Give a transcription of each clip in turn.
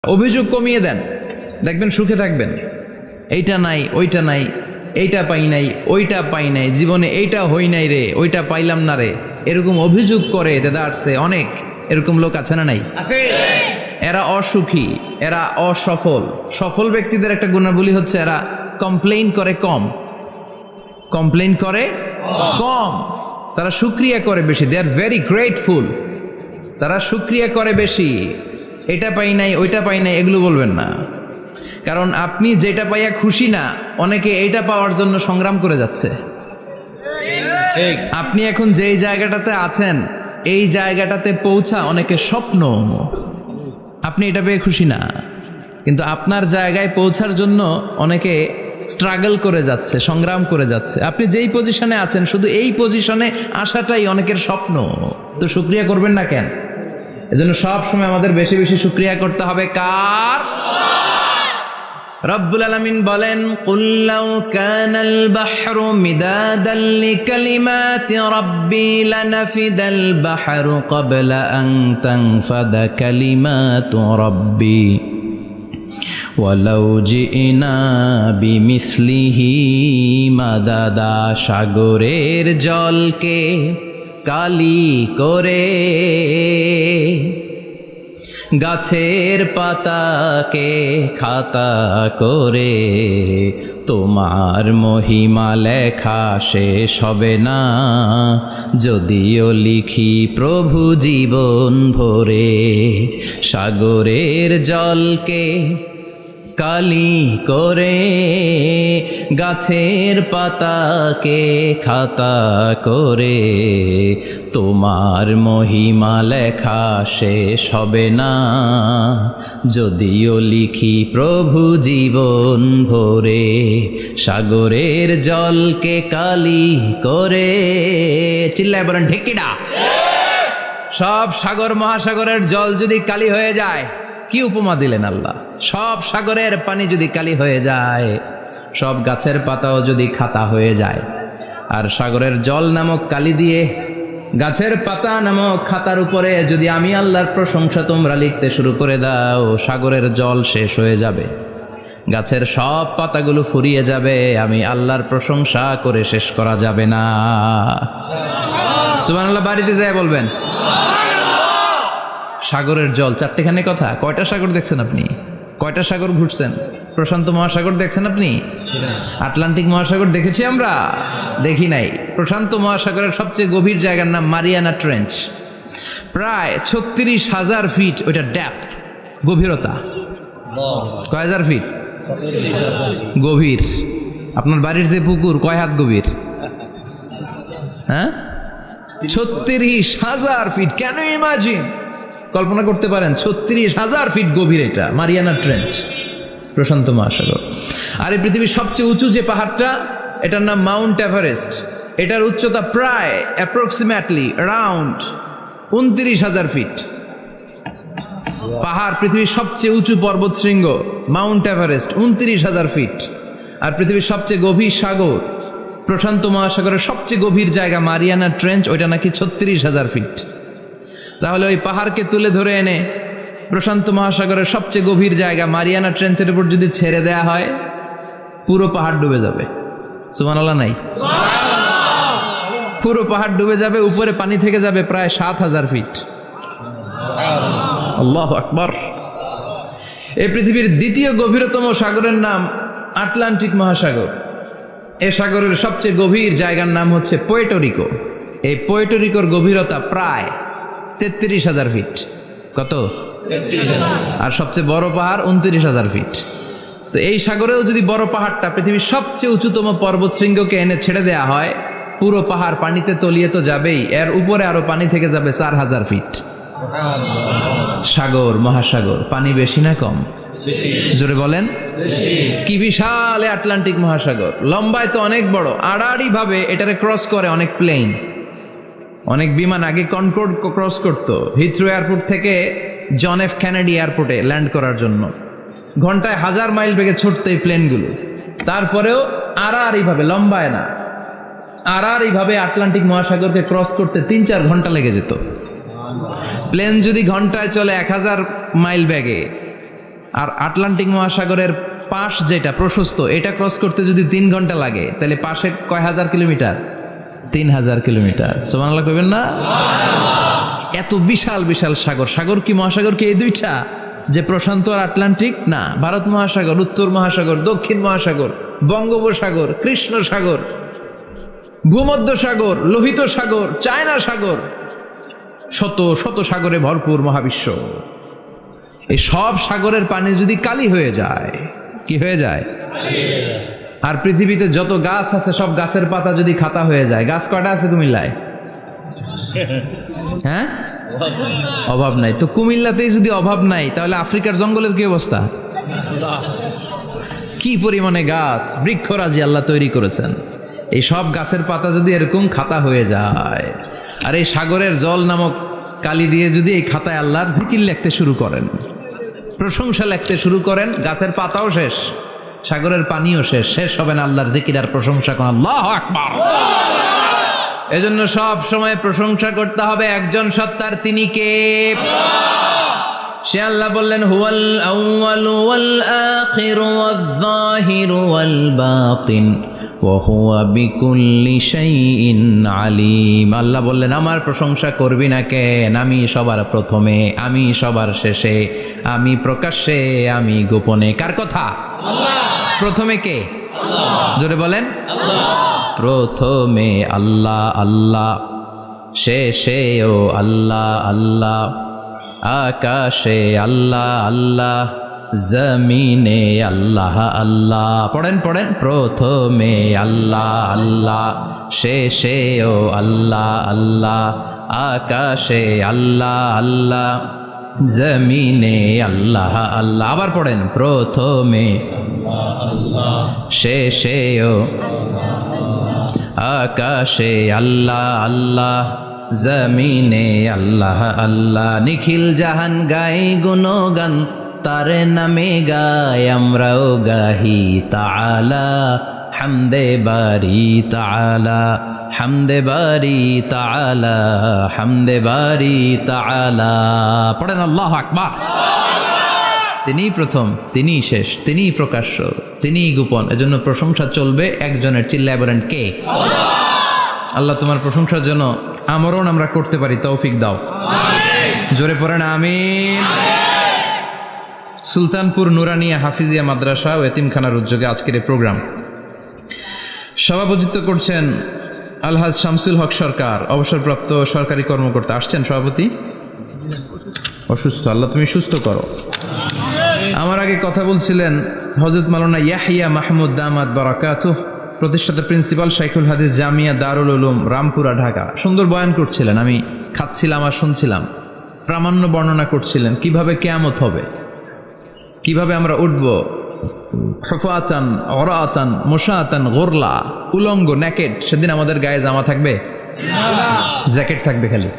অভিযোগ কমিয়ে দেন, দেখবেন সুখে থাকবেন। এইটা নাই, ওইটা নাই, এইটা পাই নাই, ওইটা পাই নাই, জীবনে এইটা হই নাই রে, ওইটা পাইলাম না রে, এরকম অভিযোগ করে দেদারছে অনেক। এরকম লোক আছে না নাই? এরা অসুখী, এরা অসফল। সফল ব্যক্তিদের একটা গুণাবলী হচ্ছে এরা কমপ্লেইন করে কম, কমপ্লেইন করে কম, তারা শুকরিয়া করে বেশি। দে আর ভেরি গ্রেটফুল। তারা শুকরিয়া করে বেশি। এটা পাই নাই, ওইটা পাই নাই, এগুলো বলবেন না। কারণ আপনি যেটা পাইয়া খুশি না, অনেকে এইটা পাওয়ার জন্য সংগ্রাম করে যাচ্ছে। আপনি এখন যেই জায়গাটাতে আছেন, এই জায়গাটাতে পৌঁছা অনেকে স্বপ্ন। আপনি এটা পেয়ে খুশি না, কিন্তু আপনার জায়গায় পৌঁছার জন্য অনেকে স্ট্রাগল করে যাচ্ছে, সংগ্রাম করে যাচ্ছে। আপনি যেই পজিশনে আছেন, শুধু এই পজিশনে আসাটাই অনেকের স্বপ্ন। তো শুকরিয়া করবেন না কেন? এজন্য সব সময় আমাদের বেশি বেশি শুকরিয়া করতে হবে কার? রব্বুল আলামিন বলেন, কুল লাউ কানাল বাহরু মিদাদান লিকালিমাতি রাব্বি লানাফিদাল বাহরু ক্বাবলা আন তানফাদা কালিমাতু রাব্বি ওয়ালাউ জিনা বিমিসলিহি মাদাদা। সাগরের জলকে কালি করে, গাছের পাতাকে খাতা করে, তোমার মহিমা লেখা শেষ হবে না, যদিও লিখি প্রভু জীবন ভরে। সাগরের জলকে কালি করে, গাছের পাতাকে খাতা করে, তোমার মহিমা লেখা শেষ হবে না, যদিও লিখি প্রভু জীবন ভরে। সাগরের জলকে কালি করে, চিল্লায় বলেন ঠিক কিনা? সব সাগর মহাসাগরের জল যদি কালি হয়ে যায়, কি উপমা দিলেন আল্লাহ! সব সাগরের পানি যদি কালি হয়ে যায়, সব গাছের পাতাও যদি খাতা হয়ে যায়, আর সাগরের জল নামক কালি দিয়ে গাছের পাতা নামক খাতার উপরে যদি আমি আল্লাহর প্রশংসা তোমরা লিখতে শুরু করে দাও, সাগরের জল শেষ হয়ে যাবে, গাছের সব পাতাগুলো ফুরিয়ে যাবে, আমি আল্লাহর প্রশংসা করে শেষ করা যাবে না। সুবহানাল্লাহ বাড়িতে যায় বলবেন। সাগরের জল, চারটেখানে কথা। কয়টা সাগর দেখছেন আপনি? কয়টা সাগর ঘুরছেন? প্রশান্ত মহাসাগর দেখছেন আপনি? আটলান্টিক মহাসাগর দেখেছি আমরা? দেখি নাই। প্রশান্ত মহাসাগরের সবচেয়ে গভীর জায়গার নাম মারিয়ানা ট্রেঞ্চ। প্রায় 36,000 ফিট ওইটা ডেপথ, গভীরতা। কয় হাজার ফিট গভীর? আপনার বাড়ির যে পুকুর কয় হাত গভীর? হ্যাঁ, 36,000 ফিট। কেন ইমাজিন, কল্পনা করতে পারেন? 36,000 ফিট গভীর এটা মারিয়ানা ট্রেঞ্চ, প্রশান্ত মহাসাগর। আর এই পৃথিবীর সবচেয়ে উঁচু যে পাহাড়টা, এটার নাম মাউন্ট এভারেস্ট। এটার উচ্চতা প্রায় অ্যাপ্রক্সিমেটলি অ্যারাউন্ড 29,000 ফিট। পাহাড়, পৃথিবীর সবচেয়ে উঁচু পর্বত শৃঙ্গ মাউন্ট এভারেস্ট, 29,000 ফিট। আর পৃথিবীর সবচেয়ে গভীর সাগর, প্রশান্ত মহাসাগরের সবচেয়ে গভীর জায়গা মারিয়ানা ট্রেঞ্চ, ওইটা নাকি 36,000 ফিট। তাহলে ওই পাহাড়কে তুলে ধরে এনে প্রশান্ত মহাসাগরের সবচেয়ে গভীর জায়গা মারিয়ানা ট্রেঞ্চের উপর যদি ছেড়ে দেয়া হয়, পুরো পাহাড় ডুবে যাবে। সুবহানাল্লাহ নাই? পুরো পাহাড় ডুবে যাবে, উপরে পানি থেকে যাবে প্রায় 7,000 ফিট। আল্লাহু আকবার। এই পৃথিবীর দ্বিতীয় গভীরতম সাগরের নাম আটলান্টিক মহাসাগর। এ সাগরের সবচেয়ে গভীর জায়গার নাম হচ্ছে পুয়ের্তো রিকো। এই পুয়ের্তো রিকোর গভীরতা প্রায় 33,000 ফিট। কত? আর সবচেয়ে বড় পাহাড় 29,000 ফিট। তো এই সাগরেও যদি বড় পাহাড়টা, পৃথিবীর সবচেয়ে উঁচুতম পর্বত শৃঙ্গকে এনে ছেড়ে দেয়া হয়, পুরো পাহাড় পানিতে তলিয়ে তো যাবেই, এর উপরে আরো পানি থেকে যাবে 4,000 ফিট। সাগর, মহাসাগর, পানি বেশি না কম? জোরে বলেন। কি বিশাল আটলান্টিক মহাসাগর! লম্বায় তো অনেক বড়, আড়াআড়ি ভাবে এটারে ক্রস করে অনেক প্লেন, অনেক বিমান। আগে কনকর্ড ক্রস করতো হিথ্রো এয়ারপোর্ট থেকে জন এফ কেনেডি এয়ারপোর্টে ল্যান্ড করার জন্য। ঘন্টায় 1000 মাইল বেগে ছুটতো এই প্লেনগুলো। তারপরেও আড়াআড়ি ভাবে, লম্বায় না, আড়াআড়ি ভাবে আটলান্টিক মহাসাগরকে ক্রস করতে 3-4 ঘন্টা লেগে যেত। প্লেন যদি ঘন্টায় চলে 1000 মাইল বেগে, আর আটলান্টিক মহাসাগরের পাশ যেটা প্রশস্ত, এটা ক্রস করতে যদি 3 ঘন্টা লাগে, তাহলে পাশে কয় হাজার কিলোমিটার? 3000 কিলোমিটার। সুবহানাল্লাহ কইবেন না? এত বিশাল বিশাল সাগর। সাগর কি, মহাসাগর কি এই দুইটা, যে প্রশান্ত আর আটলান্টিক? না, ভারত মহাসাগর, উত্তর মহাসাগর, দক্ষিণ মহাসাগর, বঙ্গোপসাগর, কৃষ্ণ সাগর, ভূমধ্য সাগর, লোহিত সাগর, চায়না সাগর, শত শত সাগরে ভরপুর মহাবিশ্ব। এই সব সাগরের পানি যদি কালি হয়ে যায়, কি হয়ে যায়? আর পৃথিবীতে যত গাছ আছে সব গাছের পাতা যদি খাতা হয়ে যায়, গাছ কয়টা আছে কুমিল্লায়? হ্যাঁ, অভাব নাই। তো কুমিল্লাতেই যদি অভাব নাই, তাহলে আফ্রিকার জঙ্গলের কি অবস্থা? কি পরিমাণে গাছ, বৃক্ষরাজি আল্লাহ তৈরি করেছেন। এই সব গাছের পাতা যদি এরকম খাতা হয়ে যায়, আর এই সাগরের জল নামক কালি দিয়ে যদি এই খাতায় আল্লাহর জিকির লিখতে শুরু করেন, প্রশংসা লিখতে শুরু করেন, গাছের পাতাও শেষ, সাগরের পানিও শেষ, শেষ হবে না আল্লাহর জিকির আর প্রশংসা করেন। আল্লাহু আকবার। এজন্য সব সময় প্রশংসা করতে হবে একজন সত্তার, তিনি কে? সে আল্লাহ বললেন, হুয়াল আউয়ালু ওয়াল আখিরু ওয়াজ যাহিরু ওয়াল বাতিন ওয়া হুয়া বিকুল্লি শাইইন আলিম। আল্লাহ বললেন, আমার প্রশংসা করবি না কেন? আমি সবার প্রথমে, আমি সবার শেষে, আমি প্রকাশ্যে, আমি গোপনে। কার কথা? আল্লাহ। প্রথমে কে? আল্লাহ। জোরে বলেন, আল্লাহ। প্রথমে আল্লাহ আল্লাহ, শেষেও আল্লাহ আল্লাহ, আকাশে আল্লাহ আল্লাহ, জমিনে আল্লাহ আল্লাহ। পড়েন পড়েন, প্রথমে আল্লাহ আল্লাহ, শেষেও আল্লাহ আল্লাহ, আকাশে আল্লাহ আল্লাহ, জমিনে আল্লাহ আল্লাহ। আবার পড়েন, প্রথমে শেষেও আকাশে আল্লাহ আল্লাহ, জমিনে আল্লাহ আল্লাহ। নিখিল জাহান গাই গুণগান, তারে নামে গাই আমরাও গাহি তাআলা, হামদে বারি তাআলা, হামদে বারি তাআলা, হামদে বারি তাআলা। পড়েন আল্লাহু আকবার। তিনিই প্রথম, তিনিই শেষ, তিনিই প্রকাশ্য, তিনিই গোপন। এজন্য প্রশংসা চলবে একজনের। চিল্লায় বলেন, কে? আল্লাহ, তোমার প্রশংসার জন্য আমরণ আমরা করতে পারি, তৌফিক দাও। জোরে পড়েন আমিন। সুলতানপুর নুরানিয়া হাফিজিয়া মাদ্রাসা ও এতিমখানার উদ্যোগে আজকের এই প্রোগ্রাম সভাপতিত্ব করছেন আলহাজ শামসুল হক সরকার, অবসরপ্রাপ্ত সরকারি কর্মকর্তা। আসছেন সভাপতি? অসুস্থ, আল্লাহ তুমি সুস্থ করো। আমার আগে কথা বলছিলেন হযরত মাওলানা ইয়াহিয়া মাহমুদ দামাত বারাকাতুহ, প্রতিষ্ঠাতা প্রিন্সিপাল শাইখুল হাদিস জামিয়া দারুল উলুম রামপুরা ঢাকা। সুন্দর বয়ান করছিলেন, আমি খাচ্ছিলাম আর শুনছিলাম। প্রামাণ্য বর্ণনা করছিলেন কিভাবে কিয়ামত হবে, কিভাবে আমরা উঠব, হুফাতান ওরাতান মুশাতান গুরলা, উলঙ্গ, নেকেড। সেদিন আমাদের গায়ে জামা থাকবে? জ্যাকেট থাকবে খালি।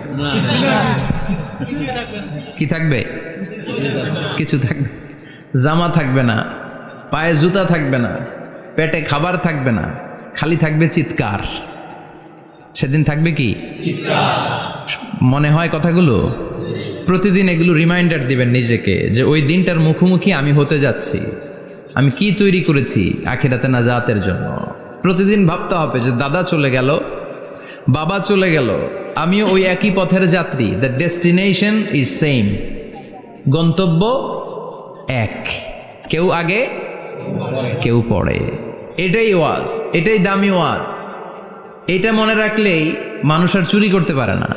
কি থাকবে? কিছু থাকবে, জামা থাকবে না, পায়ে জুতা থাকবে না, পেটে খাবার থাকবে না, খালি থাকবে চিৎকার। সেদিন থাকবে কি? মনে হয় কথাগুলো প্রতিদিন এগুলো রিমাইন্ডার দিবেন নিজেকে, যে ওই দিনটার মুখোমুখি আমি হতে যাচ্ছি। আমি কি তৈরি করেছি আখিরাতে নাজাতের জন্য। প্রতিদিন ভাবতে হবে যে দাদা চলে গেল, বাবা চলে গেল, আমিও ওই একই পথের যাত্রী। দ্য ডেস্টিনেশন ইজ সেম, গন্তব্য এক, কেউ আগে কেউ পরে। এটাই ওয়াজ, এটাই দামি ওয়াজ। এটা মনে রাখলেই মানুষ আর চুরি করতে পারে না,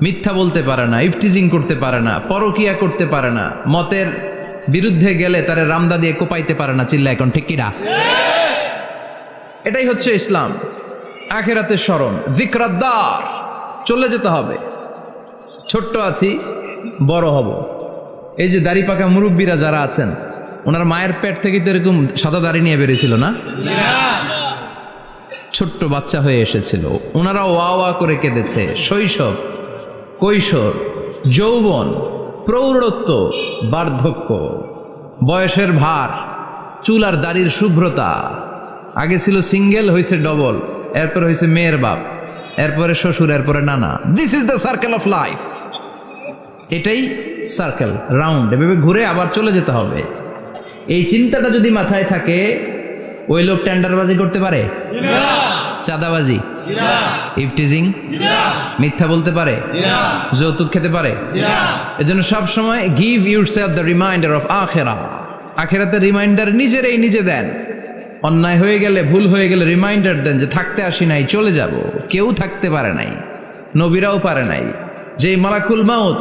মিথ্যা বলতে পারে না, ইফটিজিং করতে পারে না, পরকিয়া করতে পারে না, মতের বিরুদ্ধে গেলে তারে রামদা দিয়ে কোপাইতে পারে না। চিল্লা এখন ঠিক কিনা? এটাই হচ্ছে ইসলাম। আখিরাতের স্মরণ, যিকরাদ্দার, চলে যেতে হবে। ছোট্ট আছি, বড় হব। এই যে দাড়ি পাকা মুরব্বীরা যারা আছেন, ওনার মায়ের পেট থেকে তো এরকম সাদা দাড়ি নিয়ে বেরিয়েছিল না? ছোট্ট বাচ্চা হয়ে এসেছিল, ওনারা ওয়া ওয়া করে কেঁদেছে। শৈশব, কৈশোর, যৌবন, প্রৌঢ়ত্ব, বার্ধক্য, বয়সের ভার, চুল আর দাড়ির শুভ্রতা। আগে ছিল সিঙ্গেল, হয়েছে ডবল, এরপর হয়েছে মেয়ের বাপ, এরপরে শ্বশুর, এরপরে নানা। This is the circle of life. এটাই সার্কেল, রাউন্ড, এভাবে ঘুরে আবার চলে যেতে হবে। এই চিন্তাটা যদি মাথায় থাকে, ওই লোক টেন্ডারবাজি করতে পারে? চাঁদাবাজি, ইফটিজিং, মিথ্যা বলতে পারে, যৌতুক খেতে পারে? এজন্য সব সময় give yourself the reminder of আখিরা। আখিরাতের রিমাইন্ডার নিজে দেন। অন্যায় হয়ে গেলে, ভুল হয়ে গেলে রিমাইন্ডার দেন যে থাকতে আসি নাই, চলে যাব। কেউ থাকতে পারে নাই, নবীরাও পারে নাই। যেই মালাকুল মাউত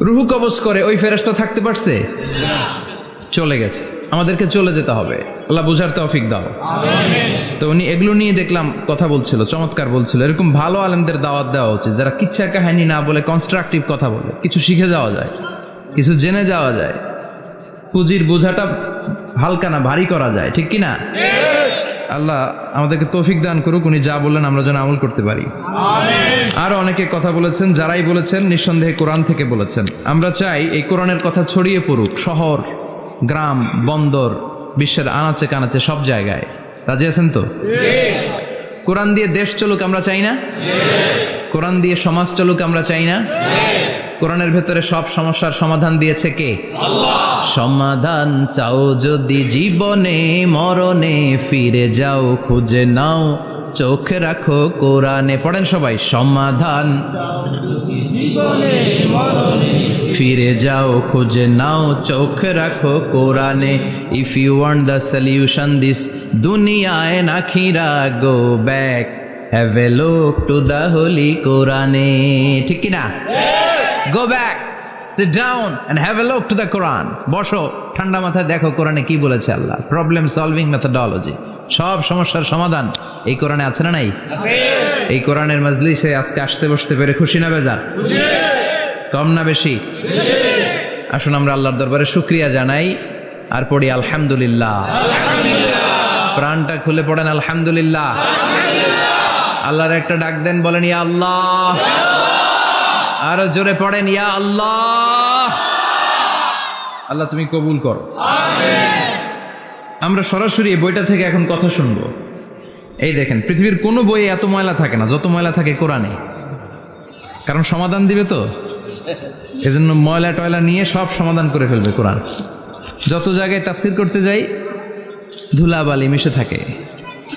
রুহু কবজ করে, ওই ফেরেশতা থাকতে পারছে? চলে গেছে। আমাদেরকে চলে যেতে হবে। আল্লাহ বুঝার তৌফিক দাও। তো উনি এগুলো নিয়ে দেখলাম কথা বলছিল, চমৎকার বলছিল। এরকম ভালো আলেমদের দাওয়াত দেওয়া উচিত, যারা কিচ্ছা কাহিনী না বলে কনস্ট্রাকটিভ কথা বলে। কিছু শিখে যাওয়া যায়, কিছু জেনে যাওয়া যায়। পুঁজির বোঝাটা হালকা না, ভারী করা যায়, ঠিক কি না? আল্লাহ আমাদেরকে তৌফিক দান করুক। উনি যা বললেন আমরা যেন আমল করতে পারি। আরো অনেকে কথা বলেছেন, যারাই বলেছেন নিঃসন্দেহে কোরআন থেকে বলেছেন। আমরা চাই এই কোরআনের কথা ছড়িয়ে পড়ুক শহর, গ্রাম, বন্দর, বিশ্বের আনাচে কানাচে, সব জায়গায়। রাজি আছেন তো? কোরআন দিয়ে দেশ চলুক আমরা চাই না? কোরআন দিয়ে সমাজ চলুক আমরা চাই না? কোরআনের ভেতরে সব সমস্যার সমাধান দিয়েছে কে? আল্লাহ। সমাধান চাও যদি জীবনে মরণে, ফিরে যাও খুঁজে নাও, চোখ রাখো কোরআনে। পড়েন সবাই, সমাধান ফিরে যাও খুঁজে নাও, চোখ রাখো কোরআনে। If you want the solution this দুনিয়ায় নাখিরা, go back, have a look to the holy কোরআনে। ঠিক কিনা? Go back, sit down and have a look to the Quran. বসো, ঠান্ডা মাথায় দেখো কোরআনে কি বলেছে আল্লাহ। প্রবলেম সলভিং মেথোডোলজি, সব সমস্যার সমাধান এই কোরআনে আছে না নাই? এই কোরআনের মাজলিসে আজকে আসতে বসতে পেরে খুশি না বেজার? কম না বেশি? আসুন আমরা আল্লাহর দরবারে শুকরিয়া জানাই আর পড়ি আলহামদুলিল্লাহ। প্রাণটা খুলে পড়েন আলহামদুলিল্লাহ। আল্লাহর একটা ডাক দেন, বলেন ইয়া আল্লাহ। আরো জোরে পড়েন ইয়া আল্লাহ। আল্লাহ তুমি কবুল করো। আমরা সরাসরি এই বইটা থেকে এখন কথা শুনবো। এই দেখেন, পৃথিবীর কোনো বইয়ে এত ময়লা থাকে না যত ময়লা থাকে কোরআনে। কারণ সমাধান দিবে তো, এজন্য ময়লা টয়লা নিয়ে সব সমাধান করে ফেলবে কোরআন। যত জায়গায় তাফসির করতে যাই ধুলাবালি মিশে থাকে।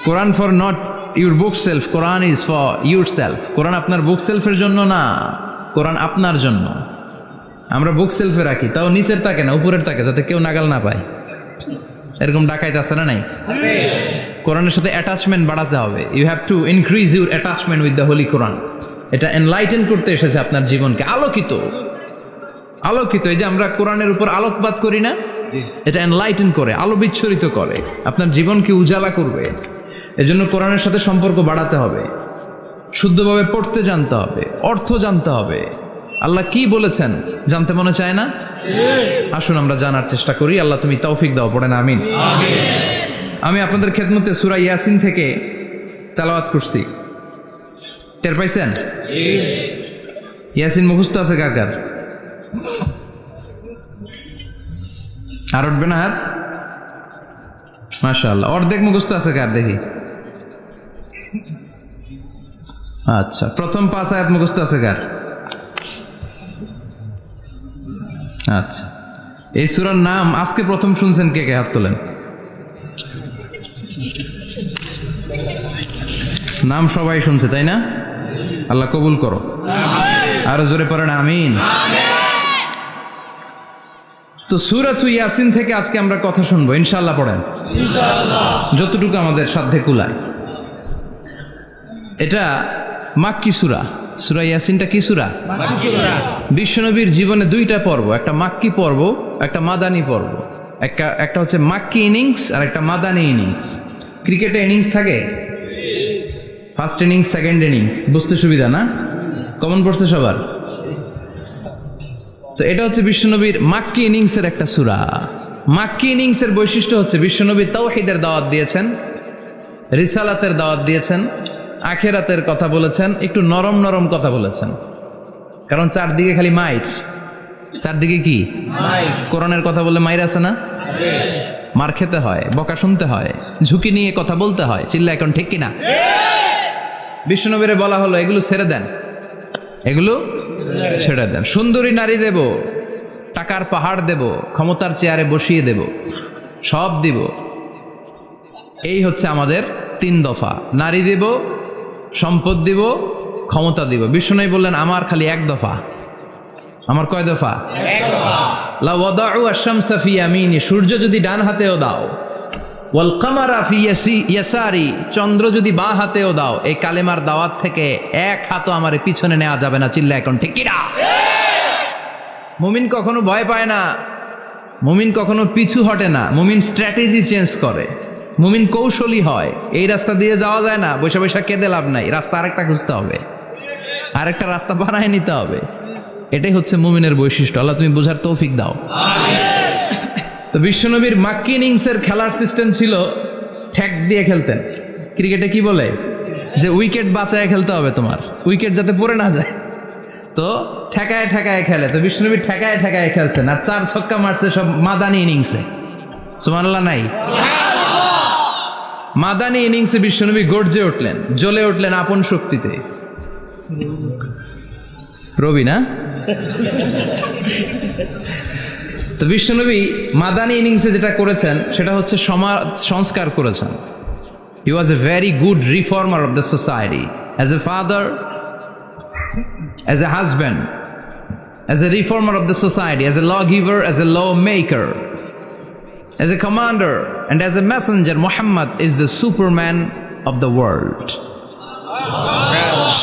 Quran for not your bookshelf, Quran is for yourself. কোরআন আপনার বুক সেলফের জন্য না, কোরআন আপনার জন্য। আমরা বুক সেলফে রাখি, তাও নিচের থাকে না, উপরের থাকে, যাতে কেউ নাগাল না পায়। এরকম ডাকাইতে আছে না নাই? কোরআনের সাথে অ্যাটাচমেন্ট বাড়াতে হবে। You have to increase your attachment with the holy Quran. এটা এনলাইটেন করতে এসেছে আপনার জীবনকে, আলোকিত। এই যে আমরা কোরআনের উপর আলোকপাত করি না, এটা এনলাইটেন করে, আলো বিচ্ছুরিত করে, আপনার জীবনকে উজালা করবে। এজন্য কোরআনের সাথে সম্পর্ক বাড়াতে হবে, শুদ্ধভাবে পড়তে জানতে হবে, অর্থ জানতে হবে। আল্লাহ কি বলেছেন জানতে মনে চায় না? আসুন আমরা জানার চেষ্টা করি। আল্লাহ তুমি তৌফিক দাও, পড়েন আমিন। আমি আপনাদের খেদমতে সূরা ইয়াসিন থেকে তেলাওয়াত করছি, টের পাইছেন? ইয়াসিন মুখস্থ আছে কার কার? আর উঠবে না হাত? মাশাআল্লাহ। অর্ধেক মুখস্থ আছে কার দেখি? আচ্ছা, প্রথম 5 আয়াত মুখস্থ আছে কার? আচ্ছা, এই সূরার নাম আজকে প্রথম শুনছেন কে কে? হাত তোলেন। নাম সবাই শুনছে তাই না? আল্লাহ কবুল করো। আরো জোরে পড়েন আমিন। তো সূরাতুল ইয়াসিন থেকে আজকে আমরা কথা শুনবো ইনশাআল্লাহ। পড়েন ইনশাআল্লাহ, যতটুকু আমাদের সাধ্যে কুলায়। এটা মাক্কি সূরা। সূরা ইয়াসিনটা কি সূরা? মাক্কি সূরা। বিশ্বনবীর জীবনে 2টা পর্ব, একটা মাক্কি পর্ব, একটা মাদানী পর্ব। একটা হচ্ছে মাক্কি ইনিংস আর একটা মাদানী ইনিংস। ক্রিকেটে ইনিংস থাকে, ফার্স্ট ইনিংস, সেকেন্ড ইনিংস, বুঝতে সুবিধা না? কমন পড়ছে সবার? তো এটা হচ্ছে বিশ্বনবীর মাক্কি ইনিংসের একটা সূরা। মাক্কি ইনিংসের বৈশিষ্ট্য হচ্ছে বিশ্বনবী তাওহীদের দাওয়াত দিয়েছেন, রিসালাতের দাওয়াত দিয়েছেন, আখিরাতের কথা বলেছেন, একটু নরম নরম কথা বলেছেন। কারণ চারদিকে খালি মাইর। চারদিকে কি? কোরআনের কথা বললে মাইর আছে না? মার খেতে হয়, বকা শুনতে হয়, ঝুঁকি নিয়ে কথা বলতে হয়। চিল্লা এখন ঠিক কিনা? বিশ্বনবীরে বলা হলো এগুলো ছেড়ে দেন, এগুলো ছেড়ে দেন। সুন্দরী নারী দেব, টাকার পাহাড় দেব, ক্ষমতার চেয়ারে বসিয়ে দেব, সব দিব। এই হচ্ছে আমাদের 3 দফা। নারী দিব, সম্পদ দিব, ক্ষমতা দিব। বিষ্ণু বললেন আমার খালি 1 দফা। আমার কয় দফা? 1 দফা। লা ওয়াদাউ আশ-শামসা ফি ইয়ামিনি, সূর্য যদি ডান হাতেও দাও, ওয়াল কামারা ফি ইয়াসারি, চন্দ্র যদি বাঁ হাতেও দাও, এই কালেমার দাওয়াত থেকে 1 হাতও আমারে পিছনে নেওয়া যাবে না। চিল্লা এখন ঠিক কিনা? মুমিন কখনো ভয় পায় না, মুমিন কখনো পিছু হটে না, মুমিন স্ট্র্যাটেজি চেঞ্জ করে, মুমিন কৌশলী হয়। এই রাস্তা দিয়ে যাওয়া যায় না, বৈশা বৈশা কেঁদে লাভ নাই, রাস্তা আরেকটা খুঁজতে হবে, আরেকটা রাস্তা বানায় নিতে হবে। এটাই হচ্ছে মুমিনের বৈশিষ্ট্য। আল্লাহ তুমি বোঝার তৌফিক দাও। তো বিশ্বনবীর মাক্কি ইনিংসের খেলার সিস্টেম ছিল ঠ্যাক দিয়ে খেলতেন। ক্রিকেটে কি বলে যে উইকেট বাঁচায় খেলতে হবে, তোমার উইকেট যাতে পড়ে না যায়, তো ঠেকায় ঠেকায় খেলে। তো বিশ্বনবী ঠেকায় ঠেকায় খেলছেন, আর 4 ছক্কা মারছে সব মাদানি ইনিংসে। সুবহানাল্লাহ নাই? মাদানি ইনিংসে বিশ্বনবী গর্জে উঠলেন, জ্বলে উঠলেন আপন শক্তিতে। রবি না? তো বিশ্বনবী মাদানি ইনিংসে যেটা করেছেন সেটা হচ্ছে সমাজ সংস্কার করেছেন। He was a very good reformer of the society, as a father, as a husband, as a reformer of the society, as a lawgiver, as a lawmaker, as a commander, and as a messenger. Muhammad is the Superman of the world.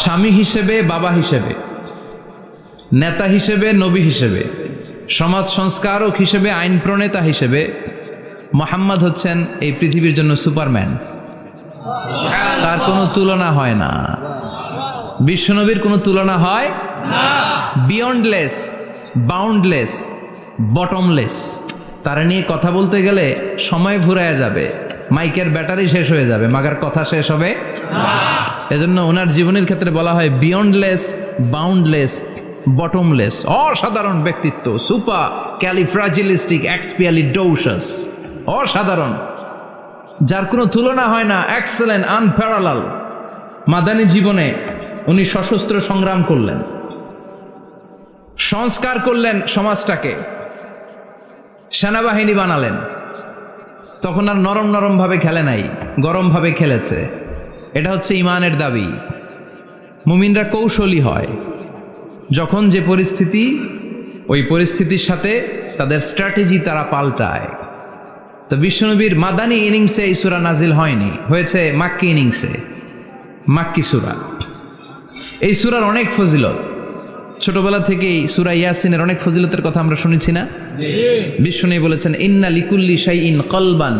স্বামী হিসেবে, বাবা হিসেবে, নেতা হিসেবে, নবী হিসেবে, সমাজ সংস্কারক হিসেবে, আইন প্রণেতা হিসেবে মুহাম্মদ হচ্ছেন এই পৃথিবীর জন্য সুপারম্যান। তার কোনো তুলনা হয় না, বিশ্বনবীর কোনো তুলনা হয় না। Beyondless, boundless, bottomless. তারা নিয়ে কথা বলতে গেলে সময় ফুরায় যাবে, মাইকের ব্যাটারি শেষ হয়ে যাবে, মাগার কথা শেষ হবে না। এজন্য ওনার জীবনের ক্ষেত্রে বলা হয় বিয়ন্ডলেস, বাউন্ডলেস, বটমলেস। অসাধারণ ব্যক্তিত্ব, সুপার ক্যালিফ্রাজিলিস্টিক এক্সপিয়ালিডোসাস, অসাধারণ, যার কোনো তুলনা হয় না, এক্সেলেন্ট, আনপ্যারালাল। মাদানী জীবনে উনি সশস্ত্র সংগ্রাম করলেন, সংস্কার করলেন সমাজটাকে, সেনাবাহিনী বানালেন। তখন আর নরম নরম ভাবে খেলে নাই, গরম ভাবে খেলেছে। এটা হচ্ছে ইমানের দাবি। মুমিনরা কৌশলী হয়, যখন যে পরিস্থিতি, ওই পরিস্থিতির সাথে তাদের স্ট্র্যাটেজি তারা পাল্টায়। তো বিশ্বনবীর মাদানী ইনিংসে এই সূরা নাজিল হয়নি, হয়েছে মাক্কি ইনিংসে, মাক্কি সূরা। এই সূরার অনেক ফজিলত, ছোটবেলা থেকেই সূরা ইয়াসিনের অনেক ফজিলতের কথা আমরা শুনেছি না? বিশ্বনবী বলেছেন ইন্না লিকুল্লি শাইইন কলবান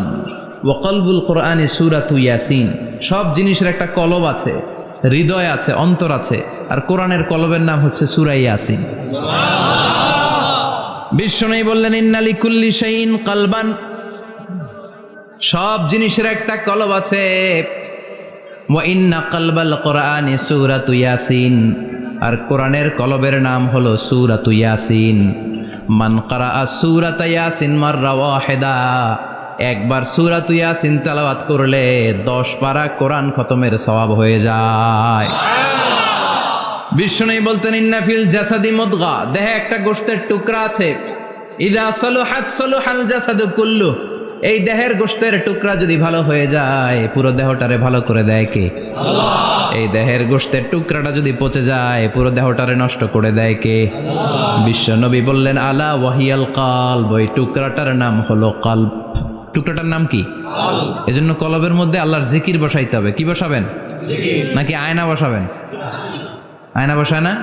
ওয়া কলবুল কোরআনি সূরাতু ইয়াসিন। সব জিনিসের একটা কলব আছে, হৃদয় আছে, অন্তর আছে, আর কোরআনের কলবের নাম হচ্ছে সূরা ইয়াসিন। বিশ্বনবী বললেন ইন্না লিকুল্লি শাইইন কলবান, সব জিনিসের একটা কলব আছে। ওয়া ইন্না কলবাল কোরআনি সূরাতু ইয়াসিন, আর কোরআনের কলবের নাম হলো সূরাতু ইয়াসিন। মান ক্বারাআ সূরাতা ইয়াসিন মাররা ওয়াহিদা, একবার সূরাতু ইয়াসিন তেলাওয়াত করলে 10 পারা কোরআন খতমের সওয়াব হয়ে যায়। বিশ্বনবী বলতেন ইন্না ফিল জাসাদি মুদগা, দেহে একটা গোশতের টুকরা আছে, ইযা সালুহাত সালুহাল জাসাদু কুল্লু, এই দেহের গোশতের টুকরা যদি ভালো হয়ে যায়, পুরো দেহটারে ভালো করে দেয় কে? আল্লাহ। এই দেহের গোশতের টুকরাটা যদি পচে যায়, পুরো দেহটারে নষ্ট করে দেয় কে? আল্লাহ। বিশ্বনবী বললেন আলা ওয়াহিয়াল কলব, ওই টুকরাটার নাম হলো কলব। টুকরাটার নাম কি? কলব। এজন্য কলবের মধ্যে আল্লাহর জিকির বসাইতে হবে। কি বসাবেন? জিকির। নাকি আয়না বসাবেন? আয়না বসায় না?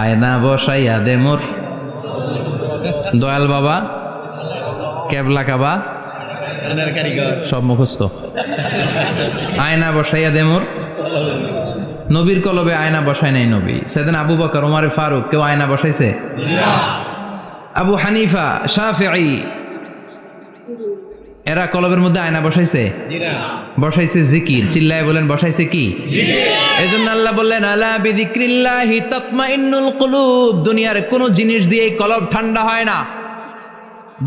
আয়না বসাইয়া দে মোর দয়াল বাবা, কেবলা কাবা, সব মুখস্থ। আয়না বসাইয়া দে মোর, নবীর কলবে আয়না বসায় নাই নবী। সেদিন আবু বকর, ওমর ফারুক, কেউ আয়না বসাইছে? আবু হানিফা, শাফিঈ, এরা কলবের মধ্যে আয়না বসাইছে? বসাইছে জিকির। চিল্লায় বলেন বসাইছে কি? এজন্য আল্লাহ বললেন আলা বিযিক্রিল্লাহি তাতমাইন্নুল কুলুব। দুনিয়ার কোনো জিনিস দিয়ে কলব ঠান্ডা হয় না,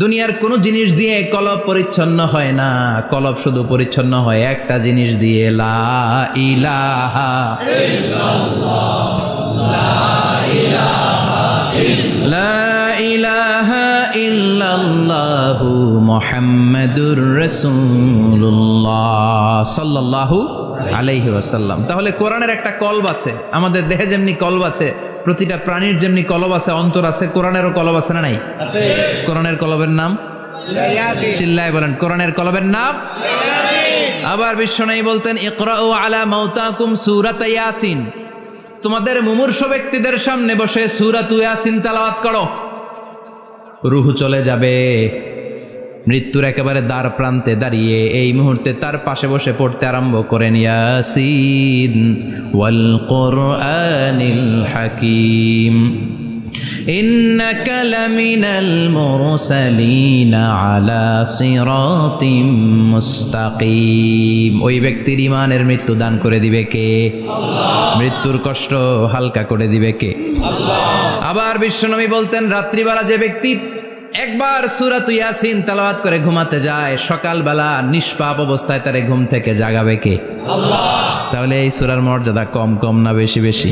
দুনিয়ার কোনো জিনিস দিয়ে কলব পরিচ্ছন্ন হয় না। কলব শুধু পরিচ্ছন্ন হয় একটা জিনিস দিয়ে, লা ইলাহা ইল্লাল্লাহ, লা লা ইলাহা ইল্লাল্লাহু মুহাম্মাদুর রাসূলুল্লাহ সাল্লাল্লাহু আলাইহি ওয়াসাল্লাম। তাহলে কোরআনের একটা কলব আছে, আমাদের দেহে যেমনি কলব আছে, প্রতিটা প্রাণীর যেমনি কলব আছে, অন্তর আছে, কোরআনেরও কলব আছে না নাই? কোরআনের কলবের নাম চিল্লায় বলেন, কোরআনের কলবের নাম। আবার বিশ্বনবী বলতেন, ইকরাউ আলা মাউতাকুম সূরাত ইয়াসিন, তোমাদের মুমূর্ষ ব্যক্তিদের সামনে বসে সূরাত ইয়াসিন তেলাওয়াত করো। রূহ চলে যাবে, মৃত্যুর একেবারে দ্বার প্রান্তে দাঁড়িয়ে এই মুহূর্তে তার পাশে বসে পড়তে আরম্ভ করেন, ইয়াসিন ওয়াল কুরআনিল হাকীম ইন্নাকা লামিনাল মুরসালিনা আলা সিরাতিম মুস্তাকিম। ওই ব্যক্তির ঈমানের মৃত্যু দান করে দিবে কে? আল্লাহ। মৃত্যুর কষ্ট হালকা করে দিবে কে? আল্লাহ। আবার বিশ্বনবী বলতেন, রাত্রিবেলা যে ব্যক্তি একবার সূরাত ইয়াসিন তেলাওয়াত করে ঘুমাতে যায়, সকালবেলা নিষ্পাপ অবস্থায় তারে ঘুম থেকে জাগাবে কে? আল্লাহ। তাহলে এই সূরার মর্যাদা কম কম না বেশি বেশি?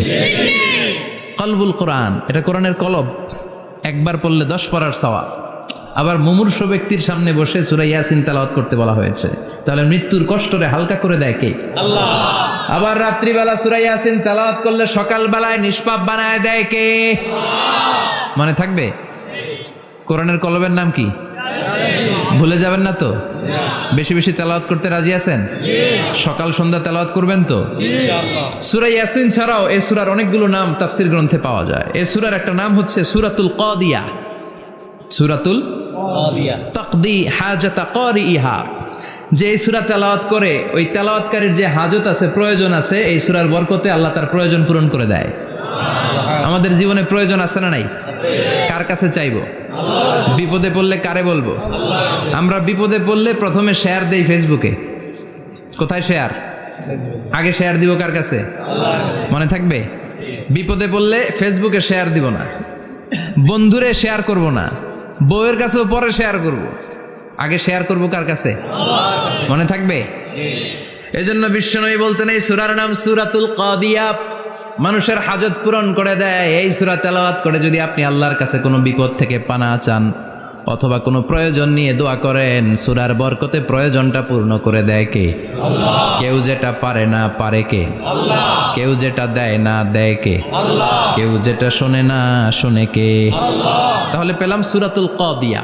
কলবুল কোরআন, এটা কোরআনের কলব, একবার পড়লে 10 পড়ার সওয়াব। আবার মুমূর্ষ ব্যক্তির সামনে বসে সূরা ইয়াসিন তেলাওয়াত করতে বলা হয়েছে, তাহলে মৃত্যুর কষ্টরে হালকা করে দেয় কে? আল্লাহ। আবার রাত্রিবেলা সূরা ইয়াসিন তেলাওয়াত করলে সকালবেলায় নিষ্পাপ বানায় দেয় কে? আল্লাহ। মনে থাকবে? কোরআনের কলবের নাম কি? ভুলে যাবেন না তো? বেশি বেশি তেলাওয়াত করতে রাজি আছেন? সকাল সন্ধ্যা তেলাওয়াত করবেন তো? সূরা ইয়াসিন ছাড়াও এই সূরার অনেকগুলো নাম তাফসীর গ্রন্থে পাওয়া যায়। এই সূরার একটা নাম হচ্ছে সূরাতুল কাদিয়া, সূরাতুল কাদিয়া, তাকদি হাজাতা কারিহা। যে এই সূরা তেলাওয়াত করে, ওই তেলাওয়াতকারীর যে হাজত আছে, প্রয়োজন আছে, এই সূরার বরকতে আল্লাহ তার প্রয়োজন পূরণ করে দেয়। আমাদের জীবনে প্রয়োজন আছে না নাই? কার কাছে চাইবো? বিপদে পড়লে কারে বলবো? আমরা বিপদে পড়লে প্রথমে শেয়ার দেই ফেসবুকে। কোথায় শেয়ার? আগে শেয়ার দিব কার কাছে? মনে থাকবে? বিপদে পড়লে ফেসবুকে শেয়ার দিব না, বন্ধুরে শেয়ার করব না, বউয়ের কাছেও পরে শেয়ার করব, আগে শেয়ার করব কার কাছে? মনে থাকবে? এজন্য বিশ্বনবী বলতেন, এই সূরার নাম সূরাতুল কাদিয়া, মানুষের হাজত পূরণ করে দেয়। এই সূরা তেলাওয়াত করে যদি আপনি আল্লাহর কাছে কোনো বিপদ থেকে পানা চান অথবা কোনো প্রয়োজন নিয়ে দোয়া করেন, সূরার বরকতে প্রয়োজনটা পূর্ণ করে দেয় কে? আল্লাহ। কেউ যেটা পারে না পারে কে? আল্লাহ। কেউ যেটা দেয় না দেয় কে? আল্লাহ। কেউ যেটা শোনে না শোনে কে? আল্লাহ। তাহলে পেলাম সূরাতুল কাদিয়া।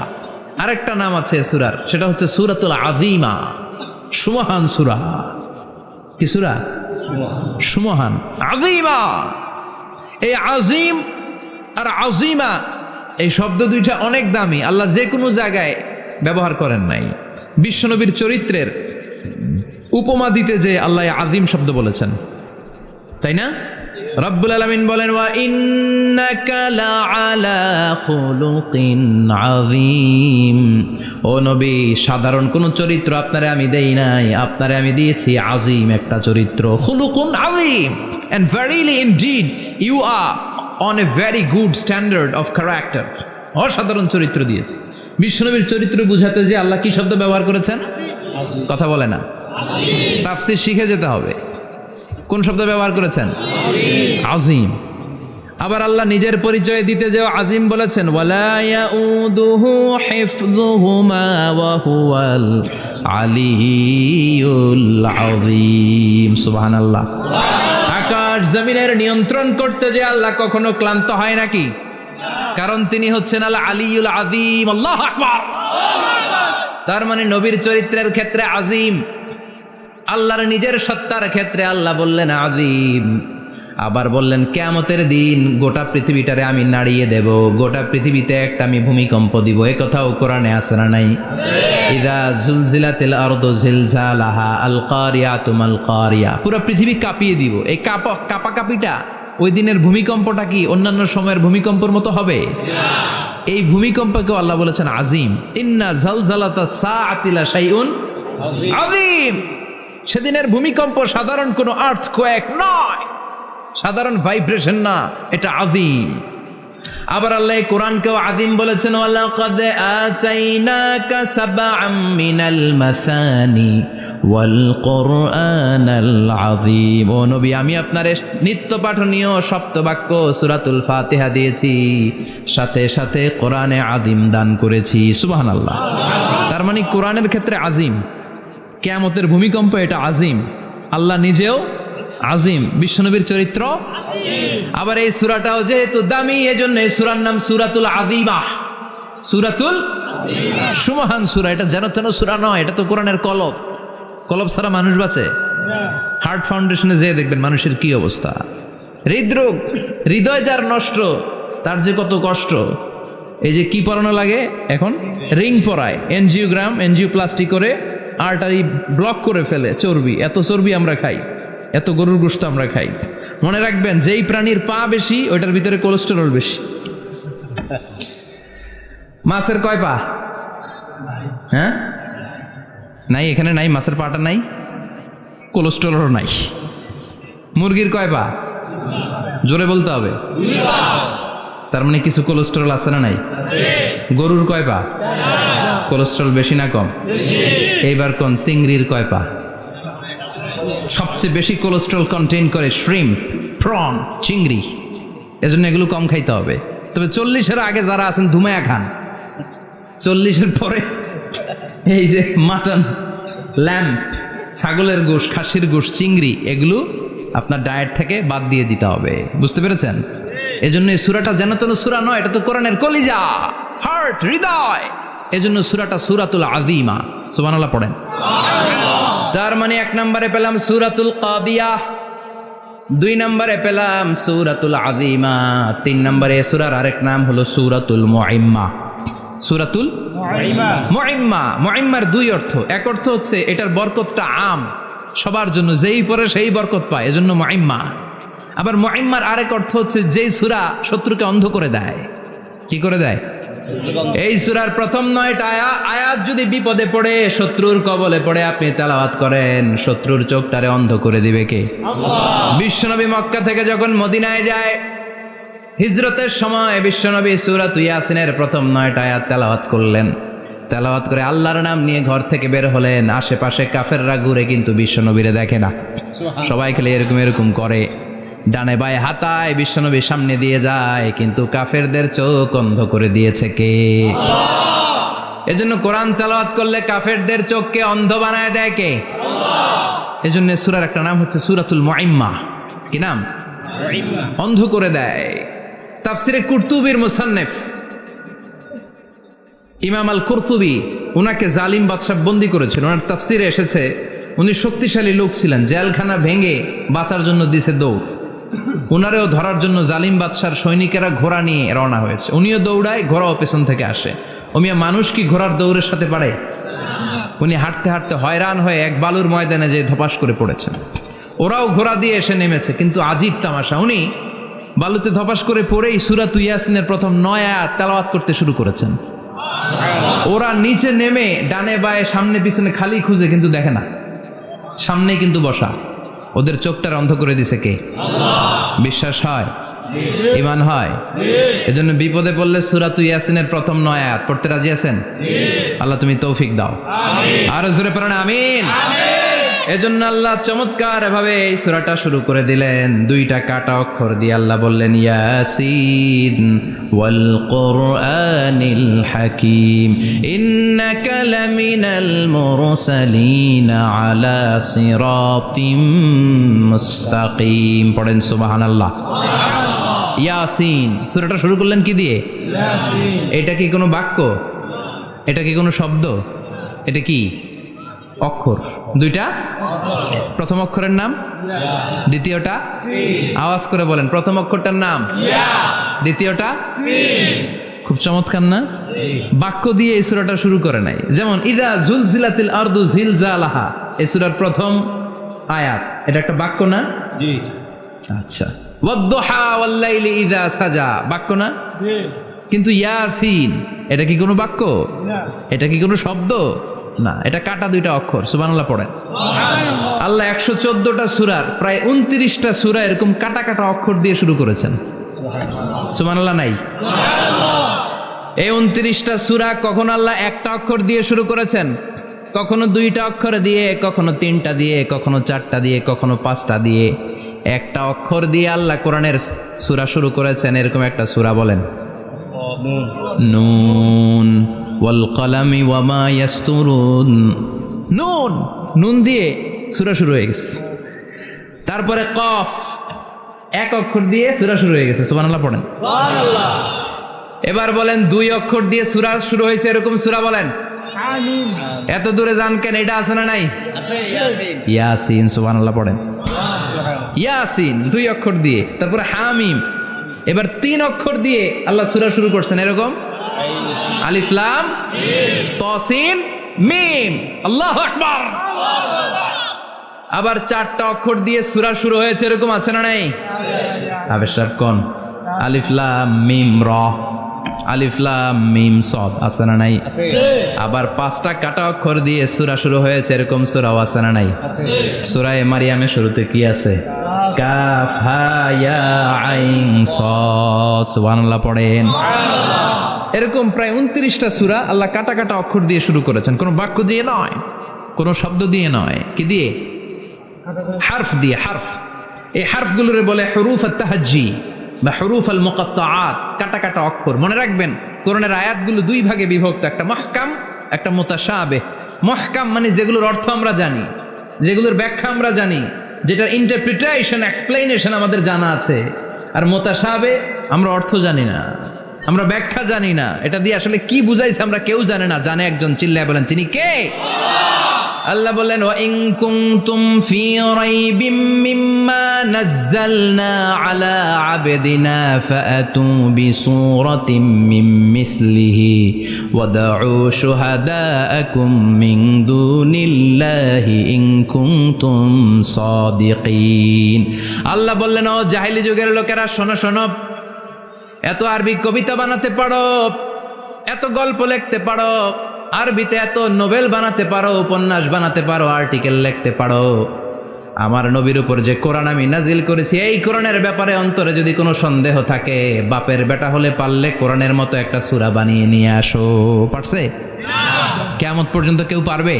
আরেকটা নাম আছে সূরার, সেটা হচ্ছে সূরাতুল আযীমা, সুমহান সূরা। কি সূরা? সুমহান, আযীমা। এই আযীম আর আযীমা এই শব্দ দুইটা অনেক দামি, আল্লাহ যে কোনো জায়গায় ব্যবহার করেন নাই। বিশ্বনবীর চরিত্রের উপমা দিতে যে আল্লাহ আযীম শব্দ বলেছেন, তাই না? রব্বুল আলামিন বলেন, ওয়া ইন্নাকা লাআলা খুলুকিন আযীম। ও নবী, সাধারণ কোন চরিত্র আপনারে আমি দেই নাই, আপনারে আমি দিয়েছি আযীম একটা চরিত্র, খুলুকুন আযীম। And verily indeed you are on a very good standard of character. অসাধারণ চরিত্র দিয়েছে। বিশ্বনবীর চরিত্র বুঝাতে যে আল্লাহ কি শব্দ ব্যবহার করেছেন? কথা বলে না, তাফসীর শিখে যেতে হবে। কোন শব্দ ব্যবহার করেছেন? আযীম। আবার আল্লাহ নিজের পরিচয় দিতে যে আযীম বলেছেন, ওয়ালা ইয়াউদুহু হিফযুহুমা ওয়া হুয়াল আলিয়্যুল আযীম। সুবহানাল্লাহ। আকাশ জমিনের নিয়ন্ত্রণ করতে যে আল্লাহ কখনো ক্লান্ত হয় নাকি? কারণ তিনি হচ্ছেন আল আলিয়্যুল আযীম। আল্লাহু আকবার। তার মানে নবীর চরিত্রের ক্ষেত্রে আযীম, আল্লাহর নিজের সত্তার ক্ষেত্রে আল্লাহ বললেন আযীম। আবার বললেন কিয়ামতের দিন গোটা পৃথিবীটারে আমি নাড়িয়ে দেব, গোটা পৃথিবীতে একটা আমি ভূমিকম্প দিব। এই কথাও কোরআনে আছে না নাই? ইযা জুলজিলাতিল আরদু জিলজালাহা আল কারিয়াতু মাল কারিয়া। পুরো পৃথিবী কাঁপিয়ে দিব। এই কাঁপাকাঁপিটা, ওই দিনের ভূমিকম্পটা কি অন্যান্য সময়ের ভূমিকম্পের মতো হবে? এই ভূমিকম্পকে আল্লাহ বলেছেন আযীম। ইন্না জালজালাতা সাআতি লা শাইউন আযীম। সেদিনের ভূমিকম্প সাধারণ কোনো আর্থকোয়েক নয়, সাধারণ ভাইব্রেশন না, এটা আযীম। আবার আল্লাহ এই কোরআনকেও আযীম বলেছেন, ওয়ালাকাদ আতাইনাকা সাবআম মিনাল মাসানি ওয়াল কুরআনাল আযীম। ও নবী, আমি আপনার নিত্য পাঠনীয় সপ্তবাক্য সূরাতুল ফাতিহা দিয়েছি, সাথে সাথে কোরআনে আযীম দান করেছি। সুবহানাল্লাহ। তার মানে কোরআনের ক্ষেত্রে আযীম, কিয়ামতের ভূমিকম্প এটা আযীম, আল্লাহ নিজেও আযীম, বিশ্বনবীর চরিত্র। আবার এই সূরাটাও যেহেতু দামি, এজন্য এই সূরার নাম সূরাতুল আযীমা। সূরাতুল সুমহান সূরা। এটা যেন তেন সূরা নয়, এটা তো কোরআনের কলব। কলব ছাড়া মানুষ বাঁচে? হার্ট ফাউন্ডেশনে যেয়ে দেখবেন মানুষের কি অবস্থা। হৃদরোগ, হৃদয় যার নষ্ট, তার যে কত কষ্ট। এই যে কি পরানো লাগে এখন, রিং পরায়, এনজিওগ্রাম, এনজিওপ্লাস্টি করে আর্টারি ব্লক করে ফেলে। চর্বি, এত চর্বি আমরা খাই, এত গরুর গোশত আমরা খাই। মনে রাখবেন, যেই প্রাণীর পা বেশি ওইটার ভিতরে কোলেস্টেরল বেশি। মাছের কয় পা? হ্যাঁ, নাই, এখানে নাই, মাছের পাটা নাই, কোলেস্টেরল নাই। মুরগির কয় পা? জোরে বলতে হবে। তার মানে কিছু কোলেস্টেরল আছে না নাই? গরুর কয় পা? কোলেস্টেরল বেশি না কম? এইবার কোন চিংড়ির কয় পা? সবচেয়ে বেশি কোলেস্টেরল কন্টেইন করে শ্রিম্প, প্রন, চিংড়ি। এজন্য এগুলো কম খাইতে হবে। তবে 40-এর আগে যারা আছেন ধুমায়া খান, 40-এর পরে এই যে মাটন, ল্যাম্প, ছাগলের গোশ, খাসির গোশ, চিংড়ি, এগুলো আপনার ডায়েট থেকে বাদ দিয়ে দিতে হবে। বুঝতে পেরেছেন? এজন্য এই সূরাটা যেন তেন সূরা নয়, এটা তো কোরআনের কলিজা, হার্ট, হৃদয়। এজন্য সূরাটা সূরাতুল আযীমা। সুবহানাল্লাহ পড়েন। তার মানে 1 নম্বরে পেলাম সূরাতুল কাদিয়াহ, 2 নম্বরে পেলাম সূরাতুল আযীমা, 3 নম্বরে সূরার আরেক নাম হলো সূরাতুল মুইম্মা। সূরাতুল মুইম্মা। মুইম্মার 2 অর্থ। এক অর্থ হচ্ছে এটার বরকতটা আম, সবার জন্য, যেই পড়ে সেই বরকত পায়, এজন্য মুইম্মা। আবার মুইম্মার আরেক অর্থ হচ্ছে যেই সূরা শত্রুকে অন্ধ করে দেয়। কি করে দেয়? এই সূরার প্রথম 9টা আয়াত যদি বিপদে পড়ে, শত্রুর কবলে পড়ে আপনি তেলাওয়াত করেন, শত্রুর চোখটারে অন্ধ করে দিবে কে? আল্লাহ। বিশ্বনবী মক্কা থেকে যখন মদিনায় যায়, হিজরতের সময় বিশ্বনবী সূরা ইয়াসিনের প্রথম 9টা আয়াত তেলাওয়াত করলেন। তেলাওয়াত করে আল্লাহর নাম নিয়ে ঘর থেকে বের হলেন। আশেপাশে কাফেররা ঘুরে কিন্তু বিশ্বনবীরে দেখে না, সবাই খেলে এরকম এরকম করে, ডানে বায়ে হাতায়, বিশ্বনবীর সামনে দিয়ে যায়, কিন্তু কাফেরদের চোখ অন্ধ করে দিয়েছে কে? আল্লাহ। এজন্য কোরআন তেলাওয়াত করলে কাফেরদের চোখকে অন্ধ বানায় দেয় কে? আল্লাহ। এজন্য সূরার একটা নাম হচ্ছে সূরাতুল মুইম্মা। কি নাম? অন্ধ করে দেয়। তাফসিরে কুরতুবির মুসান্নিফ ইমাম আল কুরতুবি, উনাকে জালিম বাদশাহ বন্দী করেছিল। ওনার তাফসিরে এসেছে উনি শক্তিশালী লোক ছিলেন, জেলখানা ভেঙে বাঁচার জন্য দিছে দৌড়। উনারেও ধরার জন্য জালিম বাদশার সৈনিকেরা ঘোড়া নিয়ে রওনা হয়েছে। উনিও দৌড়ায়, ঘোড়াও পেছন থেকে আসে। ওমিয়া মানুষ কি ঘোড়ার দৌড়ের সাথে পারে? উনি হাঁটতে হাঁটতে হয়রান হয়ে এক বালুর ময়দানে যে ধপাস করে পড়েছেন। ওরাও ঘোড়া দিয়ে এসে নেমেছে, কিন্তু আজীব তামাশা, উনি বালুতে ধপাস করে পড়েই সূরা ইয়াসিনের প্রথম 9 আয়াত তেলাওয়াত করতে শুরু করেছেন। ওরা নিচে নেমে ডানে বায়ে সামনে পিছনে খালি খুঁজে, কিন্তু দেখে না, সামনে কিন্তু বসা। ওদের চোখটার অন্ধ করে দিছে কে? আল্লাহ। বিশ্বাস হয়? ঈমান হয়? এজন্য বিপদে পড়লে সূরা ইয়াসিনের প্রথম 9 আয়াত পড়তে রাজি আছেন? আল্লাহ তুমি তৌফিক দাও। আমিন। আর জোরে পড়েন আমিন। এজন্য আল্লাহ চমৎকার ভাবে এই সূরাটা শুরু করে দিলেন। 2টা কাটা অক্ষর দিয়ে আল্লাহ বললেন, ইয়াসিন ওয়াল কুরআনিল হাকীম ইন্নাকা লামিনাল মুরসালিন আলা সিরাতিম মুস্তাকিম। পড়েন সুবহানাল্লাহ। ইয়াসিন। সূরাটা শুরু করলেন কি দিয়ে? ইয়াসিন। এটা কি কোনো বাক্য? এটা কি কোনো শব্দ? এটা কি অক্ষর? 2টা। প্রথম অক্ষরের নাম, দ্বিতীয়টা আওয়াজ করে বলেন, প্রথম অক্ষরটার নাম, দ্বিতীয়টা। খুব চমৎকার না? বাক্য দিয়ে এই সূরাটা শুরু করে নাই। যেমন ইযা জুলজিলাতিল আরদু জিলজালাহা, এই সূরার প্রথম আয়াত, এটা একটা বাক্য না? জি। আচ্ছা। ওয়াদ-দুহা ওয়াল-লাইলি ইযা সাজা, বাক্য না? জি। কিন্তু ইয়াসিন, এটা কি কোনো বাক্য? না। এটা কি কোনো শব্দ? না, এটা কাটা 2টা অক্ষর। সুবহানাল্লাহ পড়েন। আল্লাহ 114টা সূরার প্রায় 29টা সূরা এরকম কাটা কাটা অক্ষর দিয়ে শুরু করেছেন। সুবহানাল্লাহ নাই? এই 29টা সূরা কখনো আল্লাহ একটা অক্ষর দিয়ে শুরু করেছেন, কখনো 2টা অক্ষর দিয়ে, কখনো 3টা দিয়ে, কখনো 4টা দিয়ে, কখনো 5টা দিয়ে। একটা অক্ষর দিয়ে আল্লাহ কোরআনের সূরা শুরু করেছেন, এরকম একটা সূরা বলেন। নুন ওয়াল কলামি ওয়া মা ইয়াসতুরুন। নুন, নুন দিয়ে সূরা শুরু হয়ে গেছে। তারপরে কফ, এক অক্ষর দিয়ে সূরা শুরু হয়ে গেছে। সুবহানাল্লাহ পড়েন। সুবহানাল্লাহ। এবার বলেন 2 অক্ষর দিয়ে সূরা শুরু হয়েছে এরকম সূরা বলেন। আমিন। এত দূরে যান কেন? এটা আছে না নাই? আছে, ইয়াসিন। ইয়াসিন, সুবহানাল্লাহ পড়েন। ইয়াসিন 2 অক্ষর দিয়ে। তারপরে হামিম। এবার 3 অক্ষর দিয়ে আল্লাহ সূরা শুরু করছেন এরকম। আলিফ লাম মিম তা সিন মিম। আল্লাহু আকবার। আবার 4টা অক্ষর দিয়ে সূরা শুরু হয়েছে এরকম আছে না নাই? আবেশাব কোন? আলিফ লাম মিম র, আলিফ লাম মিম সদ আছে না নাই? আবার 5টা কাটা অক্ষর দিয়ে সূরা শুরু হয়েছে এরকম সূরাও আছে না নাই? সূরা মারিয়ামের শুরুতে কি আছে? কাফ হা ইয়া আইন সাদ। সুবহানাল্লাহ পড়েন। এরকম প্রায় 29টা সূরা আল্লাহ কাটা কাটা অক্ষর দিয়ে শুরু করেছেন, কোনো বাক্য দিয়ে নয়, কোনো শব্দ দিয়ে নয়। কি দিয়ে? হারফ দিয়ে। হারফ, এই হারফগুলোরে বলে হুরুফ আত-তাহাজ্জি বা হুরুফ আল মুকাত্তাআত, কাটা কাটা অক্ষর। মনে রাখবেন কোরআনের আয়াতগুলো 2 ভাগে বিভক্ত, একটা মুহকাম, একটা মুতাশাবিহ। মুহকাম মানে যেগুলোর অর্থ আমরা জানি, যেগুলোর ব্যাখ্যা আমরা জানি, যেটার ইন্টারপ্রিটেশন, এক্সপ্লেনেশন আমাদের জানা আছে। আর মুতাশাবিহ আমরা অর্থ জানি না, আমরা ব্যাখ্যা জানি না, এটা দিয়ে আসলে কি বুঝাইছে আমরা কেউ জানে না। জানে একজন, চিল্লায় বলেন তিনি কে? আল্লাহ বললেন ওয়া ইন কুনতুম ফি রাইবিম মিম্মা নাযালনা আলা আবদিনা ফাআতু বিসূরাতিম মিন মিসলিহি ওয়াদউ শুহাদাআকুম মিন দুনিল্লাহি ইন কুনতুম সাদিকিন। আল্লাহ বললেন ও জাহেলি যুগের লোকেরা, শোনো শোনো, এত আরবি কবিতা বানাতে পারো, এত গল্প লিখতে পারো, আরবিতে এত নোবেল বানাতে পারো, উপন্যাস বানাতে পারো, আর্টিকেল লিখতে পারো, আমার নবীর উপর যে কোরআন আমি নাজিল করেছি এই কোরআনের ব্যাপারে অন্তরে যদি কোনো সন্দেহ থাকে, বাপের বেটা হলে পারলে কোরআনের মতো একটা সূরা বানিয়ে নিয়ে আসো। পারছে? কিয়ামত পর্যন্ত কেউ পারবে?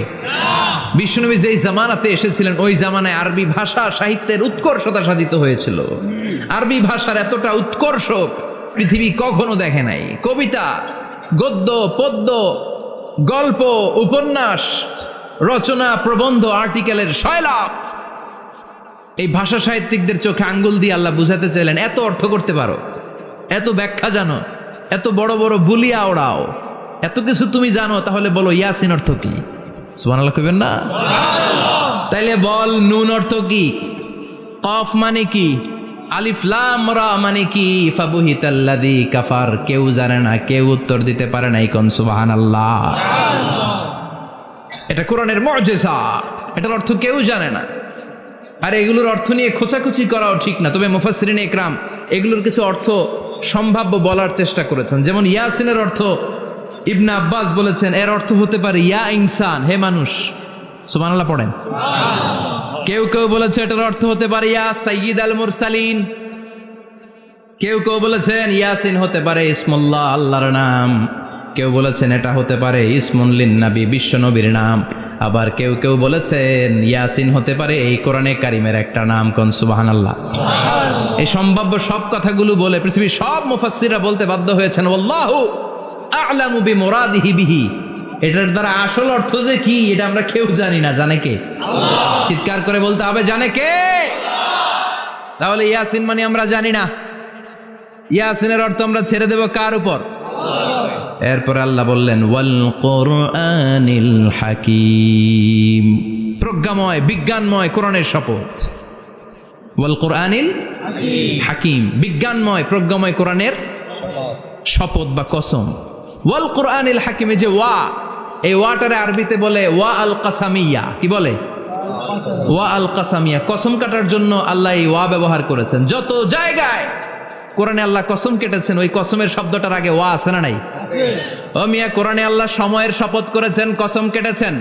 বিশ্বনবী যেই জামানাতে এসেছিলেন ওই জামানায় আরবি ভাষা সাহিত্যের উৎকর্ষতা সাধিত হয়েছিল। আরবি ভাষার এতটা উৎকর্ষ পৃথিবী কখনো দেখে নাই। কবিতা, গদ্য, পদ্য, গল্প, উপন্যাস, রচনা, প্রবন্ধ, আর্টিকেলের সয়লাভ। এই ভাষা সাহিত্যিকদের চোখে আঙ্গুল দিয়ে আল্লাহ বুঝাতে চাইলেন এত অর্থ করতে পারো, এত ব্যাখ্যা জানো, এত বড় বড় বুলিয়া ওড়াও, এত কিছু তুমি জানো, তাহলে বলো ইয়াসিন অর্থ কি? সুবহানাল্লাহ কইবেন না? তাইলে বল নুন অর্থ কি? কফ মানে কি? আলিফ লাম রা মানে কি? ফাবুহিতাল্লাযী কাফার। কেউ জানে না, কেউ উত্তর দিতে পারে না। কোন সুবহানাল্লাহ। এটা কোরআনের মুআজিজা, এটার অর্থ কেউ জানে না। আর এগুলোর অর্থ নিয়ে খোঁচাখুচি করাও ঠিক না। তবে মুফাসসিরিনে ইকরাম এগুলোর কিছু অর্থ সম্ভাব্য বলার চেষ্টা করেছেন। যেমন ইয়াসিনের অর্থ ইবনে আব্বাস বলেছেন এর অর্থ হতে পারে ইয়া ইনসান, হে মানুষ। সুবহানাল্লাহ পড়েন। কেউ কেউ বলেছে এটার অর্থ হতে পারে ইয়া সাইয়্যিদ আল মুরসালিন। কেউ কেউ বলেছেন ইয়াসিন হতে পারে ইসমুল্লাহ, আল্লাহর নাম। কেউ বলেছেন এটা হতে পারে ইসমুন লিন নবী, বিশ্ব নবীর নাম। আবার কেউ কেউ বলেছেন ইয়াসিন হতে পারে এই কোরআনে কারিমের একটা নাম। কোন সুবহানাল্লাহ। এই সম্ভাব্য সব কথাগুলো বলে পৃথিবীর সব মুফাসসিররা বলতে বাধ্য হয়েছেন আল্লাহু আ'লামু বিমুরাদিহি বিহি। এটার দ্বারা আসল অর্থ যে কি এটা আমরা কেউ জানি না। জানে কে? আল্লাহ। চিৎকার করে বলতে হবে জানে কে? আল্লাহ। তাহলে ইয়াসিন মানে আমরা জানি না। ইয়াসিনের অর্থ আমরা ছেড়ে দেব কার উপর? আল্লাহ। এরপর আল্লাহ বললেন ওয়াল কুরআনিল হাকীম। প্রজ্ঞাময়, বিজ্ঞানময় কোরআনের শপথ। ওয়াল কুরআনিল হাকীম, বিজ্ঞানময়, প্রজ্ঞাময় কোরআনের শপথ বা কসম। ওয়াল কুরআনিল হাকিমে যে ওয়া, এই ওয়াটারে আরবিতে বলে ওয়া আল কাসামিয়া। কি বলে? ওয়া আল কাসামিয়া। কসম কাটার জন্য আল্লাহ এই ওয়া ব্যবহার করেছেন। যত জায়গায় কোরআনে আল্লাহ কসম কেটেছেন ওই কসমের শব্দটার আগে ওয়া আছে না নাই? ও মিয়া, কোরআনে আল্লাহ সময়ের শপথ করেছেন, কসম কেটেছেন,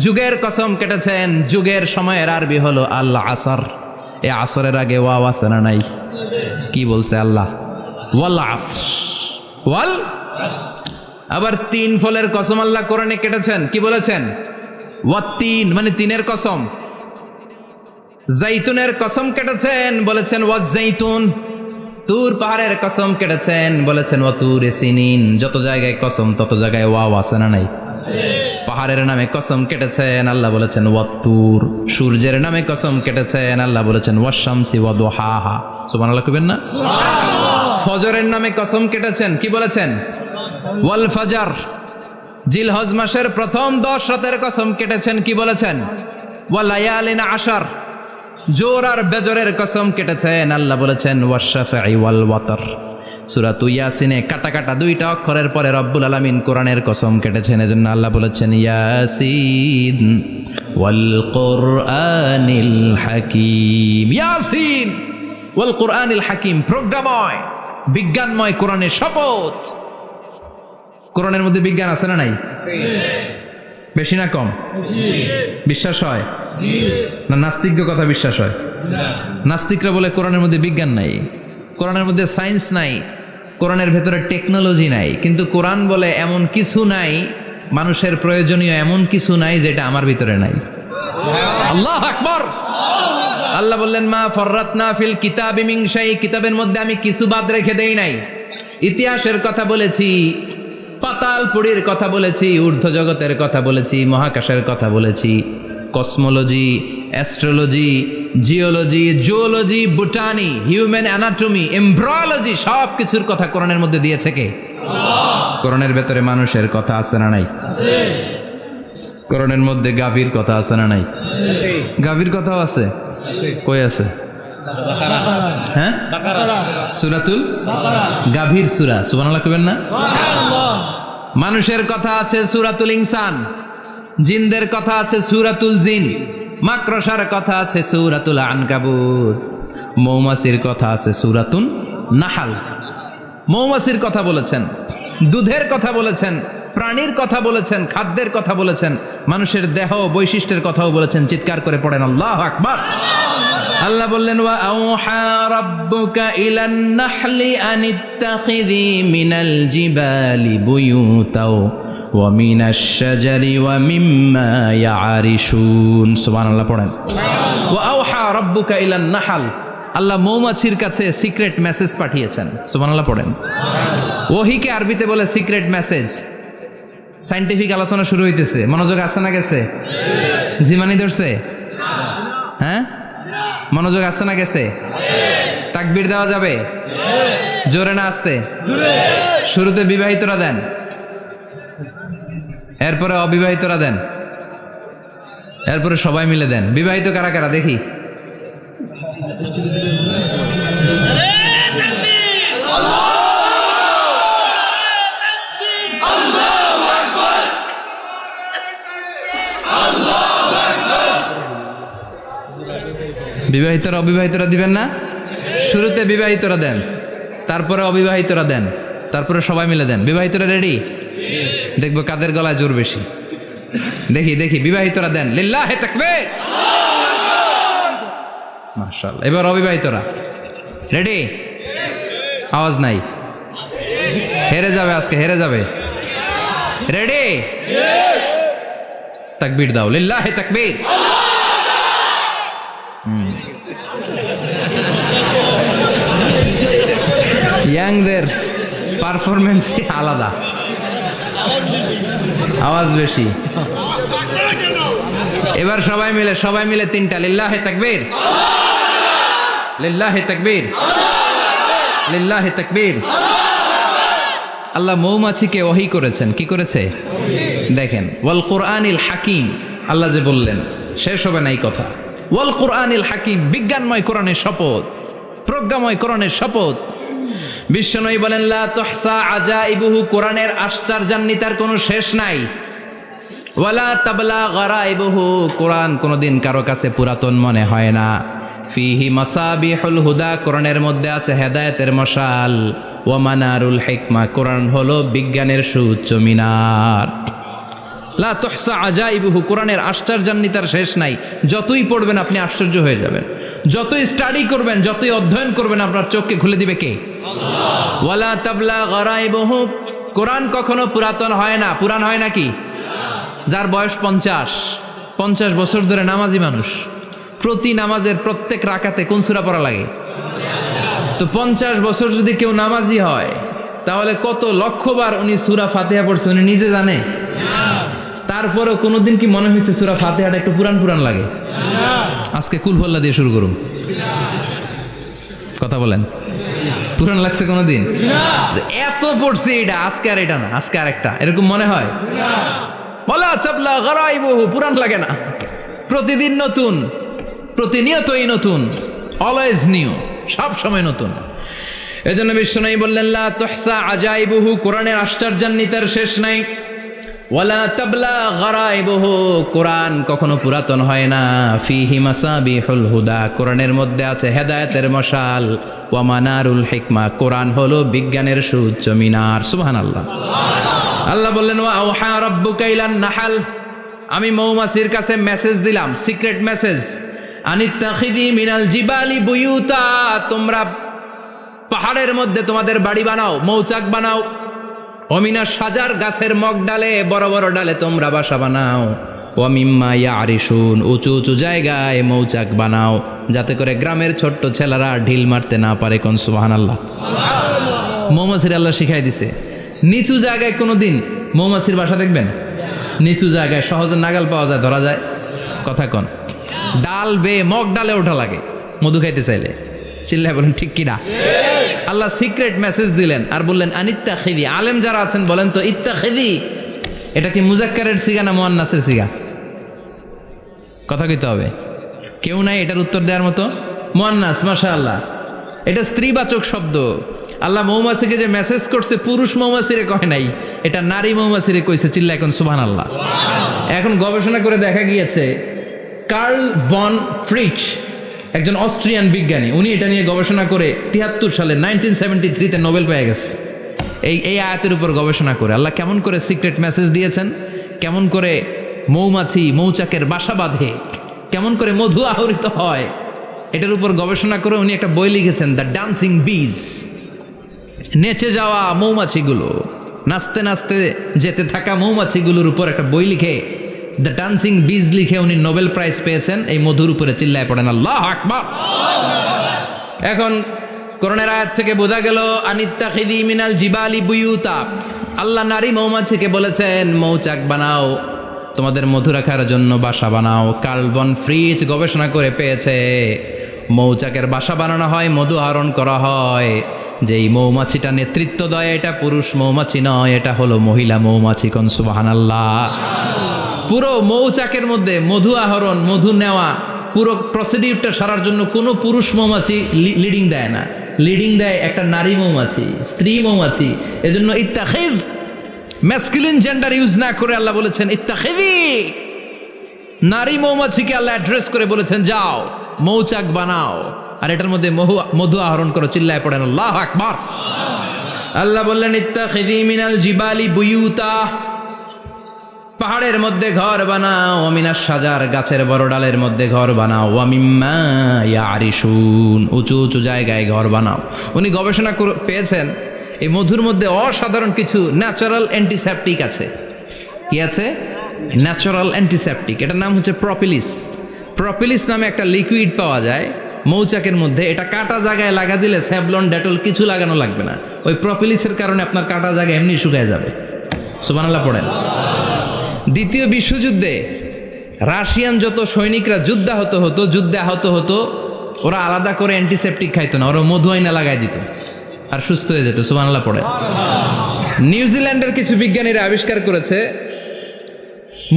যুগের কসম কেটেছেন। যুগের সময়ের আরবি হলো আল আসর। এই আসরের আগে ওয়া আছে না নাই? কি বলছে আল্লাহ? ওয়াল আসর, ওয়াল। আবার 3 ফলের কসম আল্লাহ কোরআনে কেটেছেন, কি বলেছেন? ওয়াত্তিন মানে 3-এর কসম। জাইতুনের কসম কেটেছেন, বলেছেন ওয়াজ্জাইতুন। তুর পাহাড়ের কসম কেটেছেন, বলেছেন ওয়াতুরে সিনিন। যত জায়গায় কসম তত জায়গায় ওয়াও আছে না নাই? পাহাড়ের নামে কসম কেটেছেন, আল্লাহ বলেছেন ওয়াত্তুর। সূর্যের নামে কসম কেটেছেন, আল্লাহ বলেছেন ওয়াশ-শামসি ওয়া দুহাহা। সুবহানাল্লাহ কইবেন না? ফজরের নামে কসম কেটেছেন, কি বলেছেন? ওয়াল ফাজর। জিলহজ মাসের প্রথম 10 রাতের কসম কেটেছেন, কি বলেছেন? ওয়া লায়ালিন আশর। জোর আর বেজরের কসম কেটেছেন, আল্লাহ বলেছেন ওয়াশ-শাফঈ ওয়াল ওয়াতর। সূরা ইয়াসিনে কাটা কাটা 2টা অক্ষরের পরে রব্বুল আলামিন কোরআনের কসম কেটেছেন, এজন্য আল্লাহ বলেছেন ইয়াসিন ওয়াল কুরআনিল হাকীম। ইয়াসিন ওয়াল কুরআনিল হাকীম, প্রজ্ঞাময় বিজ্ঞানময় কোরআনের শপথ। কোরআনের মধ্যে বিজ্ঞান আছে না নাই? বেশি না কম? বিশ্বাস হয় না? নাস্তিকদের কথা বিশ্বাস হয়? নাস্তিকরা বলে কোরআনের মধ্যে বিজ্ঞান নাই, কোরআনের মধ্যে সায়েন্স নাই, কোরআনের ভেতরে টেকনোলজি নাই। কিন্তু কোরআন বলে এমন কিছু নাই, মানুষের প্রয়োজনীয় এমন কিছু নাই যেটা আমার ভিতরে নাই। আল্লাহু আকবার। আল্লাহ বললেন মা ফররাতনা ফিল কিতাবি মিন শাই, কিতাবের মধ্যে আমি কিছু বাদ রেখে দেই নাই। ইতিহাসের কথা বলেছি, পাতালপুরীর কথা বলেছি, ঊর্ধ্ব জগতের কথা বলেছি, মহাকাশের কথা বলেছি, cosmology, astrology, geology, zoology, botany, human anatomy, embryology, সব কিছুর কথা কোরআনের মধ্যে দিয়েছে কে? কোরআনের ভেতরে মানুষের কথা আছে না নাই? কোরআনের মধ্যে গাভীর কথা আছে না নাই? গাভীর কথাও আছে। কই আছে? হ্যাঁ, সূরাতুল গাভীর সূরা। সুবহানাল্লাহ কইবেন না? মানুষের কথা আছে সূরাতুল ইনসান, জিনদের কথা আছে সূরাতুল জিন, মাকড়সার কথা আছে সূরাতুল আনকাবুত, মৌমাছির কথা আছে সূরাতুন নাহাল। মৌমাছির কথা বলেছেন, দুধের কথা বলেছেন, প্রাণীর কথা বলেছেন, খাদ্যের কথা বলেছেন, মানুষের দেহ বৈশিষ্ট্যের কথাও বলেছেন। চিৎকার করে পড়েন আল্লাহু আকবার। আল্লাহ বললেন ওয়া আওহা রাব্বুকা ইলান নাহলি আনিত্তাখিযি মিনাল জিবালি বুয়ুতাও ওয়া মিনাশ শাজারি ওয়া মিম্মা ইয়ারিশুন। সুবহানাল্লাহ পড়েন। ওয়া আওহা রাব্বুকা ইলান নাহল, আল্লাহ মৌমাছির কাছে সিক্রেট মেসেজ পাঠিয়েছেন। সুবহানাল্লাহ পড়েন। ওহীকে আরবিতে বলে সিক্রেট মেসেজ। সায়েন্টিফিক আলোচনা শুরু হইতেছে, মনোযোগ আছে না গেছে? জিমানি ধরছে? হ্যাঁ, মনোযোগ আছে না গেছে? তাকবীর দেওয়া যাবে? জোরে না আসতে? শুরুতে বিবাহিতরা দেন, এরপরে অবিবাহিতরা দেন, এরপরে সবাই মিলে দেন। বিবাহিত কারা কারা দেখি? বিবাহিতরা অবিবাহিতরা দিবেন না? শুরুতে বিবাহিতরা দেন, তারপরে অবিবাহিতরা দেন, তারপরে সবাই মিলে দেন। বিবাহিতরা রেডি? দেখবো কাদের গলায় জোর বেশি। দেখি দেখি, বিবাহিতরা দেন লিল্লাহি তাকবীর। মাশাআল্লাহ। এবার অবিবাহিতরা রেডি? আওয়াজ নাই, হেরে যাবে আজকে, হেরে যাবে। রেডি? তাকবীর দাও, লিল্লাহি তাকবীর। ইয়াংদের পারফরমেন্সই আলাদা, আওয়াজ বেশি। এবার সবাই মিলে 3টা লিল্লাহি তাকবীর, লিল্লাহি তাকবীর, লিল্লাহি তাকবীর। আল্লাহ মৌমাছিকে ওহী করেছেন। কি করেছে দেখেন, ওয়াল কুরআনিল হাকিম। আল্লাহ যে বললেন শেষ হবে না এই কথা। ওয়াল কুরআনিল হাকিম, বিজ্ঞানময় কোরআনের শপথ, প্রজ্ঞাময় কোরআনের শপথ। বিশ্বনবী বলেন লা তুহসা আজাইবুহু, কোরআনের আশ্চর্যান্বিতার কোনো শেষ নাই। ওয়ালা তাবলা গারাইবুহু, কোরআন কোনোদিন কারো কাছে পুরাতন মনে হয় না। ফিহি মাসাবিহুল হুদা, কোরআনের মধ্যে আছে হেদায়েতের মশাল। ওয়া মানারুল হিকমা, কোরআন হলো বিজ্ঞানের সুউচ্চ মিনার। লা তুহসা আজাইবুহু, কোরআনের আশ্চর্যান্বিতার শেষ নাই। যতই পড়বেন আপনি আশ্চর্য হয়ে যাবেন, যতই স্টাডি করবেন, যতই অধ্যয়ন করবেন, আপনার চোখকে খুলে দিবে কে? আল্লাহ। ওয়ালা তাবলা গরাইবহু, কোরআন কখনো পুরাতন হয় না। পুরান হয় নাকি? যার বয়স 50 বছর ধরে নামাজি মানুষ, প্রতি নামাজের প্রত্যেক রাকাতে কোন সূরা পড়া লাগে? তো 50 বছর যদি কেউ নামাজি হয়, তাহলে কত লক্ষবার উনি সূরা ফাতিহা পড়ছে উনি নিজে জানে? তারপরেও কোনোদিন কি মনে হয়েছে সূরা ফাতিহাটা একটু পুরান লাগে? আজকে কুল হল্লা দিয়ে শুরু করুন, কথা বলেন। পুরান লাগছে কোনোদিন? এত পড়ছি এটা, আজকে আর এটা না, আজকে আর একটা, এরকম মনে হয়? ওয়ালা তাবলা গরাইবহু, পুরান লাগে না। প্রতিদিন নতুন, প্রতিনিয়তই নতুন, অলওয়েজ নিউ, সব সময় নতুন। এজন্য বিশ্বনবী বললেন লা তুহসা আজাইবুহু, কোরআনের আশ্চর্যান্বিতার শেষ নাই। ওয়ালা তাবলা গরাইবুহু, কোরআন কখনো পুরাতন হয় না। ফিহি মাসাবিহুল হুদা, কোরআনের মধ্যে আছে হেদায়েতের মশাল। ওয়া মানারুল হিকমা, কোরআন হলো বিজ্ঞানের সুউচ্চ মিনার। সুবহানাল্লাহ। আল্লাহ বললেন ওয়া আওহা রাব্বুকা ইলান নাহাল, আমি মৌমাছির কাছে মেসেজ দিলাম, সিক্রেট মেসেজ। আনিত্তাখিযি মিনাল জিবালি বুয়ুতা, তোমরা পাহাড়ের মধ্যে তোমাদের বাড়ি বানাও, মৌচাক বানাও। অমিনা সাজার, গাছের মগ ডালে, বড় বড় ডালে তোমরা বাসা বানাও। ওয়ামিম্মা ইয়ারিশুন, উঁচু উঁচু জায়গায় মৌচাক বানাও, যাতে করে গ্রামের ছোট্ট ছেলেরা ঢিল মারতে না পারে। কোন সুবহানাল্লাহ। মৌমাছির আল্লাহ শিখাই দিছে। নিচু জায়গায় কোনোদিন মৌমাছির বাসা দেখবেন? নিচু জায়গায় সহজে নাগাল পাওয়া যায়, ধরা যায়। কথা কন। ডাল বেয়ে মগ ডালে ওঠা লাগে মধু খাইতে চাইলে। চিল্লায় বলেন ঠিক কিনা? আল্লাহ সিক্রেট মেসেজ দিলেন আর বললেন আনিত্তাখিযি। আলেম যারা আছেন বলেন তো, ইত্তাখিযি এটা কি মুজাক্কারের সিগা না মুয়ান্নাসের সিগা? কথা কইতে হবে। কেউ নাই এটার উত্তর দেওয়ার মতো? মুয়ান্নাস, মাশাআল্লাহ। এটা স্ত্রীবাচক শব্দ। আল্লাহ মৌমাছিকে যে মেসেজ করছে পুরুষ মৌমাছিরে কয় নাই, এটা নারী মৌমাছিরে কইছে। চিল্লা এখন সুবহানাল্লাহ। এখন গবেষণা করে দেখা গিয়েছে, কার্ল ভন ফ্রিচ একজন অস্ট্রিয়ান বিজ্ঞানী, উনি এটা নিয়ে গবেষণা করে 73 সালে 1973-তে নোবেল পেয়ে গেছে। এই আয়াতের উপর গবেষণা করে আল্লাহ কেমন করে সিক্রেট মেসেজ দিয়েছেন, কেমন করে মৌমাছি মৌচাকের বাসা বাঁধে, কেমন করে মধু আহরিত হয়, এটার উপর গবেষণা করে উনি একটা বই লিখেছেন, দ্য ডান্সিং বিজ। নেচে যাওয়া মৌমাছিগুলো, নাচতে নাচতে যেতে থাকা মৌমাছিগুলোর উপর একটা বই লিখে, দ্য ডান্সিং বিজ লিখে উনি নোবেল প্রাইজ পেয়েছেন এই মধুর উপরে। চিল্লায় পড়েন আল্লাহু আকবার। এখন কোরআনের আয়াত থেকে বোঝা গেল আনিত্তাখিযি মিনাল জিবালি বুয়ুতা, আল্লাহ নারী মৌমাছিকে বলেছেন মৌচাক বানাও, তোমাদের মধু রাখার জন্য বাসা বানাও। কার্ল ভন ফ্রিচ গবেষণা করে পেয়েছে মৌচাকের বাসা বানানো হয়, মধু আহরণ করা হয়। যেই মৌমাছিটা নেতৃত্ব দেয় এটা পুরুষ মৌমাছি নয়, এটা হলো মহিলা মৌমাছি। কোন সুবহানাল্লাহ। পুরো মৌচাকের মধ্যে মধু আহরণ, মধু নেওয়া, পুরো প্রসিডিউরটা সারার জন্য কোনো পুরুষ মৌমাছি লিডিং দেয় না, লিডিং দেয় একটা নারী মৌমাছি, স্ত্রী মৌমাছি। এজন্য ইত্তাখিয, ম্যাসকুলিন জেন্ডার ইউজ না করে আল্লাহ বলেছেন ইত্তাখিযি। নারী মৌমাছিকে আল্লাহ অ্যাড্রেস করে বলেছেন যাও মৌচাক বানাও আর এটার মধ্যে মধু আহরণ করো। চিল্লায় পড়েন আল্লাহু আকবার। আল্লাহ বললেন ইত্তাখিযি মিনাল জিবালি বুয়ুতা, পাহাড়ের মধ্যে ঘর বানাও। ওয়ামিনাস সাজার, গাছের বড় ডালের মধ্যে ঘর বানাও। ওয়ামিম্মা ইয়ারিশুন, উঁচু উঁচু জায়গায় ঘর বানাও। উনি গবেষণা পেয়েছেন এই মধুর মধ্যে অসাধারণ কিছু ন্যাচারাল অ্যান্টিসেপটিক আছে। কি আছে? Natural antiseptic. এটার নাম হচ্ছে প্রপিলিস। প্রপিলিস নামে একটা লিকুইড পাওয়া যায় মৌচাকের মধ্যে। এটা কাটা জায়গায় লাগা দিলে স্যাভলন, ডেটল কিছু লাগানো লাগবে না। ওই প্রপিলিসের কারণে আপনার কাটা জায়গা এমনি শুকিয়ে যাবে। সুবহানাল্লাহ পড়েন। দ্বিতীয় বিশ্বযুদ্ধে রাশিয়ান যত সৈনিকরা যুদ্ধে আহত হতো, ওরা আলাদা করে অ্যান্টিসেপটিক খাইতো না, ওরা মধু আইনা লাগাই দিত আর সুস্থ হয়ে যেত। সুবহানাল্লাহ পড়ে। নিউজিল্যান্ডের কিছু বিজ্ঞানীরা আবিষ্কার করেছে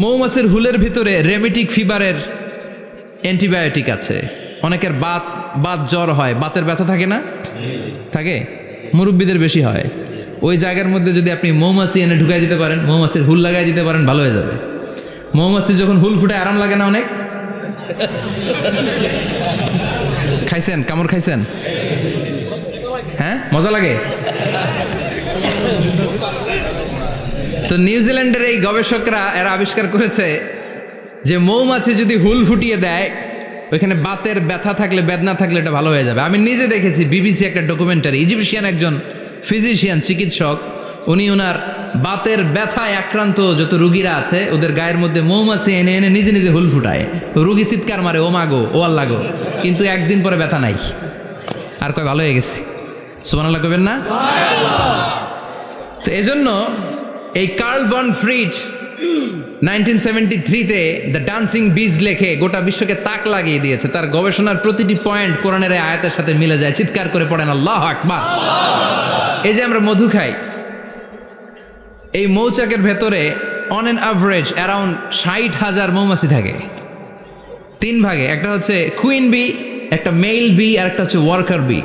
মৌমাছির হুলের ভিতরে রেমেটিক ফিভারের অ্যান্টিবায়োটিক আছে। অনেকের বাত জ্বর হয়, বাতের ব্যথা থাকে না? থাকে, মুরব্বীদের বেশি হয়। ওই জায়গার মধ্যে যদি আপনি মৌমাছি এনে ঢুকাই দিতে পারেন, মৌমাছির হুল লাগাই দিতে পারেন, ভালো হয়ে যাবে। মৌমাছি যখন হুল ফুটে আরাম লাগে না অনেক? খাইছেন? কামড় খাইছেন? হ্যাঁ, মজা লাগে। তো নিউজিল্যান্ডের এই গবেষকরা এরা আবিষ্কার করেছে যে মৌমাছি যদি হুল ফুটিয়ে দেয়, ওইখানে বাতের ব্যথা থাকলে, বেদনা থাকলে এটা ভালো হয়ে যাবে। আমি নিজে দেখেছি, বিবিসি একটা ডকুমেন্টারি, ইজিপশিয়ান একজন ফিজিশিয়ান, চিকিৎসক, উনি ওনার বাতের ব্যথায় আক্রান্ত যত রুগীরা আছে ওদের গায়ের মধ্যে মৌমাছি এনে এনে নিজে নিজে হুল ফুটায়। রুগী চিৎকার মারে, ও মাগো, ও আল্লাহ গো, কিন্তু একদিন পরে ব্যথা নাই, আর কয় ভালো হয়ে গেছি। সুবহানাল্লাহ কইবেন না? তো এজন্য এই কার্ল বন ফ্রিজ 1973-তে দ্য ডান্সিং বিজ লেখে গোটা বিশ্বকে তাক লাগিয়ে দিয়েছে। তার গবেষণার প্রতিটি পয়েন্ট কোরআনের এই আয়াতের সাথে মিলে যায়। চিৎকার করে পড়েন আল্লাহু আকবার। এই যে আমরা মধু খাই, এই মৌচাকের ভেতরে অন অ্যান অ্যাভারেজ অ্যারাউন্ড 60,000 মৌমাছি থাকে। 3 ভাগে, একটা হচ্ছে কুইন বি, একটা মেল বি, আর একটা হচ্ছে ওয়ার্কার বি।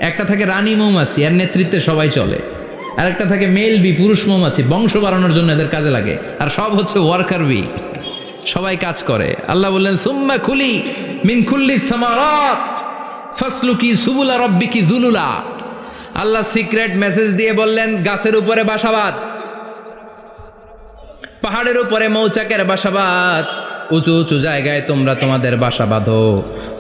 একটা থাকে রানী মৌমাছি, এর নেতৃত্বে সবাই চলে। আর একটা থাকে মেল বি, পুরুষ মৌমাছি, বংশ বাড়ানোর জন্য এদের কাজে লাগে। আর সব হচ্ছে ওয়ার্কার বি, সবাই কাজ করে। আল্লাহ বললেন সুম্মা খুলি মিন কুল্লি সামারাত ফাসলুকি সুবুলা রাব্বিকি যুলুলা। আল্লাহ সিক্রেট মেসেজ দিয়ে বললেন গাছের উপরে বাসাবাদ, পাহাড়ের উপরে মৌচাকের বাসাবাদ, উঁচু উঁচু জায়গায় তোমরা তোমাদের বাসা বাঁধো।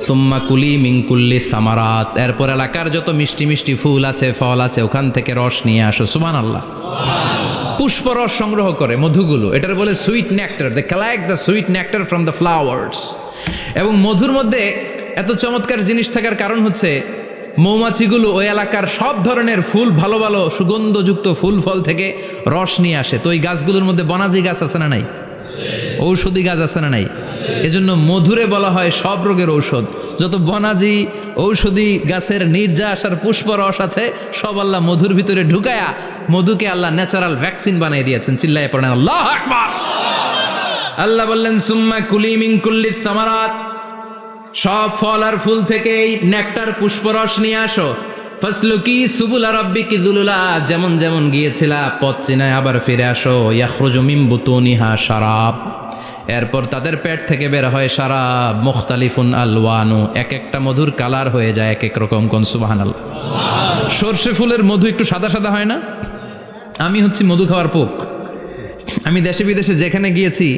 সুম্মা কুলি মিন কুল্লি সামারাত, এরপর এলাকার যত মিষ্টি মিষ্টি ফুল আছে, ফল আছে, ওখান থেকে রস নিয়ে আসো। সুবহানাল্লাহ। পুষ্প রস সংগ্রহ করে মধুগুলো, এটার বলে sweet nectar. They collect the sweet nectar from the flowers. এবং মধুর মধ্যে এত চমৎকার জিনিস থাকার কারণ হচ্ছে মৌমাছিগুলো ওই এলাকার সব ধরনের ফুল, ভালো ভালো সুগন্ধযুক্ত ফুল ফল থেকে রস নিয়ে আসে। তো ওই গাছগুলোর মধ্যে বনাজি গাছ আছে না নাই? ঔষধি গাছ আছে না নাই? এজন্য মধুরে বলা হয় সব রোগের ঔষধ। যত বনাজি ঔষধি গাছের নির্যাস আর পুষ্প রস আছে, সব আল্লাহ মধুর ভিতরে ঢুকায়া মধুকে আল্লাহ ন্যাচারাল ভ্যাকসিন বানিয়ে দিয়েছেন। চিল্লায়ে পড়েন আল্লাহু আকবার। আল্লাহ বললেন সুম্মা কুলি মিন কুল্লি সামারাত, সব ফল আর ফুল থেকে এই নেকটার পুষ্পরস নিয়ে আসো। ফাসলুকি সুবুলা রাব্বিকি যুলুলা, যেমন যেমন গিয়েছিলা পথ চিনায় আবার ফিরে আসো। ইয়াখরুজু মিন বুতুনিহা শারাব, এরপর তাদের পেট থেকে বের হয় শারাব। মুখতালিফুন আলওয়ানু, এক একটা মধুর কালার হয়ে যায় এক এক রকম। কোন সুবহানাল্লাহ। সরষে ফুলের মধু একটু সাদা সাদা হয় না? আমি হচ্ছি মধু খাওয়ার পোক। আমি দেশে বিদেশে যেখানে গিয়েছি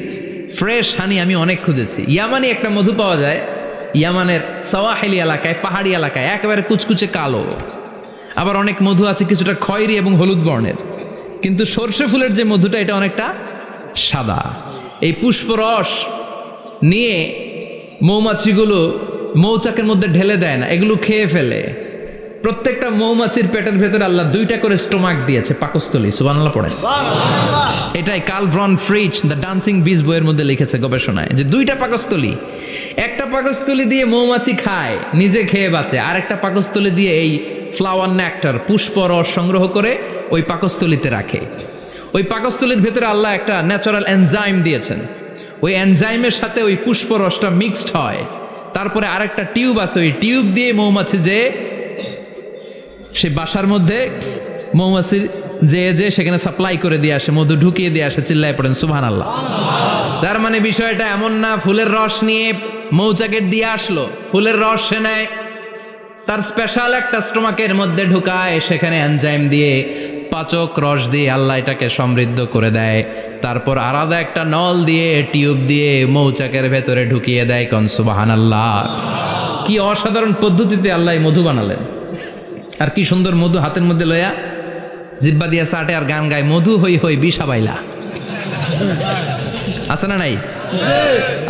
ফ্রেশ হানি আমি অনেক খুঁজেছি। ইয়ামানি একটা মধু পাওয়া যায়, ইয়ামানের সাওয়াহিলি এলাকায়, পাহাড়ি এলাকায়, একেবারে কুচকুচে কালো। আবার অনেক মধু আছে কিছুটা খয়েরি এবং হলুদ বর্ণের, কিন্তু সরষে ফুলের যে মধুটা এটা অনেকটা সাদা। এই পুষ্পরস নিয়ে মৌমাছিগুলো মৌচাকের মধ্যে ঢেলে দেয় না, এগুলো খেয়ে ফেলে। প্রত্যেকটা মৌমাছির পেটের ভেতরে আল্লাহ 2টা করে স্টোমাক দিয়েছে, পাকস্থলী। সুবহানাল্লাহ পড়েন। এটাই Karl von Frisch the dancing bees বইয়ের মধ্যে লিখেছে গবেষণায়, যে 2টা পাকস্থলী। একটা পাকস্থলী দিয়ে মৌমাছি খায়, নিজে খেয়ে বাঁচে। আর একটা পাকস্থলী দিয়ে এই ফ্লাওয়ার নেক্টার, পুষ্প রস সংগ্রহ করে ওই পাকস্থলীতে রাখে। ওই পাকস্থলীর ভেতরে আল্লাহ একটা ন্যাচারাল এনজাইম দিয়েছেন। ওই এনজাইমের সাথে ওই পুষ্প রসটা মিক্সড হয়। তারপরে আরেকটা টিউব আছে, ওই টিউব দিয়ে মৌমাছি যে সে বাসার মধ্যে মৌমাছি যে সেখানে সাপ্লাই করে দিয়ে আসে, মধু ঢুকিয়ে দিয়ে আসে। চিল্লায় পড়েন সুবহানাল্লাহ। তার মানে বিষয়টা এমন না ফুলের রস নিয়ে মৌচাকের দিয়ে আসলো, ফুলের রস সে নেয়, তার স্পেশাল একটা স্টোমাকের মধ্যে ঢুকায়, সেখানে এনজাইম দিয়ে পাচক রস দিয়ে আল্লাহ এটাকে সমৃদ্ধ করে দেয়। তারপর আলাদা একটা নল দিয়ে, টিউব দিয়ে মৌচাকের ভেতরে ঢুকিয়ে দেয়। কোন সুবহানাল্লাহ। কি অসাধারণ পদ্ধতিতে আল্লাহ মধু বানালেন। আর কি সুন্দর মধু হাতের মধ্যে লয়া জিব্বা দিয়া চাটে আর গান গায়, মধু হই হই বিষা বাইলা। আছে না নাই?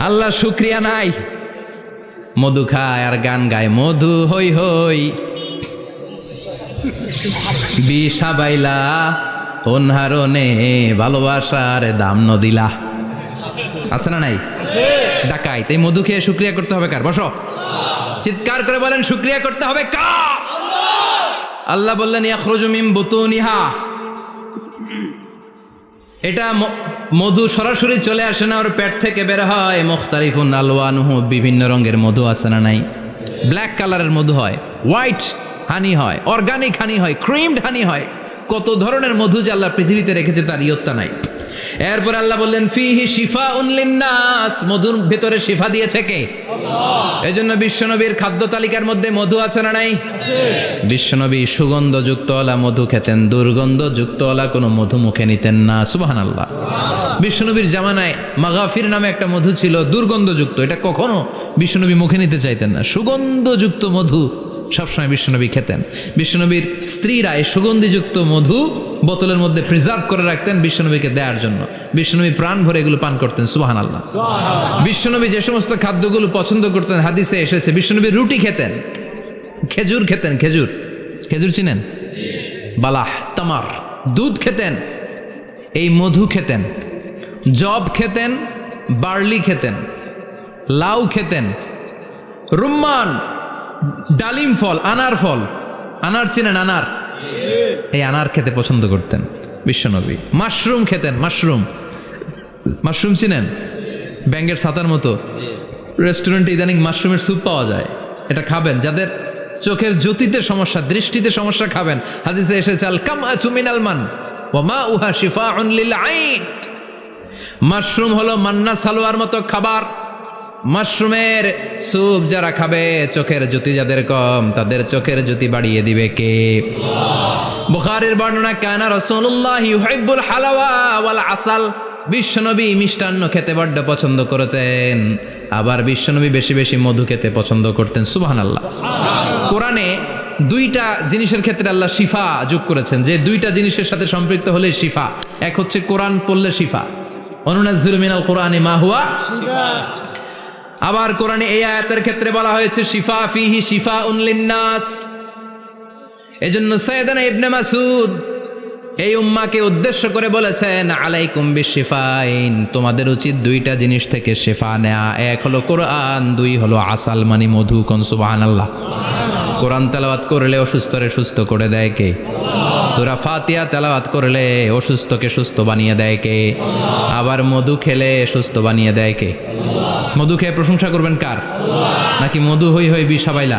আল্লাহ শুকরিয়া নাই? মধু খায় আর গান গায়, মধু হই হই বিষা বাইলা, অনহারণে ভালোবাসার দাম নদিলা। আছে না নাই? ডাকাইত। এই মধু খেয়ে শুকরিয়া করতে হবে কার? বসো, চিৎকার করে বলেন শুকরিয়া করতে হবে কার? আল্লাহ বললেন ইয়াখরুজু মিন বুতুনিহা, এটা মধু সরাসরি চলে আসে না, ওর পেট থেকে বের হয়। মুখতালিফুন আলওয়ানুহু, বিভিন্ন রঙের মধু আছে না নাই? ব্ল্যাক কালারের মধু হয়, হোয়াইট হানি হয়, অর্গানিক হানি হয়, ক্রিমড হানি হয়। কত ধরনের মধু যে আল্লাহ পৃথিবীতে রেখেছে তার ইয়ত্তা নাই। এরপর আল্লাহ বললেন ফিহি শিফাউন লিন্নাস, মধুর ভেতরে শিফা দিয়েছে কে? আল্লাহ। এজন্য বিশ্বনবীর খাদ্য তালিকার মধ্যে মধু আছে না নাই? বিশ্বনবী সুগন্ধযুক্তওয়ালা মধু খেতেন, দুর্গন্ধযুক্তওয়ালা কোনো মধু মুখে নিতেন না। সুবহানাল্লাহ। বিশ্বনবীর জামানায় মাগাফির নামে একটা মধু ছিল, দুর্গন্ধযুক্ত। এটা কখনো বিশ্বনবী মুখে নিতে চাইতেন না। সুগন্ধযুক্ত মধু সবসময় বিশ্বনবী খেতেন। বিশ্বনবীর স্ত্রীরা এই সুগন্ধিযুক্ত মধু বোতলের মধ্যে প্রিজার্ভ করে রাখতেন বিশ্বনবীকে দেওয়ার জন্য। বিশ্বনবী প্রাণ ভরে এগুলো পান করতেন, সুবহানাল্লাহ। বিশ্বনবী যে সমস্ত খাদ্যগুলো পছন্দ করতেন হাদিসে এসেছে, বিশ্বনবী রুটি খেতেন, খেজুর খেতেন, খেজুর, খেজুর চিনেন, বালাহ, তামার, দুধ খেতেন, এই মধু খেতেন, জব খেতেন, বার্লি খেতেন, লাউ খেতেন, রুম্মান, ডালিম ফল, আনার ফল, আনার চিনেন, আনার, এই আনার খেতে পছন্দ করতেন বিশ্বনবী। মাশরুম খেতেন, মাশরুম, মাশরুম চিনেন, ব্যাঙের ছাতার মতো। রেস্টুরেন্টে ইদানিং মাশরুমের স্যুপ পাওয়া যায়, এটা খাবেন। যাদের চোখের জ্যোতিতে সমস্যা, দৃষ্টিতে সমস্যা, খাবেন। হাদিসে এসেছে আল কামআতু মিনাল মান ওয়া মাউহা শিফাউন লিল আইন। মাশরুম হলো মান্না সালোয়ার মতো খাবার। মাশরুমের স্যুপ যারা খাবে, চোখের জ্যোতি যাদের কম, তাদের চোখের জ্যোতি বাড়িয়ে দিবে কে? বুখারীর বর্ণনা, কানা রাসূলুল্লাহ ইউহিব্বুল হালাওয়া ওয়াল আসাল। বিশ্বনবী মিষ্টান্ন খেতে বড্ড পছন্দ করতেন, আবার বিশ্বনবী বেশি বেশি মধু খেতে পছন্দ করতেন, সুবহানাল্লাহ। কোরআনে দুইটা জিনিসের ক্ষেত্রে আল্লাহ শিফা যোগ করেছেন, যে দুইটা জিনিসের সাথে সম্পৃক্ত হলে শিফা। এক হচ্ছে কোরআন পড়লে শিফা, অনুনাজ্জিলু মিনাল কোরআনি মা হুয়া শিফা। আবার কোরআনে এই আয়াতের ক্ষেত্রে বলা হয়েছে শিফা ফিহি শিফাউন লিন্নাস। এজন্য সাইয়েদানা ইবনে মাসউদ এই উম্মাকে উদ্দেশ্য করে বলেছেন, আলাইকুম বিশিফাইন, তোমাদের উচিত দুইটা জিনিস থেকে শিফা নেয়া। এক হলো কোরআন, দুই হলো আসাল মানে মধু। কোন সুবহানাল্লাহ। কোরআন তেলাওয়াত করলে অসুস্থরে সুস্থ করে দেয় কে? সূরা ফাতিহা তেলাওয়াত করলে অসুস্থকে সুস্থ বানিয়ে দেয় কে? আবার মধু খেলে সুস্থ বানিয়ে দেয় কে? মধু খেয়ে প্রশংসা করবেন কার? নাকি মধু হই হই বিষাবাইলা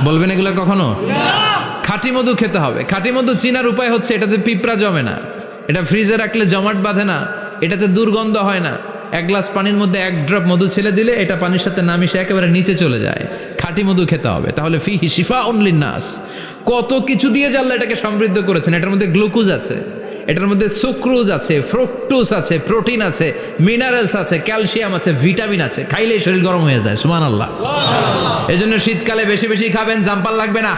বলবেন এগুলো কখনো? খাঁটি মধু খেতে হবে। খাঁটি মধু চিনার উপায় হচ্ছে, এটাতে পিঁপড়া জমে না, এটা ফ্রিজে রাখলে জমাট বাঁধে না, এটাতে দুর্গন্ধ হয় না। এক গ্লাস পানির মধ্যে এক ড্রপ মধু ছেলে দিলে এটা পানির সাথে না মিশে একেবারে নিচে চলে যায়। খাঁটি মধু খেতে হবে, তাহলে ফিহি শিফাউন লিন্নাস। কত কিছু দিয়ে আল্লাহ এটাকে সমৃদ্ধ করেছেন। এটার মধ্যে গ্লুকোজ আছে, এটার মধ্যে সুক্রোজ আছে, ফ্রুক্টোজ আছে, প্রোটিন আছে, মিনারেলস আছে, ক্যালসিয়াম আছে, ভিটামিন আছে। খাইলেই শরীর গরম হয়ে যায়, সুবহানাল্লাহ। এজন্য শীতকালে বেশি বেশি খাবেন, জাম্পার লাগবে না।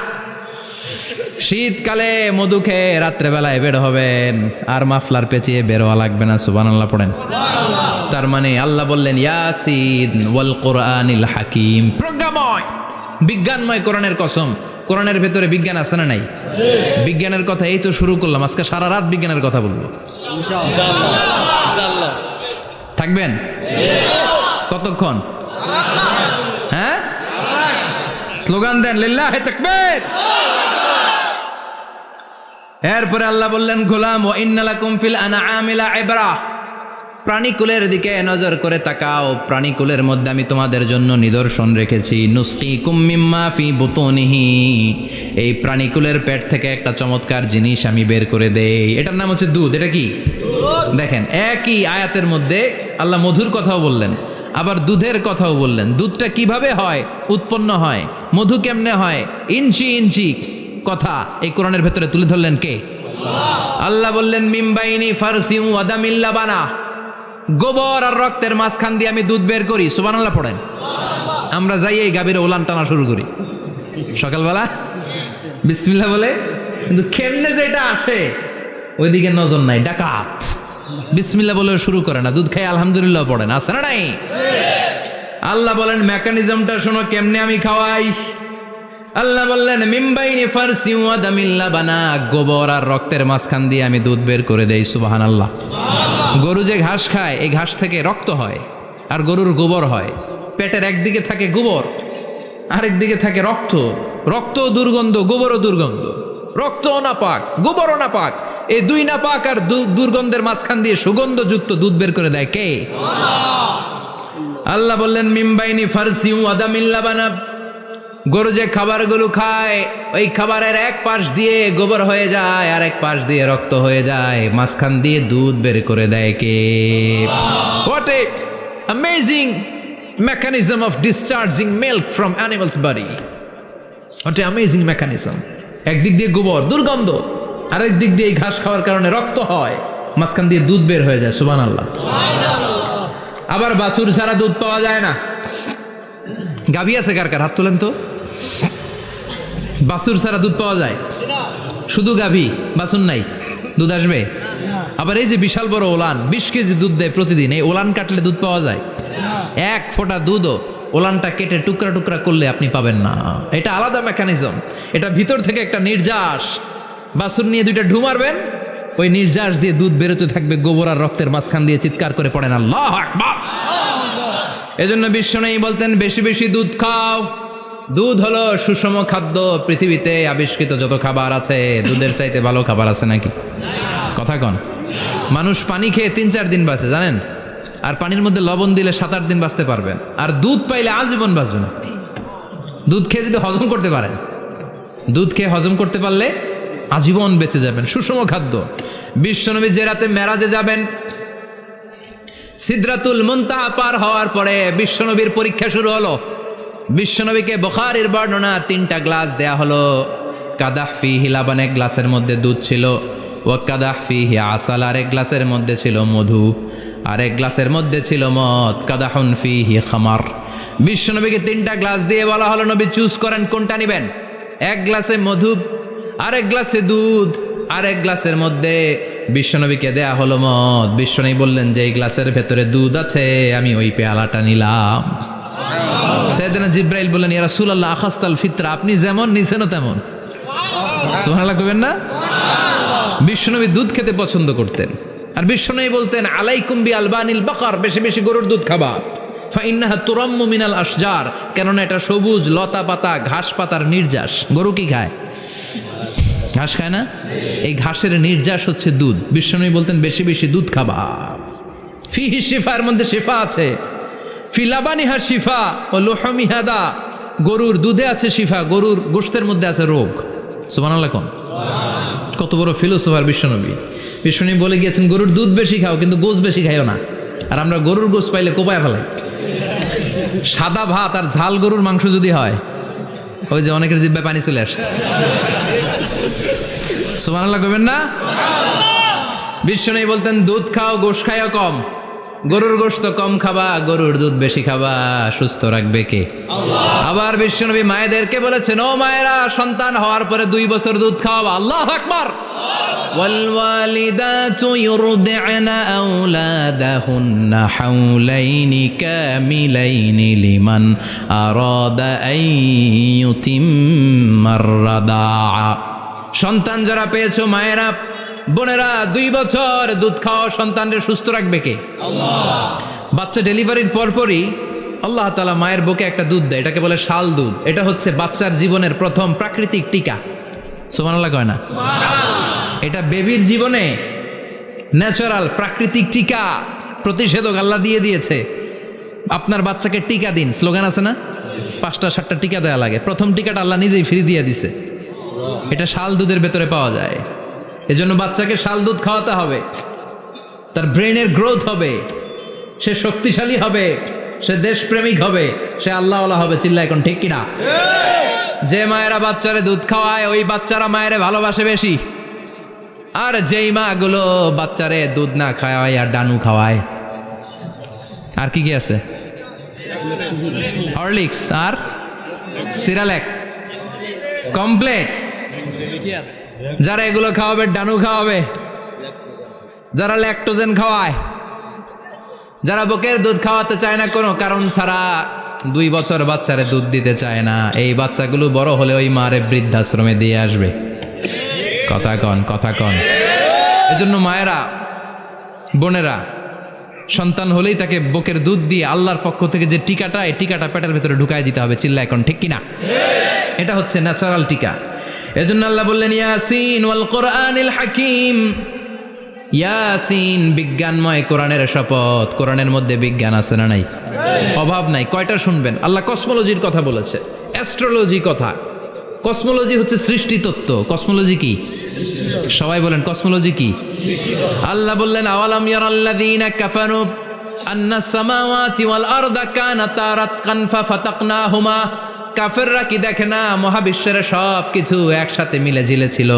শীতকালে মধু খেয়ে রাত্রেবেলায় বের হবেন, আর মাফলার পেঁচিয়ে বেরোয়া লাগবে না, সুবহানাল্লাহ পড়েন। তার মানে আল্লাহ বললেন ইয়াসিন ওয়াল কোরআনিল হাকিম, প্রজ্ঞাময়, বিজ্ঞানময় কোরআনের কসম। কোরআনের ভেতরে বিজ্ঞান আছে না নাই? বিজ্ঞানের কথা এই তো শুরু করলাম, আজকে সারা রাত বিজ্ঞানের কথা বলবো ইনশাআল্লাহ। থাকবেন কতক্ষণ? হ্যাঁ, স্লোগান দেন লিল্লাহি তাকবীর। এরপরে আল্লাহ বললেন, গোলাম ওয়া ইন্না লাকুম ফিল আনআমি লাইবরা, প্রাণীকুলের দিকে নজর করে তাকাও। প্রাণীকুলের মধ্যে আমি তোমাদের জন্য নিদর্শন রেখেছি। নুসকিকুম মিম্মা ফি বুতুনিহি, এই প্রাণীকুলের পেট থেকে একটা চমৎকার জিনিস আমি বের করে দেই, এটার নাম হচ্ছে দুধ। এটা কি? দেখেন, একই আয়াতের মধ্যে আল্লাহ মধুর কথাও বললেন, আবার দুধের কথাও বললেন। দুধটা কিভাবে হয়, উৎপন্ন হয়, মধু কেমনে হয়, ইঞ্চি ইঞ্চি কথা এই কোরআনের ভেতরে তুলে ধরলেন কে? আল্লাহ বললেন, মিমবাইনি ফারসিউ ওয়াদামিল লাবানা, গোবর আর রক্তের মাঝখান দিয়ে আমি দুধ বের করি। সুবহানাল্লাহ পড়েন। আমরা যাই এই গাভীর ওলান টানা শুরু করি সকালবেলা বিসমিল্লাহ বলে, কিন্তু কেমনে যেটা আসে ওইদিকে নজর নাই। ডাকাত বিসমিল্লাহ বলে শুরু করে না, দুধ খাই আলহামদুলিল্লাহ পড়েন, আছে না নাই? আল্লাহ বলেন মেকানিজমটা শোনো, কেমনে আমি খাওয়াই। আল্লাহ বললেন, মিমবাইনি ফারসিউ ওয়াদামিল লাবানা, গোবর আর রক্তের মাঝখান দিয়ে আমি দুধ বের করে দেই। সুবহানাল্লাহ। গরু যে ঘাস খায়, এই ঘাস থেকে রক্ত হয় আর গরুর গোবর হয়। পেটের একদিকে থাকে গোবর, আরেক দিকে থাকে রক্ত। রক্তও দুর্গন্ধ, গোবরও দুর্গন্ধ। রক্তও নাপাক, গোবরও নাপাক। এই দুই নাপাক আর দুর্গন্ধের মাঝখান দিয়ে সুগন্ধযুক্ত দুধ বের করে দেয় কে? আল্লাহ বললেন, মিমবাইনি ফারসিউ ওয়াদামিল লাবানা, গরু যে খাবারগুলো খায়, ওই খাবারের এক পাশ দিয়ে গোবর হয়ে যায় আর এক পাশ দিয়ে রক্ত হয়ে যায়, মাঝখান দিয়ে দুধ বের করে দেয় কে? What a amazing mechanism of discharging milk from animals body. What a amazing mechanism. একদিক দিয়ে গোবর দুর্গন্ধ, আরেক দিক দিয়ে এই ঘাস খাওয়ার কারণে রক্ত হয়, মাঝখান দিয়ে দুধ বের হয়ে যায়। সুবহানাল্লাহ। আবার বাছুর ছাড়া দুধ পাওয়া যায় না। গাভী আছে কার কার? হাত তোলেন তো। বাছুর ছাড়া দুধ পাওয়া যায়? শুধু গাভী, বাছুর নাই, দুধ আসবে? আবার এই যে বিশাল বড় ওলান 20 কেজি দুধ দেয় প্রতিদিন, এই ওলান কাটলে দুধ পাওয়া যায়? এক ফোঁটা দুধও ওলানটা কেটে টুকরা টুকরা করলে আপনি পাবেন না। এটা আলাদা মেকানিজম, এটা ভিতর থেকে একটা নির্যাস। বাছুর নিয়ে 2টা ঢু মারবেন, ওই নির্যাস দিয়ে দুধ বেরোতে থাকবে, গোবর আর রক্তের মাঝখান দিয়ে চিৎকার করে পড়েন আল্লাহু আকবার। এজন্য বিশ্বনবী বলতেন বেশি বেশি দুধ খাও। দুধ হলো সুষম খাদ্য। পৃথিবীতে আবিষ্কৃত যত খাবার আছে, দুধের চাইতে ভালো খাবার আছে নাকি? কথা কন। মানুষ পানি খেয়ে 3-4 দিন বাঁচে জানেন, আর পানির মধ্যে লবণ দিলে 7-8 দিন বাঁচতে পারবেন। আর দুধ পাইলে আজীবন বাঁচবেন আপনি। দুধ খেয়ে যদি হজম করতে পারেন, দুধ খেয়ে হজম করতে পারলে আজীবন বেঁচে যাবেন। সুষম খাদ্য। বিশ্বনবী যে রাতে মেরাজে যাবেন, সিদরাতুল মুনতাহা পার হওয়ার পরে বিশ্বনবীর পরীক্ষা শুরু হলো। বিশ্বনবীকে বুখারীর বর্ণনা 3টা গ্লাস দেয়া হলো। কাদাহ ফিহি লাবান, এক গ্লাসের মধ্যে দুধ ছিল। ওয়া কাদাহ ফিহি আসাল, আরেক গ্লাসের মধ্যে ছিল মধু, আরেক গ্লাসের মধ্যে ছিল মদ। কাদাহুন ফিহি খামার। বিশ্বনবীকে 3টা গ্লাস দিয়ে বলা হলো নবী চুজ করেন কোনটা নেবেন। এক গ্লাসে মধু, আরেক গ্লাসে দুধ, আরেক গ্লাসের মধ্যে বিশ্বনবীকে দেয়া হলো মদ। বিশ্বনবী বললেন যে এই গ্লাসের ভেতরে দুধ আছে, আমি ওই পেয়ালাটা নিলাম। সাইয়েদনা জিব্রাইল বললেন ইয়া রাসূলুল্লাহ আখাস্তাল ফিতরা, আপনি যেমন নিছেন তেমন। সুবহানাল্লাহ কইবেন না? বিশ্বনবী দুধ খেতে পছন্দ করতেন। আর বিশ্বনবী বলতেন আলাইকুম বি আলবানিল বাকার, বেশি বেশি গরুর দুধ খাবা। ফাইন্নাহা তুরাম্মু মিনাল আশজার, কেননা এটা সবুজ লতা পাতা ঘাস পাতার নির্যাস। গরু কি খায়? ঘাস খায় না? এই ঘাসের নির্যাস হচ্ছে দুধ। বিশ্বনবী বলতেন বেশি বেশি দুধ খাবা। ফিহি শিফা, এর মধ্যে শিফা আছে। ফি লাবানিহা শিফা ও লুহমিহা দা, গরুর দুধে আছে শিফা, গরুর গোশতের মধ্যে আছে রোগ। সুবহানাল্লাহ কোন। কত বড় ফিলোসোফার বিশ্বনবী। বিশ্বনবী বলে গিয়েছেন গরুর দুধ বেশি খাও, কিন্তু গোশ বেশি খাইও না। আর আমরা গরুর গোশ পাইলে কোপায় ফেলাই। সাদা ভাত আর ঝাল গরুর মাংস যদি হয়, ওই যে অনেকের জিহ্বায় পানি চলে আসছে। সুবহানাল্লাহ কইবেন না? বিশ্বনবী বলতেন দুধ খাও, গোশ খাইও কম। গরুর গোশত কম খাবা, গরুর দুধ বেশি খাবা। সুস্থ রাখবে কে? আল্লাহ। আবার বিশ্বনবী মায়েদেরকে বলেছেন ও মায়েরা, সন্তান হওয়ার পরে 2 বছর দুধ খাওয়াবা। আল্লাহু আকবার। ওয়াল ওয়ালিদাতু ইউরদি'না আওলাদাহুন্না হাওলাইনি কামিলাইনি লিমান আরাদা আন ইউতিম্মার রাদা'a। সন্তান যারা পেয়েছো মায়েরা, বোনেরা, 2 বছর দুধ খাওয়া সন্তানদের সুস্থ রাখবে কে? আল্লাহ। বাচ্চা ডেলিভারির পরপরই আল্লাহ তাআলা মায়ের বুকে একটা দুধ দেয়, এটাকে বলে শাল দুধ। এটা হচ্ছে বাচ্চার জীবনের প্রথম প্রাকৃতিক টিকা। সুবহানাল্লাহ কয় না? এটা বেবির জীবনে ন্যাচারাল প্রাকৃতিক টিকা, প্রতিষেধক আল্লাহ দিয়ে দিয়েছে। আপনার বাচ্চাকে টিকা দিন, স্লোগান আছে না? 5টা-7টা টিকা দেওয়া লাগে। প্রথম টিকাটা আল্লাহ নিজেই ফ্রি দিয়ে দিছে। এটা শাল দুধের ভেতরে পাওয়া যায়। এজন্য বাচ্চাকে শাল দুধ খাওয়াতে হবে। তার ব্রেনের গ্রোথ হবে, সে শক্তিশালী হবে, সে দেশপ্রেমিক হবে, সে আল্লাহওয়ালা হবে। চিল্লা এখন ঠিক কিনা? যে মায়েরা বাচ্চারে দুধ খাওয়ায়, ওই বাচ্চারা মায়েরে ভালোবাসে বেশি। আর যেই মাগুলো বাচ্চারে দুধ না খাওয়ায় আর ডানু খাওয়ায়, আর কি কি আছে? হরলিক্স আর সিরালেক, কমপ্লেট। যারা এগুলো খাওয়াবে ডানু খাওয়াবে, যারা ল্যাকটোজেন খাওয়ায়, যারা বুকের দুধ খাওয়াতে চায় না কোনো কারণ ছাড়া, 2 বছর বাচ্চারে দুধ দিতে চায় না, এই বাচ্চাগুলো বড় হলে ওই মারে বৃদ্ধাশ্রমে দিয়ে আসবে। কথা কন, কথা কন। এজন্য মায়েরা, বোনেরা, সন্তান হলেই তাকে বুকের দুধ দিয়ে আল্লাহর পক্ষ থেকে যে টিকাটা, এই টিকাটা পেটের ভেতরে ঢুকায় দিতে হবে। চিল্লা এখন ঠিক কিনা? এটা হচ্ছে ন্যাচারাল টিকা। এজন্য আল্লাহ বললেন ইয়াসিন ওয়াল কোরআনিল হাকিম। ইয়াসিন, বিজ্ঞানময় কোরআনের শপথ। কোরআনের মধ্যে বিজ্ঞান আছে না নাই? অভাব নাই। কয়টা শুনবেন? আল্লাহ কসমোলজির কথা বলেছে, অ্যাস্ট্রোলজি কথা। কসমোলজি হচ্ছে সৃষ্টি তত্ত্ব। কসমোলজি কি? সবাই বলেন কসমোলজি কি? আল্লাহ বললেন আওয়ালাম ইয়ারাল্লাযীনা কাফারু আন্নাস সামাওয়াতি ওয়াল আরদা কানাতা রাতকান ফাফাতাকনাহুমা। কাফেররা কি দেখে না মহাবিশ্বের সব কিছু একসাথে মিলে ঝিলে ছিল,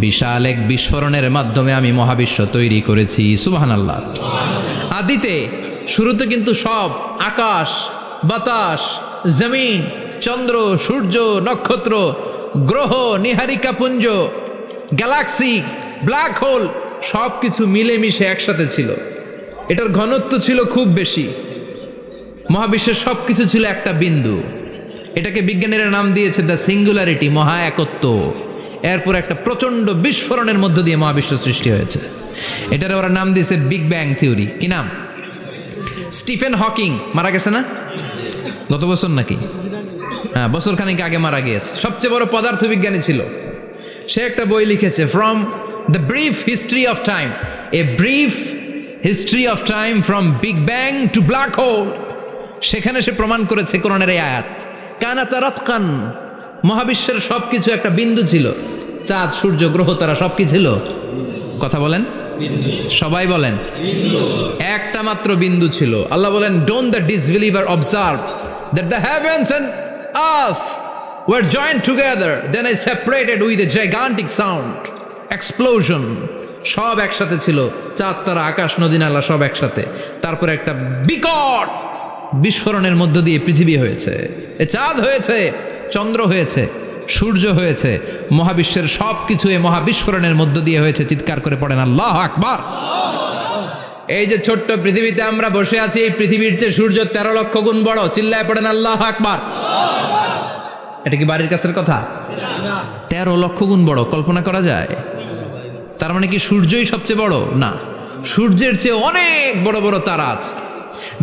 বিশাল এক বিস্ফোরণের মাধ্যমে আমি মহাবিশ্ব তৈরি করেছি। সুবহানাল্লাহ। আদিতে, শুরুতে কিন্তু সব আকাশ, বাতাস, জমিন, চন্দ্র, সূর্য, নক্ষত্র গ্রহ, নিহারিকা পুঞ্জ, গ্যালাক্সি, ব্ল্যাক হোল সব কিছু মিলেমিশে একসাথে ছিল। এটার ঘনত্ব ছিল খুব বেশি। মহাবিশ্বের সব কিছু ছিল একটা বিন্দু। এটাকে বিজ্ঞানীরা নাম দিয়েছে দ্য সিঙ্গুলারিটি, মহা একত্ব। এরপর একটা প্রচণ্ড বিস্ফোরণের মধ্য দিয়ে মহাবিশ্ব সৃষ্টি হয়েছে। এটার ওরা নাম দিয়েছে বিগ ব্যাং থিওরি। কি নাম? স্টিফেন হকিং মারা গেছে না গত বছর নাকি? হ্যাঁ, বছর খানিক আগে মারা গিয়েছে। সবচেয়ে বড় পদার্থবিজ্ঞানী ছিল। সে একটা বই লিখেছে, from the brief history of time, a brief history of time from big bang two black hole. সেখানে সে প্রমাণ করেছে কোরআনের এই আয়াত, কানা তারাতকান, মহাবিশ্বের সব কিছু একটা বিন্দু ছিল। চাঁদ, সূর্য, গ্রহ, তারা সব কি ছিল? কথা বলেন, সবাই বলেন, একটা মাত্র বিন্দু ছিল। আল্লাহ বলেন, don't the disbeliever observe that the heavens and earth were joined together, then I separated with a gigantic sound, explosion. সব একসাথে ছিল, চাঁদ, তারা, আকাশ, নদী, নালা সব একসাথে। তারপরে একটা বিকট বিস্ফোরণের মধ্য দিয়ে পৃথিবী হয়েছে, এ চাঁদ হয়েছে, চন্দ্র হয়েছে, সূর্য হয়েছে, মহাবিশ্বের সব কিছু এই মহাবিস্ফোরণের মধ্য দিয়ে হয়েছে। চিৎকার করে পড়েন আল্লাহু আকবার। এই যে ছোট্ট পৃথিবীতে আমরা বসে আছি, এই পৃথিবীর চেয়ে সূর্য 13 লক্ষ গুণ বড়। চিল্লায় পড়েন আল্লাহু আকবার। এটা কি বাড়ির কাছের কথা? 13 লক্ষ গুণ বড়, কল্পনা করা যায়? তার মানে কি সূর্যই সবচেয়ে বড়? না, সূর্যের চেয়ে অনেক বড় বড় তারা আছে।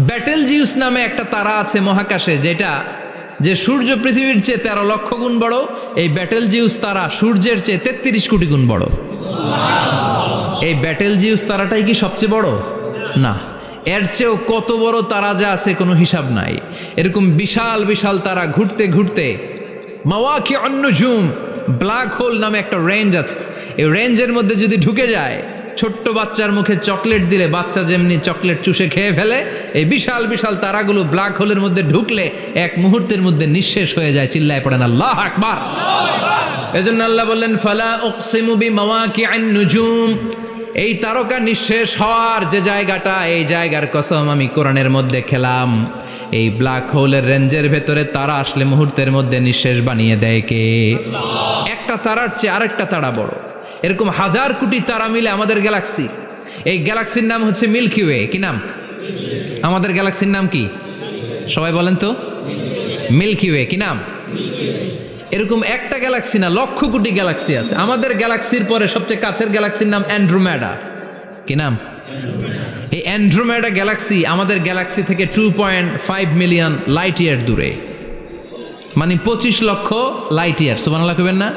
ব্যাটেলজিউস নামে একটা তারা আছে মহাকাশে, যেটা যে সূর্য পৃথিবীর চেয়ে 13 লক্ষ গুণ বড়। এই ব্যাটেলজিউস তারা সূর্যের চেয়ে 33 কোটি গুণ বড়। এই ব্যাটেলজিউস তারাটাই কি সবচেয়ে বড়? না, এর চেয়েও কত বড় তারা যা আছে কোনো হিসাব নাই। এরকম বিশাল বিশাল তারা ঘুরতে ঘুরতে মাওয়াকিউন নুজুম, ব্ল্যাক হোল নামে একটা রেঞ্জ আছে। এই রেঞ্জের মধ্যে যদি ঢুকে যায়, ছোট্ট বাচ্চার মুখে চকলেট দিলে বাচ্চা যেমনি চকলেট চুষে খেয়ে ফেলে, এই বিশাল বিশাল তারাগুলো ব্ল্যাক হোলের মধ্যে ঢুকলে এক মুহূর্তের মধ্যে নিঃশেষ হয়ে যায়। চিল্লায় পড়েন আল্লাহু আকবার। এজন্য আল্লাহ বললেন, ফালা উকসিমু বিমাওয়াকিউন নুজুম, এই তারকা নিঃশেষ হওয়ার যে জায়গাটা, এই জায়গার কসম আমি কোরআনের মধ্যে খেলাম। এই ব্ল্যাক হোলের রেঞ্জের ভেতরে তারা আসলে মুহূর্তের মধ্যে নিঃশেষ বানিয়ে দেয় কে? একটা তারার চেয়ে আরেকটা তারা বড়। এরকম 1000 কোটি তারা মিলে আমাদের গ্যালাক্সি। এই গ্যালাক্সির নাম হচ্ছে মিল্কি ওয়ে। কি নাম? আমাদের গ্যালাক্সির নাম কি? সবাই বলেন তো। Milky way. কি নাম? এরকম একটা গ্যালাক্সি না, লক্ষ কোটি গ্যালাক্সি আছে। আমাদের গ্যালাক্সির পরে সবচেয়ে কাছের গ্যালাক্সির নাম অ্যান্ড্রোমেডা। কি নাম? এই অ্যান্ড্রোমেডা গ্যালাক্সি আমাদের গ্যালাক্সি থেকে 2.5 মিলিয়ন লাইট ইয়ার দূরে, মানে 25 লক্ষ লাইট ইয়ার। সুবহানাল্লাহ কইবেন না?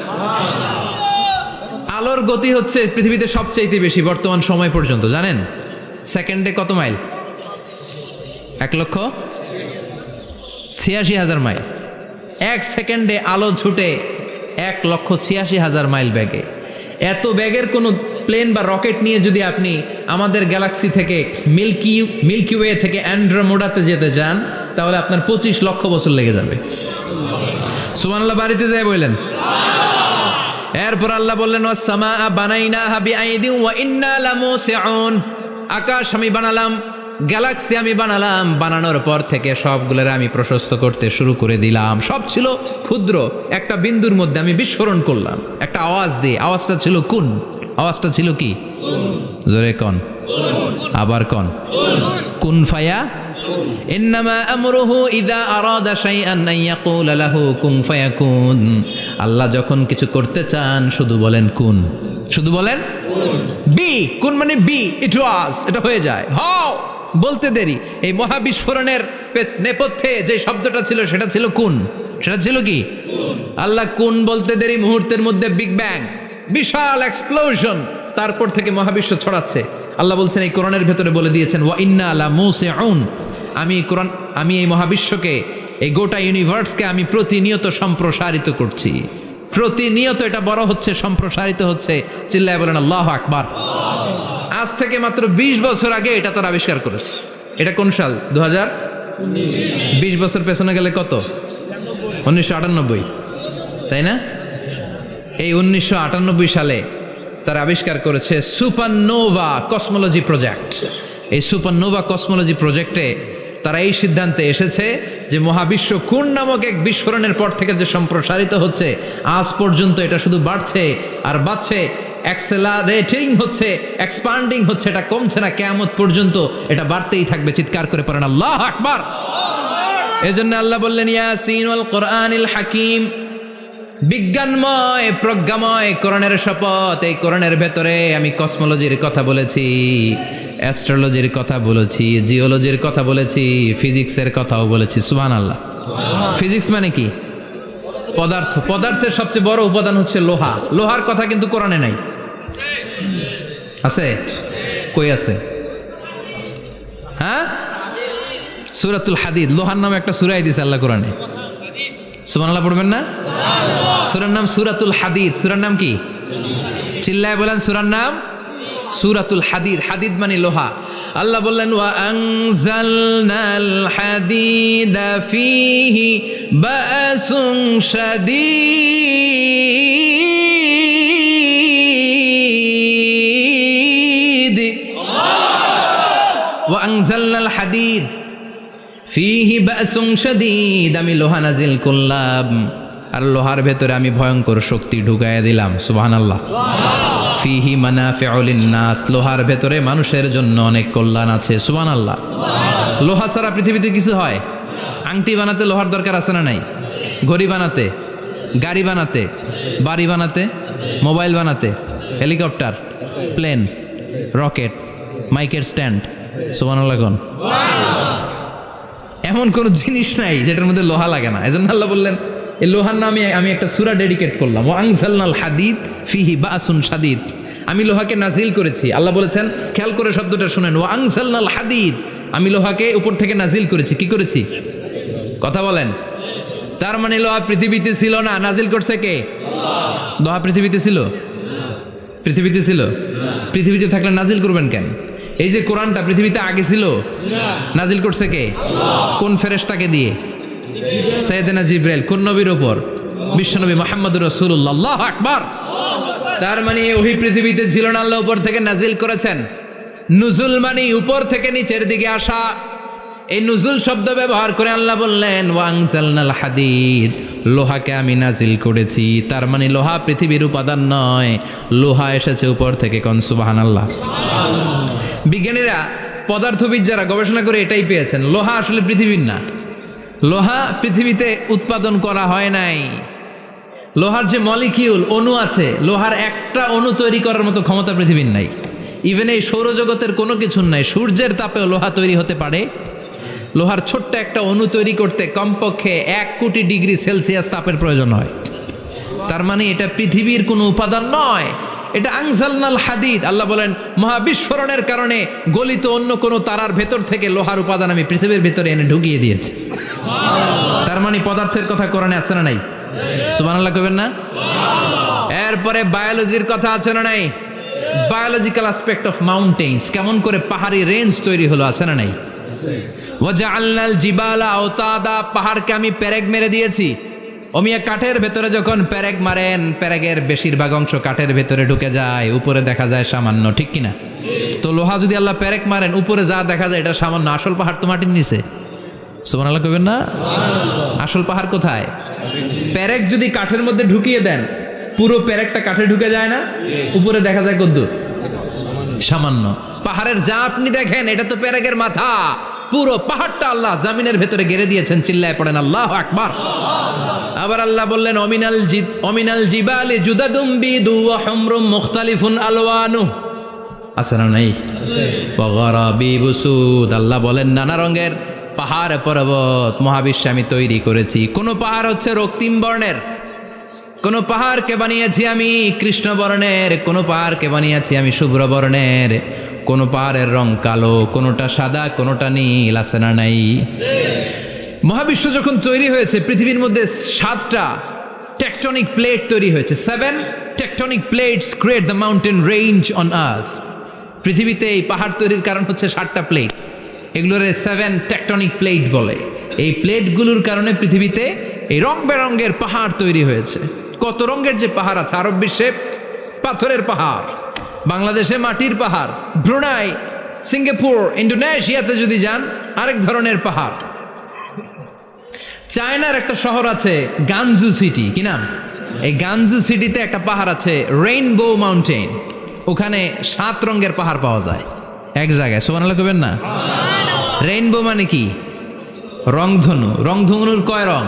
আলোর গতি হচ্ছে পৃথিবীতে সবচাইতে বেশি বর্তমান সময় পর্যন্ত, জানেন? সেকেন্ডে কত মাইল? 1,86,000 মাইল। 1 সেকেন্ডে আলো ছুটে 1,86,000 মাইল বেগে। এত বেগের কোনো প্লেন বা রকেট নিয়ে যদি আপনি আমাদের গ্যালাক্সি থেকে মিল্কি ওয়ে থেকে অ্যান্ড্রোমেডাতে যেতে চান, তাহলে আপনার 25 লক্ষ বছর লেগে যাবে। সুবহানাল্লাহ বাড়িতে যায় বললেন। এরপর আল্লাহ বললেন, ওয়াস-সামা বানাইনাহা বিআইদিন ওয়া ইন্না লামুসিউন, আকাশ আমি বানালাম, গ্যালাক্সি আমি বানালাম। বানানোর পর থেকে সবগুলোর আমি প্রশস্ত করতে শুরু করে দিলাম। সব ছিল ক্ষুদ্র, একটা বিন্দুর মধ্যে আমি বিস্ফোরণ করলাম একটা আওয়াজ দিয়ে। আওয়াজটা ছিল কুন। আওয়াজটা ছিল কি? জোরে কন, আবার কন। কুন ফায়া ইন্নামা আমরুহু ইযা আরাদা শাইআন আন ইয়াকুলা লাহু কুন ফায়াকুন। আল্লাহ যখন কিছু করতে চান শুধু বলেন কুন, শুধু বলেন বি। কুন মানে বি, ইট ওয়াজ, এটা হয়ে যায়। হাও বলতে দেরি। এই মহাবিস্ফোরণের নেপথ্যে যে শব্দটা ছিল সেটা ছিল কুন। সেটা ছিল কি? আল্লাহ কুন বলতে দেরি, মুহূর্তের মধ্যে বিগ ব্যাং, বিশাল এক্সপ্লোশন। তারপর থেকে মহাবিশ্ব ছড়াচ্ছে। আল্লাহ বলছেন এই কোরআনের ভেতরে বলে দিয়েছেন, ওয়া ইন্না লামুসিউন, আমি এই মহাবিশ্বকে, এই গোটা ইউনিভার্সকে আমি প্রতিনিয়ত সম্প্রসারিত করছি। প্রতিনিয়ত এটা বড় হচ্ছে, সম্প্রসারিত হচ্ছে। চিল্লায় বলেন আল্লাহু আকবার। আজ থেকে মাত্র 20 বছর আগে এটা তারা আবিষ্কার করেছে। এটা কোন সাল? 2020 বছর পেছনে গেলে কত? 1998, তাই না? এই 1998 সালে তারা আবিষ্কার করেছে সুপারনোভা কসমোলজি প্রজেক্ট। এই সুপারনোভা কসমোলজি প্রজেক্টে তারা এই সিদ্ধান্তে এসেছে যে মহাবিশ্ব কোন নামক এক বিস্ফোরণের পর থেকে যে সম্প্রসারিত হচ্ছে, আজ পর্যন্ত এটা শুধু বাড়ছে আর বাড়ছে, অ্যাক্সেলারেটিং হচ্ছে, এক্সপান্ডিং হচ্ছে, এটা কমছে না, কিয়ামত পর্যন্ত এটা বাড়তেই থাকবে। চিৎকার করে পড়েন আল্লাহু আকবার। এজন্য আল্লাহ বললেন ইয়াসিন ওয়াল কোরআনিল হাকিম, বিজ্ঞানময় প্রজ্ঞাময় কোরআনের শপথ। এই কোরআনের ভেতরে আমি কসমোলজির কথা বলেছি, অ্যাস্ট্রোলজির কথা বলেছি, জিওলজির কথা বলেছি, ফিজিক্সের কথাও বলেছি। সুবহানাল্লাহ। ফিজিক্স মানে কি? পদার্থ। পদার্থের সবচেয়ে বড় উপাদান হচ্ছে লোহা। লোহার কথা কিন্তু কোরআনে নাই। আছে? কই আছে? হ্যাঁ, সূরাতুল হাদিদ, লোহার নামে একটা সূরা দিয়েছে আল্লাহ কোরআনে। সুবহানাল্লাহ পড়বেন না? সূরার নাম সূরাতুল হাদিদ। সূরার নাম কি? চিল্লায় বলেন সূরার নাম সূরাতুল হাদিদ। হাদিদ মানে লোহা। আল্লাহ বললেন ওয়া আনজালনাল হাদিদা ফীহি বাসুন শাদীদ। ওয়া আনজালনাল হাদিদ ফীহি বাসুন শাদীদ, আমি লোহা নাজিল করলাম আর লোহার ভেতরে আমি ভয়ঙ্কর শক্তি ঢুকাইয়া দিলাম। সুবহানাল্লাহ। ফিহি মানাফিউ লিন্নাস, লোহার ভেতরে মানুষের জন্য অনেক কল্যাণ আছে। সুবহানাল্লাহ। লোহা ছাড়া পৃথিবীতে কিছু হয়? আংটি বানাতে লোহার দরকার আছে না নাই? ঘড়ি বানাতে, গাড়ি বানাতে, বাড়ি বানাতে, মোবাইল বানাতে, হেলিকপ্টার, প্লেন, রকেট, মাইকের স্ট্যান্ড। সুবহানাল্লাহ কোন? এমন কোন জিনিস নাই যেটার মধ্যে লোহা লাগে না। এজন্য আল্লাহ বললেন এই লোহার নামে আমি একটা সূরা ডেডিকেট করলাম, ওয়া আনজালনাল হাদিদ ফিহি বাসুন শাদীদ। আমি লোহাকে নাজিল করেছি। আল্লাহ বলেছেন, খেয়াল করে শব্দটা শুনেন, ওয়া আনজালনাল হাদিদ, আমি লোহাকে উপর থেকে নাজিল করেছি। কি করেছি? কথা বলেন। তার মানে লোহা পৃথিবীতে ছিল না, নাজিল করছে কে? লোহা পৃথিবীতে ছিল? পৃথিবীতে ছিল? পৃথিবীতে থাকলে নাজিল করবেন কেন? এই যে কোরআনটা পৃথিবীতে আগে ছিল, নাজিল করছে কে? কোন ফেরেশতাকে দিয়ে? সাইয়েদনা জিবরাইল। কোন নবীর উপর? বিশ্বনবী মুহাম্মদুর রাসূলুল্লাহ। আল্লাহু আকবার। তার মানে ওহি পৃথিবীতে ছিল না, আল্লাহ উপর থেকে নাজিল করেছেন। নুজুল মানে উপর থেকে নিচের দিকে আসা। এই নুজুল শব্দ ব্যবহার করে আল্লাহ বললেন ওয়া আনজালনাল হাদিদ, লোহাকে আমি নাজিল করেছি। তার মানে লোহা পৃথিবীর উপাদান নয়, লোহা এসেছে উপর থেকে। কোন সুবহানাল্লাহ। বিজ্ঞানীরা, পদার্থবিদ যারা গবেষণা করে এটাই পেয়েছেন, লোহা আসলে পৃথিবীর না। লোহা পৃথিবীতে উৎপাদন করা হয় নাই। লোহার যে মলিকিউল, অণু আছে, লোহার একটা অণু তৈরি করার মতো ক্ষমতা পৃথিবীর নাই। ইভেন এই সৌরজগতের কোনো কিছুর নাই। সূর্যের তাপেও লোহা তৈরি হতে পারে? লোহার ছোট্ট একটা অণু তৈরি করতে কমপক্ষে 1 কোটি ডিগ্রি সেলসিয়াস তাপের প্রয়োজন হয়। তার মানে এটা পৃথিবীর কোনো উপাদান নয়, এটা আনজালনাল হাদিদ। আল্লাহ বলেন মহাবিস্ফোরণের কারণে গলিত অন্য কোনো তারার ভেতর থেকে লোহার উপাদান আমি পৃথিবীর ভেতরে এনে ঢুকিয়ে দিয়েছি। তার মানে পদার্থের কথা কোরআনে আছে না নাই? সুবহানাল্লাহ কইবেন না? এরপরে বায়োলজির কথা আছে না নাই? বায়োলজিক্যাল অ্যাসপেক্ট অফ মাউন্টেন্স, কেমন করে পাহাড়ি রেঞ্জ তৈরি হলো, আছে না নাই? ওয়াজআলনাল জিবালা আওতাদা, পাহাড়কে আমি পেরেক মেরে দিয়েছি। অমিয়া কাঠের ভেতরে যখন পেরেক মারেন, পেরেকের বেশিরভাগ অংশ কাঠের ভেতরে ঢুকে যায়, উপরে দেখা যায় সামান্য, ঠিক কিনা? তো লোহা যদি আল্লাহ পেরেক মারেন, উপরে যা দেখা যায় এটা সামান্য, আসল পাহাড় তো মাটির নিচে। সুবহানাল্লাহ কইবেন না? আসল পাহাড় কোথায়? পেরেক যদি কাঠের মধ্যে ঢুকিয়ে দেন, পুরো পেরেকটা কাঠে ঢুকে যায় না, উপরে দেখা যায় কদ্দুর? সামান্য। পাহাড়ের যা আপনি দেখেন এটা তো পেরেকের মাথা, পুরো পাহাড়টা আল্লাহ জামিনের ভেতরে গেড়ে দিয়েছেন। চিল্লায় পড়েন আল্লাহু আকবার। আবার আল্লাহ বললেন অমিনাল জিবালি জুদাদুম বিদু ওয়া হুমরুম মুখতালিফুন আলওয়ানু, আছে না নাই? ওয়া গারাবিবু সুদ, আল্লাহ বলেন নানা রঙের পাহাড় পর্বত মহাবিশ্বে আমি তৈরি করেছি। কোন পাহাড় হচ্ছে রক্তিম বর্ণের, কোন পাহাড়কে বানিয়েছি আমি কৃষ্ণ বর্ণের, কোন পাহাড়কে বানিয়েছি আমি শুভ্র বর্ণের, কোন পাহাড়ের রং কালো, কোনটা সাদা, কোনটা নীল, আছে না নাই? মহাবিশ্ব যখন তৈরি হয়েছে, পৃথিবীর মধ্যে 7টা টেকটনিক প্লেট তৈরি হয়েছে। 7 tectonic plates create the mountain range on earth. পৃথিবীতে এই পাহাড় তৈরির কারণ হচ্ছে 7টা প্লেট, এগুলোরে 7 টেকটনিক প্লেট বলে। এই প্লেটগুলোর কারণে পৃথিবীতে এই রং বেরঙের পাহাড় তৈরি হয়েছে। কত রঙের যে পাহাড় আছে। আরব বিশ্বে পাথরের পাহাড়, বাংলাদেশে মাটির পাহাড়, ব্রুনাই, সিঙ্গাপুর, ইন্দোনেশিয়াতে যদি যান আরেক ধরনের পাহাড়। চায়নার একটা শহর আছে গানজু সিটি, কি নাম? এই গানজু সিটিতে একটা পাহাড় আছে রেইনবো মাউন্টেন। ওখানে 7 রঙের পাহাড় পাওয়া যায় এক জায়গায়। সুবহানাল্লাহ কইবেন না? রেইনবো মানে কি? রংধনু। রংধনুর কয় রং?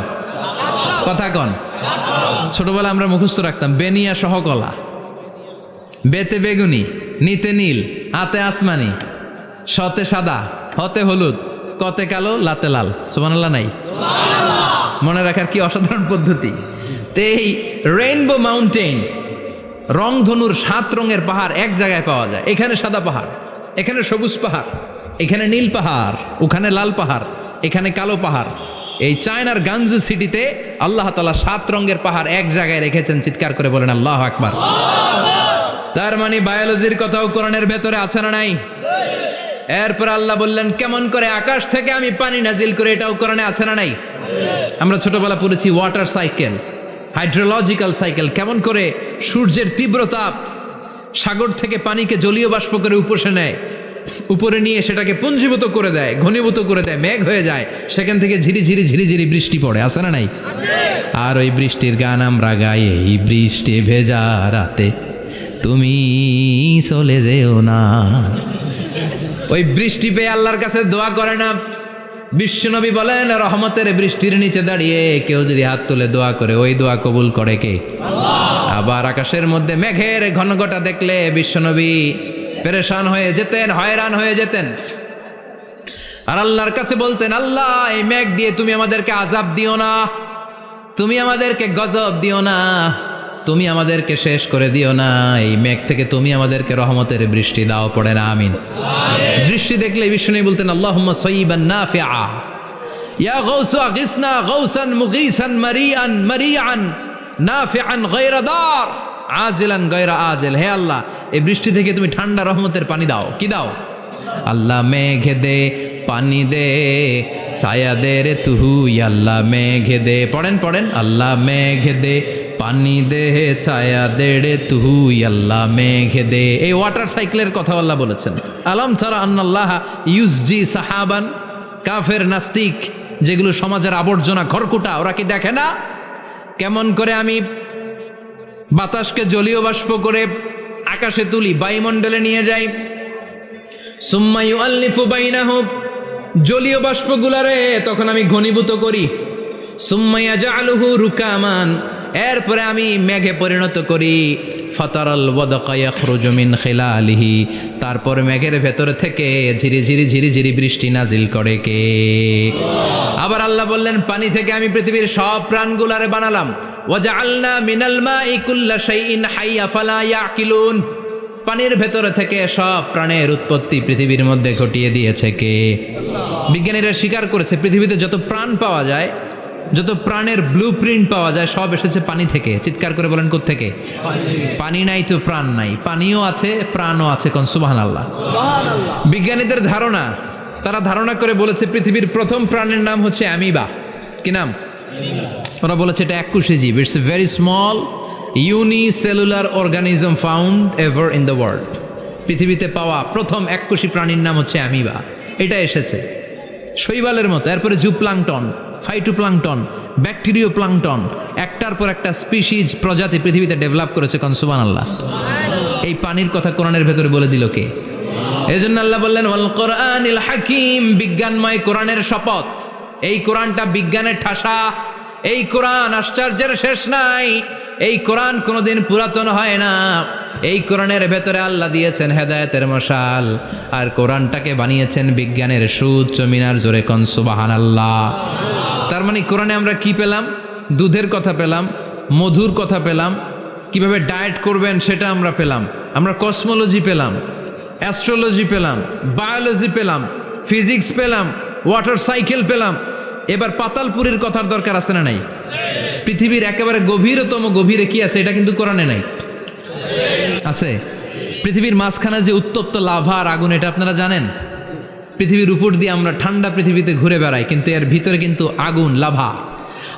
কথা কন। ছোটবেলা আমরা মুখস্থ রাখতাম বেনিয়া সহ কলা, বেতে বেগুনি, নিতে নীল, হাতে আসমানি, শতে সাদা, হতে হলুদ, কতে কালো, লাতে লাল। সুবহানাল্লাহ নাই? মনে রাখার কি অসাধারণ পদ্ধতি। তো এই রেইনবো মাউন্টেন, রংধনুর 7 রঙের পাহাড় এক জায়গায় পাওয়া যায়। এখানে সাদা পাহাড়, এখানে সবুজ পাহাড়, এখানে নীল পাহাড়, ওখানে লাল পাহাড়, এখানে কালো পাহাড়। এই চায়নার গানজু সিটিতে আল্লাহ তাআলা 7 রঙের পাহাড় এক জায়গায় রেখেছেন। চিৎকার করে বলেন আল্লাহু আকবার। তার মানে বায়োলজির কথাও কোরআনের ভেতরে আছে না নাই? এরপর আল্লাহ বললেন কেমন করে আকাশ থেকে আমি পানি নাজিল করে, এটাও কোরআনে আছে না নাই? আমরা ছোটবেলা পড়েছি ওয়াটার সাইকেল, হাইড্রোলজিক্যাল সাইকেল। কেমন করে সূর্যের তীব্র তাপ সাগর থেকে পানিকে জলীয় বাষ্প করে উপসে নেয়, উপরে নিয়ে সেটাকে পুঞ্জীভূত করে দেয়, ঘনীভূত করে দেয়, মেঘ হয়ে যায়, সেখান থেকে ঝিরিঝিরি ঝিরিঝিরি বৃষ্টি পড়ে, আছে না নাই? আর ওই বৃষ্টির গান আমরা গাই, এই বৃষ্টি ভেজা রাতে তুমি চলে যেও না। ওই বৃষ্টি পেয়ে আল্লাহর কাছে দোয়া করে না? বিশ্বনবী বলেন রহমতের বৃষ্টির নিচে দাঁড়িয়ে কেউ যদি হাত তুলে দোয়া করে, ওই দোয়া কবুল করে কে? আল্লাহ। আবার আকাশের মধ্যে মেঘের ঘনঘটা দেখলে বিশ্বনবী পেরেশান হয়ে যেতেন, হয়রান হয়ে যেতেন, আর আল্লাহর কাছে বলতেন আল্লাহ এই মেঘ দিয়ে তুমি আমাদেরকে আযাব দিও না, তুমি আমাদেরকে গজব দিও না, তুমি আমাদেরকে শেষ করে দিও না, এই মেঘ থেকে তুমি আমাদেরকে রহমতের বৃষ্টি দাও। পড়ে না আমিন। বৃষ্টি দেখলে বিষ্ণু বলতেন আল্লাহুম্মা সাইয়িবান নাফিআ, ইয়া গাউসু আগিসনা গাউসান মুগীসান মারিআন মারিআন নাফিআন গায়রা দার আজিলান গায়রা আজিল। হে আল্লাহ এই বৃষ্টি থেকে তুমি ঠান্ডা রহমতের পানি দাও। কি দাও? আল্লাহ মেঘে দে পানি দে, ছায়া দে রে তুহু, আল্লাহ মেঘে দে। পড়েন পড়েন, আল্লাহ মেঘে দে পানি দে, ছায়া দে রে তুহু, আল্লাহ মেঘে দে। এই ওয়াটার সাইকেলের কথা আল্লাহ বলেছেন। আলাম তারা আন্নাল্লাহ ইউসজি সাহাবান। কাফের নাস্তিক যেগুলো সমাজের আবর্জনা খড়কুটা, ওরা কি দেখে না কেমন করে আমি বাতাসকে জলীয় বাষ্প করে আকাশে তুলি, বায়ুমণ্ডলে নিয়ে যাই, সুম্মা ইউআল্লিফু বাইনাহুম, জলীয় বাষ্পগুলারে তখন আমি ঘনীভূত করি, সুম্মা ইয়াজআলুহু রুকামান, এরপরে আমি মেঘে পরিণত করি, ফাতারাল ওয়াদকা ইয়াখরুজু মিন খিলালিহি, তারপর মেঘের ভেতর থেকে ঝিরিঝিরি ঝিরিঝিরি বৃষ্টি নাজিল করে কে? আবার আল্লাহ বললেন পানি থেকে আমি পৃথিবীর সব প্রাণগুলারে বানালাম, ওয়াজআলনা মিনাল মাই কুল্লা শাইইন হাইয়া ফালা ইয়াকিলুন, পানির ভেতরে থেকে সব প্রাণের উৎপত্তি পৃথিবীর মধ্যে ঘটিয়ে দিয়েছে কে? বিজ্ঞানীরা স্বীকার করেছে পৃথিবীতে যত প্রাণ পাওয়া যায়, যত প্রাণের ব্লুপ্রিন্ট পাওয়া যায়, সব এসেছে পানি থেকে। চিৎকার করে বলেন কোত্থেকে? পানি নাই তো প্রাণ নাই, পানিও আছে প্রাণও আছে। কোন সুবহানাল্লাহ। বিজ্ঞানীদের ধারণা, তারা ধারণা করে বলেছে পৃথিবীর প্রথম প্রাণের নাম হচ্ছে অ্যামিবা। কি নাম? ওরা বলেছে এটা এককোষী জীব, it's a very small unicellular organism found ever in the world. পৃথিবীতে পাওয়া প্রথম এককোষী প্রাণীর নাম হচ্ছে অ্যামিবা। এটা এসেছে শৈবালের মতো, এরপরে জুপ্লাংটন, ফাইটোপ্লাংটন, ব্যাকটেরিও প্লাংটন, একটার পর একটা স্পিসিজ প্রজাতি পৃথিবীতে ডেভেলপ করেছে। কোন সুবহানাল্লাহ। এই পানির কথা কোরআনের ভেতরে বলে দিল কে? এই জন্য আল্লাহ বললেন ওয়াল কোরআনিল হাকিম, বিজ্ঞানময় কোরআনের শপথ। এই কোরআনটা বিজ্ঞানের ঠাসা, এই কোরআন আশ্চর্যের শেষ নাই, এই কোরআন কোনোদিন পুরাতন হয় না। এই কোরআনের ভেতরে আল্লাহ দিয়েছেন হেদায়েতের মশাল, আর কোরআনটাকে বানিয়েছেন বিজ্ঞানের সুউচ্চ মিনার। জোরে কোন সুবহানাল্লাহ। তার মানে কোরআনে আমরা কি পেলাম? দুধের কথা পেলাম, মধুর কথা পেলাম, কিভাবে ডায়েট করবেন সেটা আমরা পেলাম, আমরা কসমোলজি পেলাম, অ্যাস্ট্রোলজি পেলাম, বায়োলজি পেলাম, ফিজিক্স পেলাম, ওয়াটার সাইকেল পেলাম। এবার পাতালপুরীর কথার দরকার আছে না নাই? পৃথিবীর একেবারে গভীরতম গভীরে কি আছে এটা কিন্তু কোরআনে নাই, আছে। পৃথিবীর মাঝখানে যে উত্তপ্ত লাভা আর আগুন, এটা আপনারা জানেন? পৃথিবীর উপর দিয়ে আমরা ঠান্ডা পৃথিবীতে ঘুরে বেড়াই, কিন্তু এর ভিতরে কিন্তু আগুন, লাভা।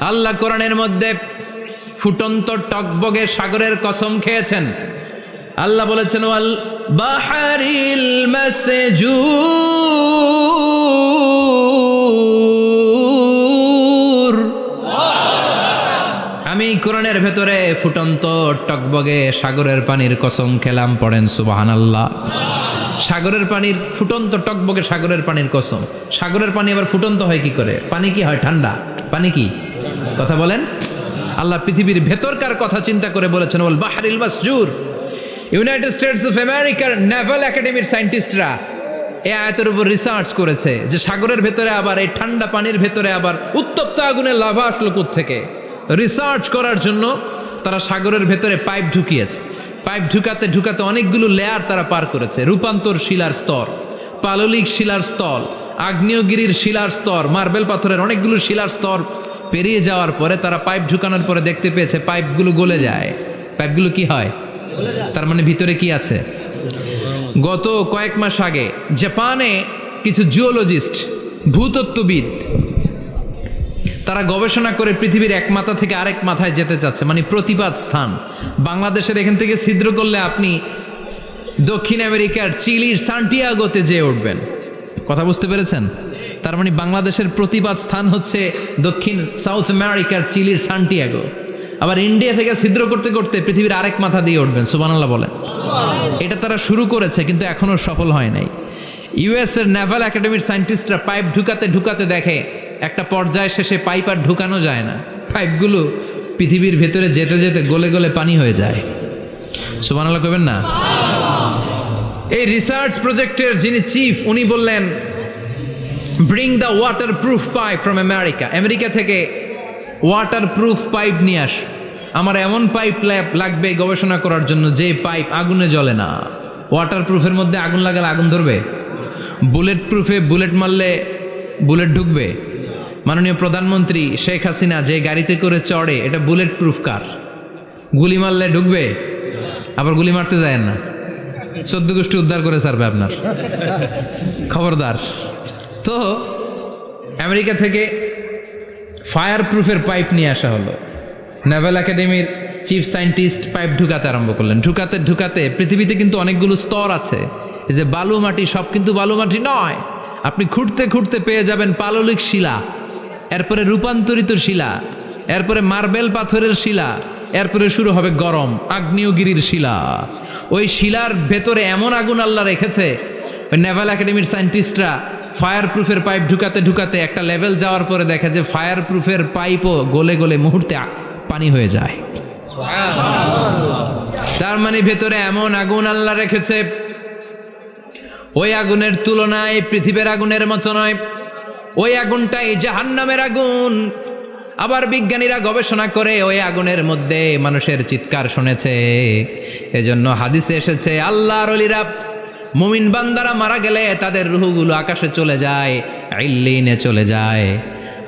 আল্লাহ কোরআনের মধ্যে ফুটন্ত টকবগে সাগরের কসম খেয়েছেন। আল্লাহ বলেছেন ওয়াল বাহরিল মাসজুর, কোরআনের ভেতরে ফুটন্ত টকবগে সাগরের পানির কসম খেলাম, পড়েন সুবহানাল্লাহ। সাগরের পানির ফুটন্ত টকবগে সাগরের পানির কসম। সাগরের পানি আবার ফুটন্ত হয় কি করে? পানি কি হয়? ঠান্ডা। পানি কি? কথা বলেন। আল্লাহ পৃথিবীর ভেতরকার কথা চিন্তা করে বলেছেন ওয়াল বাহরিল মাসজুর। ইউনাইটেড স্টেটস অফ আমেরিকার নেভাল একাডেমির সায়েন্টিস্টরা এই আয়াতের উপর রিসার্চ করেছে যে সাগরের ভেতরে আবার এই ঠান্ডা পানির ভেতরে আবার উত্তপ্ত আগুনের লাভা আসলো কোত্থেকে। রিসার্চ করার জন্য তারা সাগরের ভেতরে পাইপ ঢুকিয়েছে। পাইপ ঢুকাতে ঢুকাতে অনেকগুলো লেয়ার তারা পার করেছে। রূপান্তর শিলার স্তর, পাললিক শিলার স্তর, আগ্নেয়গিরির শিলার স্তর, মার্বেল পাথরের অনেকগুলো শিলার স্তর পেরিয়ে যাওয়ার পরে তারা পাইপ ঢুকানোর পরে দেখতে পেয়েছে পাইপগুলো গলে যায়। পাইপগুলো কি হয়? তার মানে ভিতরে কি আছে? গত কয়েক মাস আগে জাপানে কিছু জিওলজিস্ট, ভূতত্ত্ববিদ, তারা গবেষণা করে পৃথিবীর এক মাথা থেকে আরেক মাথায় যেতে চাচ্ছে, মানে প্রতিপাদ স্থান। বাংলাদেশের এখান থেকে ছিদ্র করলে আপনি দক্ষিণ আমেরিকার চিলির সান্টিয়াগোতে যেয়ে উঠবেন। কথা বুঝতে পেরেছেন? তার মানে বাংলাদেশের প্রতিপাদ স্থান হচ্ছে দক্ষিণ সাউথ আমেরিকার চিলির সান্টিয়াগো। আবার ইন্ডিয়া থেকে ছিদ্র করতে করতে পৃথিবীর আরেক মাথা দিয়ে উঠবেন। সুবহানাল্লাহ বলেন। এটা তারা শুরু করেছে কিন্তু এখনও সফল হয় নাই। ইউএসের নেভাল একাডেমির সায়েন্টিস্টরা পাইপ ঢুকাতে ঢুকাতে দেখে একটা পর্যায় শেষে পাইপ আর ঢুকানো যায় না। পাইপগুলো পৃথিবীর ভেতরে যেতে যেতে গলে গলে পানি হয়ে যায়। সুবহানাল্লাহ কইবেন না? এই রিসার্চ প্রজেক্টের যিনি চিফ, উনি বললেন bring the water proof pipe from America. America থেকে ওয়াটার প্রুফ পাইপ নিয়ে আস। আমার এমন পাইপ লাগবে গবেষণা করার জন্য যে পাইপ আগুনে জ্বলে না। ওয়াটার প্রুফের মধ্যে আগুন লাগালে আগুন ধরবে? বুলেট প্রুফে বুলেট মারলে বুলেট ঢুকবে? মাননীয় প্রধানমন্ত্রী শেখ হাসিনা যে গাড়িতে করে চড়ে, এটা বুলেট প্রুফ কার? গুলি মারলে ঢুকবে? আবার গুলি মারতে যায় না, 14 গোষ্ঠী উদ্ধার করে ছাড়বে আপনার, খবরদার। তো আমেরিকা থেকে ফায়ার প্রুফের পাইপ নিয়ে আসা হলো। নেভাল একাডেমির চিফ সায়েন্টিস্ট পাইপ ঢুকাতে আরম্ভ করলেন। ঢুকাতে ঢুকাতে পৃথিবীতে কিন্তু অনেকগুলো স্তর আছে। এই যে বালু মাটি, সব কিন্তু বালু মাটি নয়। আপনি খুঁড়তে খুঁড়তে পেয়ে যাবেন পাললিক শিলা, এরপরে রূপান্তরিত শিলা, এরপরে মার্বেল পাথরের শিলা, এরপরে শুরু হবে গরম আগ্নেয়গিরির শিলা। ওই শিলার ভেতরে এমন আগুন আল্লাহ রেখেছে, ওই নেভাল একাডেমির সায়েন্টিস্টরা ফায়ার প্রুফের পাইপ ঢুকাতে ঢুকাতে একটা লেভেল যাওয়ার পরে দেখে যে ফায়ার প্রুফের পাইপও গলে গলে মুহূর্তে পানি হয়ে যায়। তার মানে ভেতরে এমন আগুন আল্লাহ রেখেছে, ওই আগুনের তুলনায় পৃথিবীর আগুনের মতো নয়। ওই আগুনটাই জাহান্নামের আগুন। আবার বিজ্ঞানীরা গবেষণা করে ওই আগুনের মধ্যে মানুষের চিৎকার শুনেছে। এজন্য হাদিসে এসেছে আল্লাহর ওলিরা, মুমিন বান্দারা মারা গেলে তাদের রূহগুলো আকাশে চলে যায়, ইল্লিনে চলে যায়।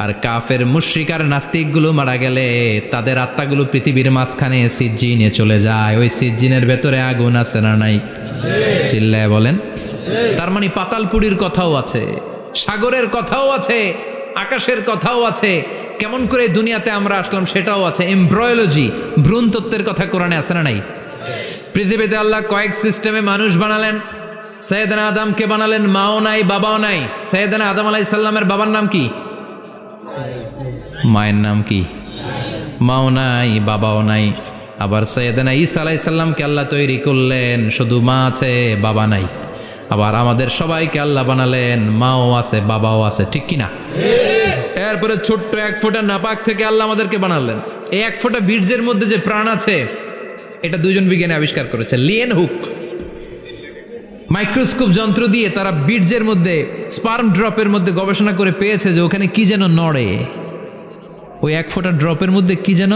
আর কাফের মুশরিক আর নাস্তিকগুলো মারা গেলে তাদের আত্মাগুলো পৃথিবীর মাঝখানে সিজ্জিনে চলে যায়। ওই সিজ্জিনের ভেতরে আগুন আছে না নাই? চিল্লায় বলেন। তার মানে পাতালপুরীর কথাও আছে, সাগরের কথাও আছে, আকাশের কথাও আছে। কেমন করে দুনিয়াতে আমরা আসলাম সেটাও আছে। এমব্রয়োলজি, ভ্রূণতত্ত্বের কথা কোরআনে আছে না নাই? পৃথিবীতে আল্লাহ কয়েক সিস্টেমে মানুষ বানালেন। সৈয়দনা আদমকে বানালেন, মাও নাই বাবাও নাই। সৈয়দনা আদম আলাইহিস সালামের বাবার নাম কি? মায়ের নাম কি? মাও নাই বাবাও নাই। আবার সৈয়দনা ঈসা আলাইহিস সালামকে আল্লাহ তৈরি করলেন, শুধু মা আছে বাবা নাই। আবার আমাদের সবাইকে আল্লাহ বানালেন, মাও আছে বাবাও আছে, ঠিক কিনা? এরপরে ছোট্ট এক ফোঁটা নাপাক থেকে আল্লাহ আমাদেরকে বানালেন। এই এক ফোঁটা বীর্যের মধ্যে যে প্রাণ আছে, এটা দুজন বিজ্ঞানী আবিষ্কার করেছে। লিয়েন হুক মাইক্রোস্কোপ যন্ত্র দিয়ে তারা বীর্যের মধ্যে, স্পার্ম ড্রপের মধ্যে গবেষণা করে পেয়েছে যে ওখানে কি যেন নড়ে। ওই এক ফোঁটা ড্রপের মধ্যে কি যেন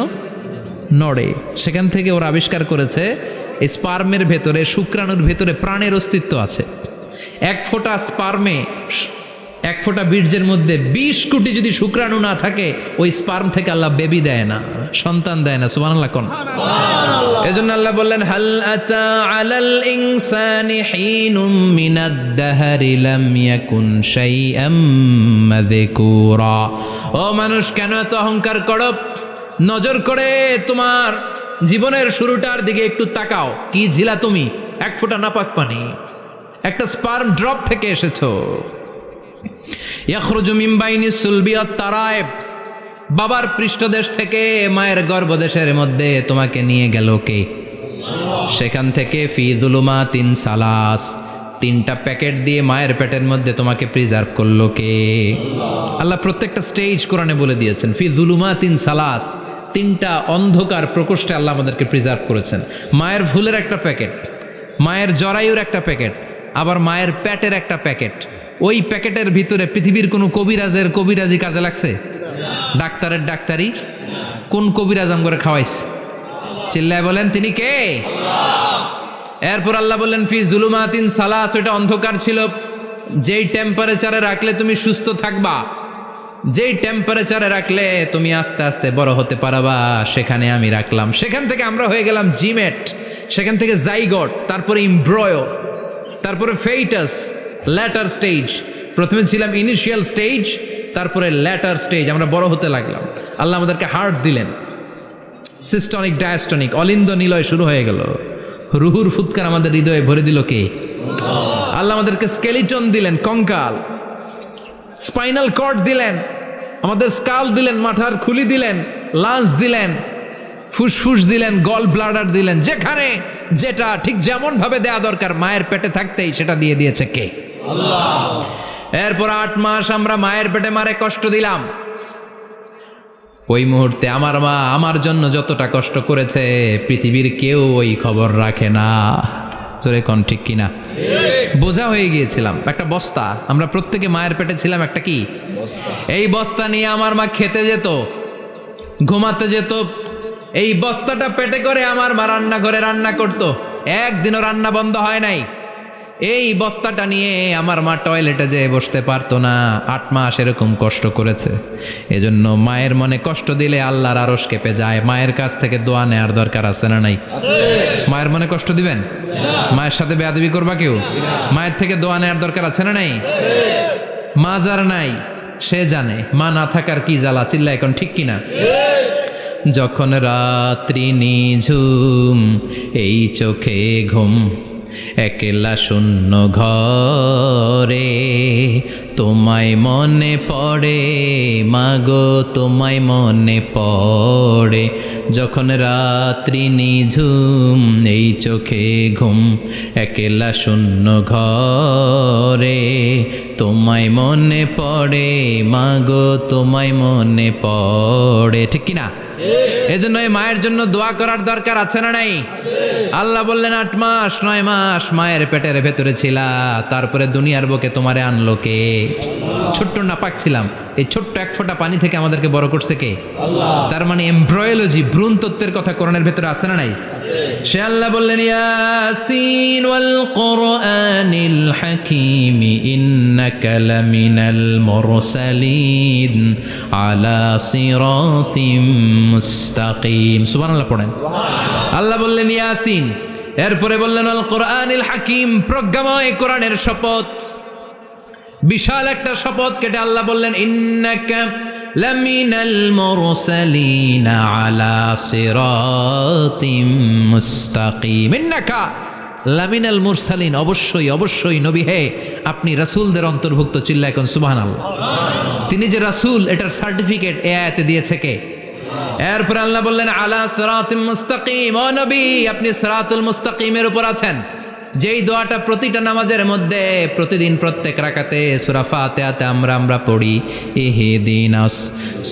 নড়ে। সেখান থেকে ওরা আবিষ্কার করেছে এই স্পার্মের ভেতরে, শুক্রাণুর ভেতরে প্রাণের অস্তিত্ব আছে। এক ফোঁটা স্পার্মে, এক ফোঁটা বীর্যের মধ্যে 20 কোটি যদি শুক্রাণু না থাকে, ওই স্পার্ম থেকে আল্লাহ বেবি দেয় না, সন্তান দেয় না। সুবহানাল্লাহ কোন? এজন্য আল্লাহ বললেন হাল আতা আলাল ইনসানি হিনুম মিনাদ দাহরি লাম ইয়াকুন শাইআম মাযকুরা। ও মানুষ, কেন এত অহংকার করো? নজর করে তোমার জীবনের শুরুটার দিকে একটু তাকাও। কি ঝিলা তুমি? এক ফোঁটা নাপাক পানি, একটা স্পার্ম ড্রপ থেকে এসেছো। ইয়াখরুজু মিন বাইনি সুলবি ওয়াত তারায়েব। বাবার পৃষ্ঠদেশ থেকে মায়ের গর্ভদেশের মধ্যে তোমাকে নিয়ে গেল কে? সেখান থেকে ফি যুলুমাতিন সালাস, 3টা প্যাকেট দিয়ে মায়ের পেটের মধ্যে তোমাকে প্রিজার্ভ করলো কে? আল্লাহ প্রত্যেকটা স্টেজ কোরআনে বলে দিয়েছেন। ফি যুলুমাতিন সালাস, 3টা অন্ধকার প্রকোষ্ঠে আল্লাহ আমাদেরকে প্রিজার্ভ করেছেন। মায়ের ফুলের একটা প্যাকেট, মায়ের জরায়ুর একটা প্যাকেট, আবার মায়ের পেটের একটা প্যাকেট। ওই প্যাকেটের ভিতরে পৃথিবীর কোনো কবিরাজের কবিরাজি কাজে লাগছে? ডাক্তারের ডাক্তারি? কোন কবিরাজ আম করে খাওয়াইছে? চিল্লায় বলেন তিনি কে? এরপর আল্লাহ বললেন ফি যুলুমাতিন সালাস, ওইটা অন্ধকার ছিল। যেই টেম্পারেচারে রাখলে তুমি সুস্থ থাকবা, যেই টেম্পারেচারে রাখলে তুমি আস্তে আস্তে বড় হতে পারবা, সেখানে আমি রাখলাম। সেখান থেকে আমরা হয়ে গেলাম জিমেট, সেখান থেকে জাইগট, তারপরে ইমব্রয়ো, তারপরে ফেইটাস, ল্যাটার স্টেজ। প্রথমে ছিলাম ইনিশিয়াল স্টেজ, তারপরে ল্যাটার স্টেজ, আমরা বড় হতে লাগলাম। আল্লাহ আমাদেরকে হার্ট দিলেন, সিস্টনিক ডায়াস্টনিক, অলিন্দ নিলয় শুরু হয়ে গেল। রুহুর ফুৎকার আমাদের হৃদয়ে ভরে দিল কে? আল্লাহ আমাদেরকে স্কেলিটন দিলেন, কঙ্কাল, স্পাইনাল কর্ড দিলেন, আমাদের স্কাল দিলেন, মাথার খুলি দিলেন, লাঞ্চ দিলেন, ফুসফুস দিলেন, গল ব্লাডার দিলেন। যেখানে যেটা ঠিক যেমন ভাবে দেয়া দরকার মায়ের পেটে থাকতেই সেটা দিয়ে দিয়েছে কে? আল্লাহ। এরপর 8 মাস আমরা মায়ের পেটে মারে কষ্ট দিলাম। ওই মুহূর্তে আমার মা আমার জন্য যতটা কষ্ট করেছে পৃথিবীর কেউ ওই খবর রাখে না। জোরে কোন ঠিক কিনা? বোঝা হয়ে গিয়েছিলাম, একটা বস্তা। আমরা প্রত্যেকে মায়ের পেটে ছিলাম একটা কি এই বস্তা নিয়ে আমার মা খেতে যেত, ঘুমাতে যেত। এই বস্তাটা পেটে করে আমার মা রান্নাঘরে রান্না করত, একদিনও রান্না বন্ধ হয় নাই। এই বস্তাটা নিয়ে আমার মা টয়লেটে যেয়ে বসতে পারতো না। 8 মাস এরকম কষ্ট করেছে। এজন্য মায়ের মনে কষ্ট দিলে আল্লাহর আরশ কেঁপে যায়। মায়ের কাছ থেকে দোয়া নেওয়ার দরকার আছে না নাই? মায়ের মনে কষ্ট দিবেন? মায়ের সাথে বেয়াদবি করবা কেউ? মায়ের থেকে দোয়া নেওয়ার দরকার আছে না নাই? মা যার নাই সে জানে মা না থাকার কি জ্বালা। চিল্লা এখন ঠিক কিনা? যখন রাত্রি নিঝুম, এই চোখে ঘুম, একলা শূন্য ঘরে, তোমায় মনে পড়ে মাগো, তোমায় মনে পড়ে। যখন রাত্রি নিঝুম, এই চোখে ঘুম, একলা শূন্য ঘরে, তোমায় মনে পড়ে মাগো, তোমায় মনে পড়ে। ঠিক কিনা? এজন্য এই মায়ের জন্য দোয়া করার দরকার আছে না নাই? আল্লাহ বললেন 8 মাস 9 মাস মায়ের পেটের ভেতরে ছিলা, তারপরে দুনিয়ার বুকে তোমারে আনলো কে? ছোট্ট নাপাক ছিলাম, এই ছোট্ট এক ফোঁটা পানি থেকে আমাদেরকে বড় করছে কে? আল্লাহ। তার মানে এমব্রয়োলজি, ভ্রূণ তত্ত্বের কথা কোরআনের ভেতরে আছে না নাই? সে আল্লাহ বললেন ইয়াসিন ওয়াল কোরআনিল হাকিম ইন্নাকা লামিনাল মুরসালিন আলা সিরাতিম মুস্তাকিম। সুবহানাল্লাহ পড়েন। আল্লাহ বললেন ইয়াসিন, এরপরে বললেন আল কোরআনিল হাকিম, প্রজ্ঞাময় কোরআনের শপথ। বিশাল একটা শপথ কেটে আল্লাহ বললেন ইন্নাকা লামিনাল মুরসালিন আলা সিরাতিম মুস্তাকিম। ইন্নাকা লামিনাল মুরসালিন, অবশ্যই অবশ্যই নবী হে আপনি রাসূলদের অন্তর্ভুক্ত। চিল্লা এখন সুবহানাল্লাহ। তিনি যে রাসূল এটার সার্টিফিকেট এই আয়াতে দিয়েছে কে? এরপর আল্লাহ বললেন আলা সিরাতিম মুস্তাকিম, ও নবী আপনি সিরাতুল মুস্তাকিমের উপর আছেন। যেই দোয়াটা প্রতিটা নামাজের মধ্যে প্রতিদিন প্রত্যেক রাকাতে সূরা ফাতিহাতে আমরা পড়ি, ইহদিনাস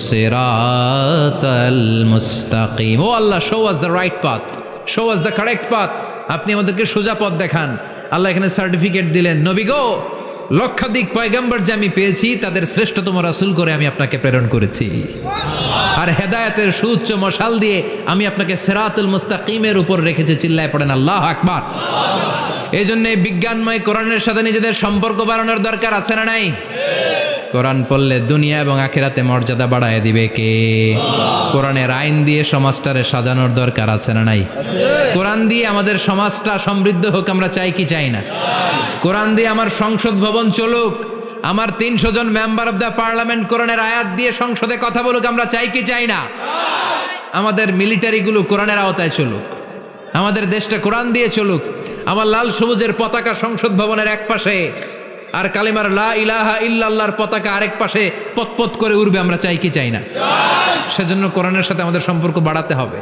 সিরাতাল মুস্তাকিম। ও আল্লাহ, show us the right path, show us the correct path. আপনি আমাদেরকে সোজা পথ দেখান। আল্লাহ এখানে সার্টিফিকেট দিলেন, নবী গো, লক্ষাধিক পয়গম্বর যে আমি পেয়েছি তাদের শ্রেষ্ঠতম রাসূল করে আমি আপনাকে প্রেরণ করেছি, আর হেদায়েতের সুউচ্চ মশাল দিয়ে আমি আপনাকে সিরাতুল মুস্তাকিমের উপর রেখেছি। চিল্লায় পড়েন আল্লাহু আকবার। এই জন্য বিজ্ঞানময় কোরআনের সাথে নিজেদের সম্পর্ক বাড়ানোর দরকার আছে না নাই? কোরআন পড়লে দুনিয়া এবং আখিরাতে মর্যাদা বাড়ায় দিবে কে? কোরআনের আইন দিয়ে সমাজটারে সাজানোর দরকার আছে না নাই? কোরআন দিয়ে আমাদের সমাজটা সমৃদ্ধ হোক আমরা চাই কি চাই না? কোরআন দিয়ে আমার সংসদ ভবন চলুক, আমার 300 জন মেম্বার অফ দ্য পার্লামেন্ট কোরআনের আয়াত দিয়ে সংসদে কথা বলুক আমরা চাই কি চাই না? আমাদের মিলিটারিগুলো কোরআনের আওতায় চলুক, আমাদের দেশটা কোরআন দিয়ে চলুক। আমার লাল সবুজের পতাকা সংসদ ভবনের এক পাশে, আর কালেমার লা ইলাহা ইল্লাল্লাহর পতাকা আরেক পাশে পতপত করে উড়বে, আমরা চাই কি চাই না? সেজন্য কোরআনের সাথে আমাদের সম্পর্ক বাড়াতে হবে,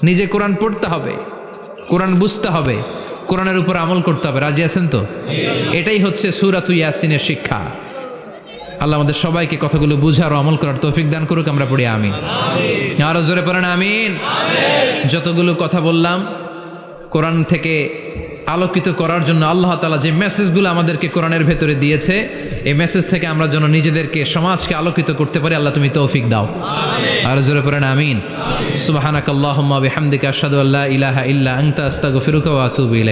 নিজে কোরআন পড়তে হবে, কোরআন বুঝতে হবে, কোরআনের উপর আমল করতে হবে। রাজি আছেন তো? এটাই হচ্ছে সূরাতু ইয়াসিনের শিক্ষা। আল্লাহ আমাদের সবাইকে কথাগুলো বুঝার ও আমল করার তৌফিক দান করুক। আমরা পড়ি আমিন। আরো জোরে পড়েন আমিন। যতগুলো কথা বললাম কোরআন থেকে আলোকিত করার জন্য আল্লাহ তাআলা যে মেসেজগুলো আমাদেরকে কোরআনের ভেতরে দিয়েছে, এই মেসেজ থেকে আমরা যেন নিজেদেরকে, সমাজকে আলোকিত করতে পারি। আল্লাহ তুমি তৌফিক দাও। আরো জোরে পড়েন আমিন। সুবহানাকাল্লাহুম্মা বিহামদিকা আশহাদু আল্লা ইলাহা ইল্লা আনতা আস্তাগফিরুকা ওয়া আতুবু ইলাইক।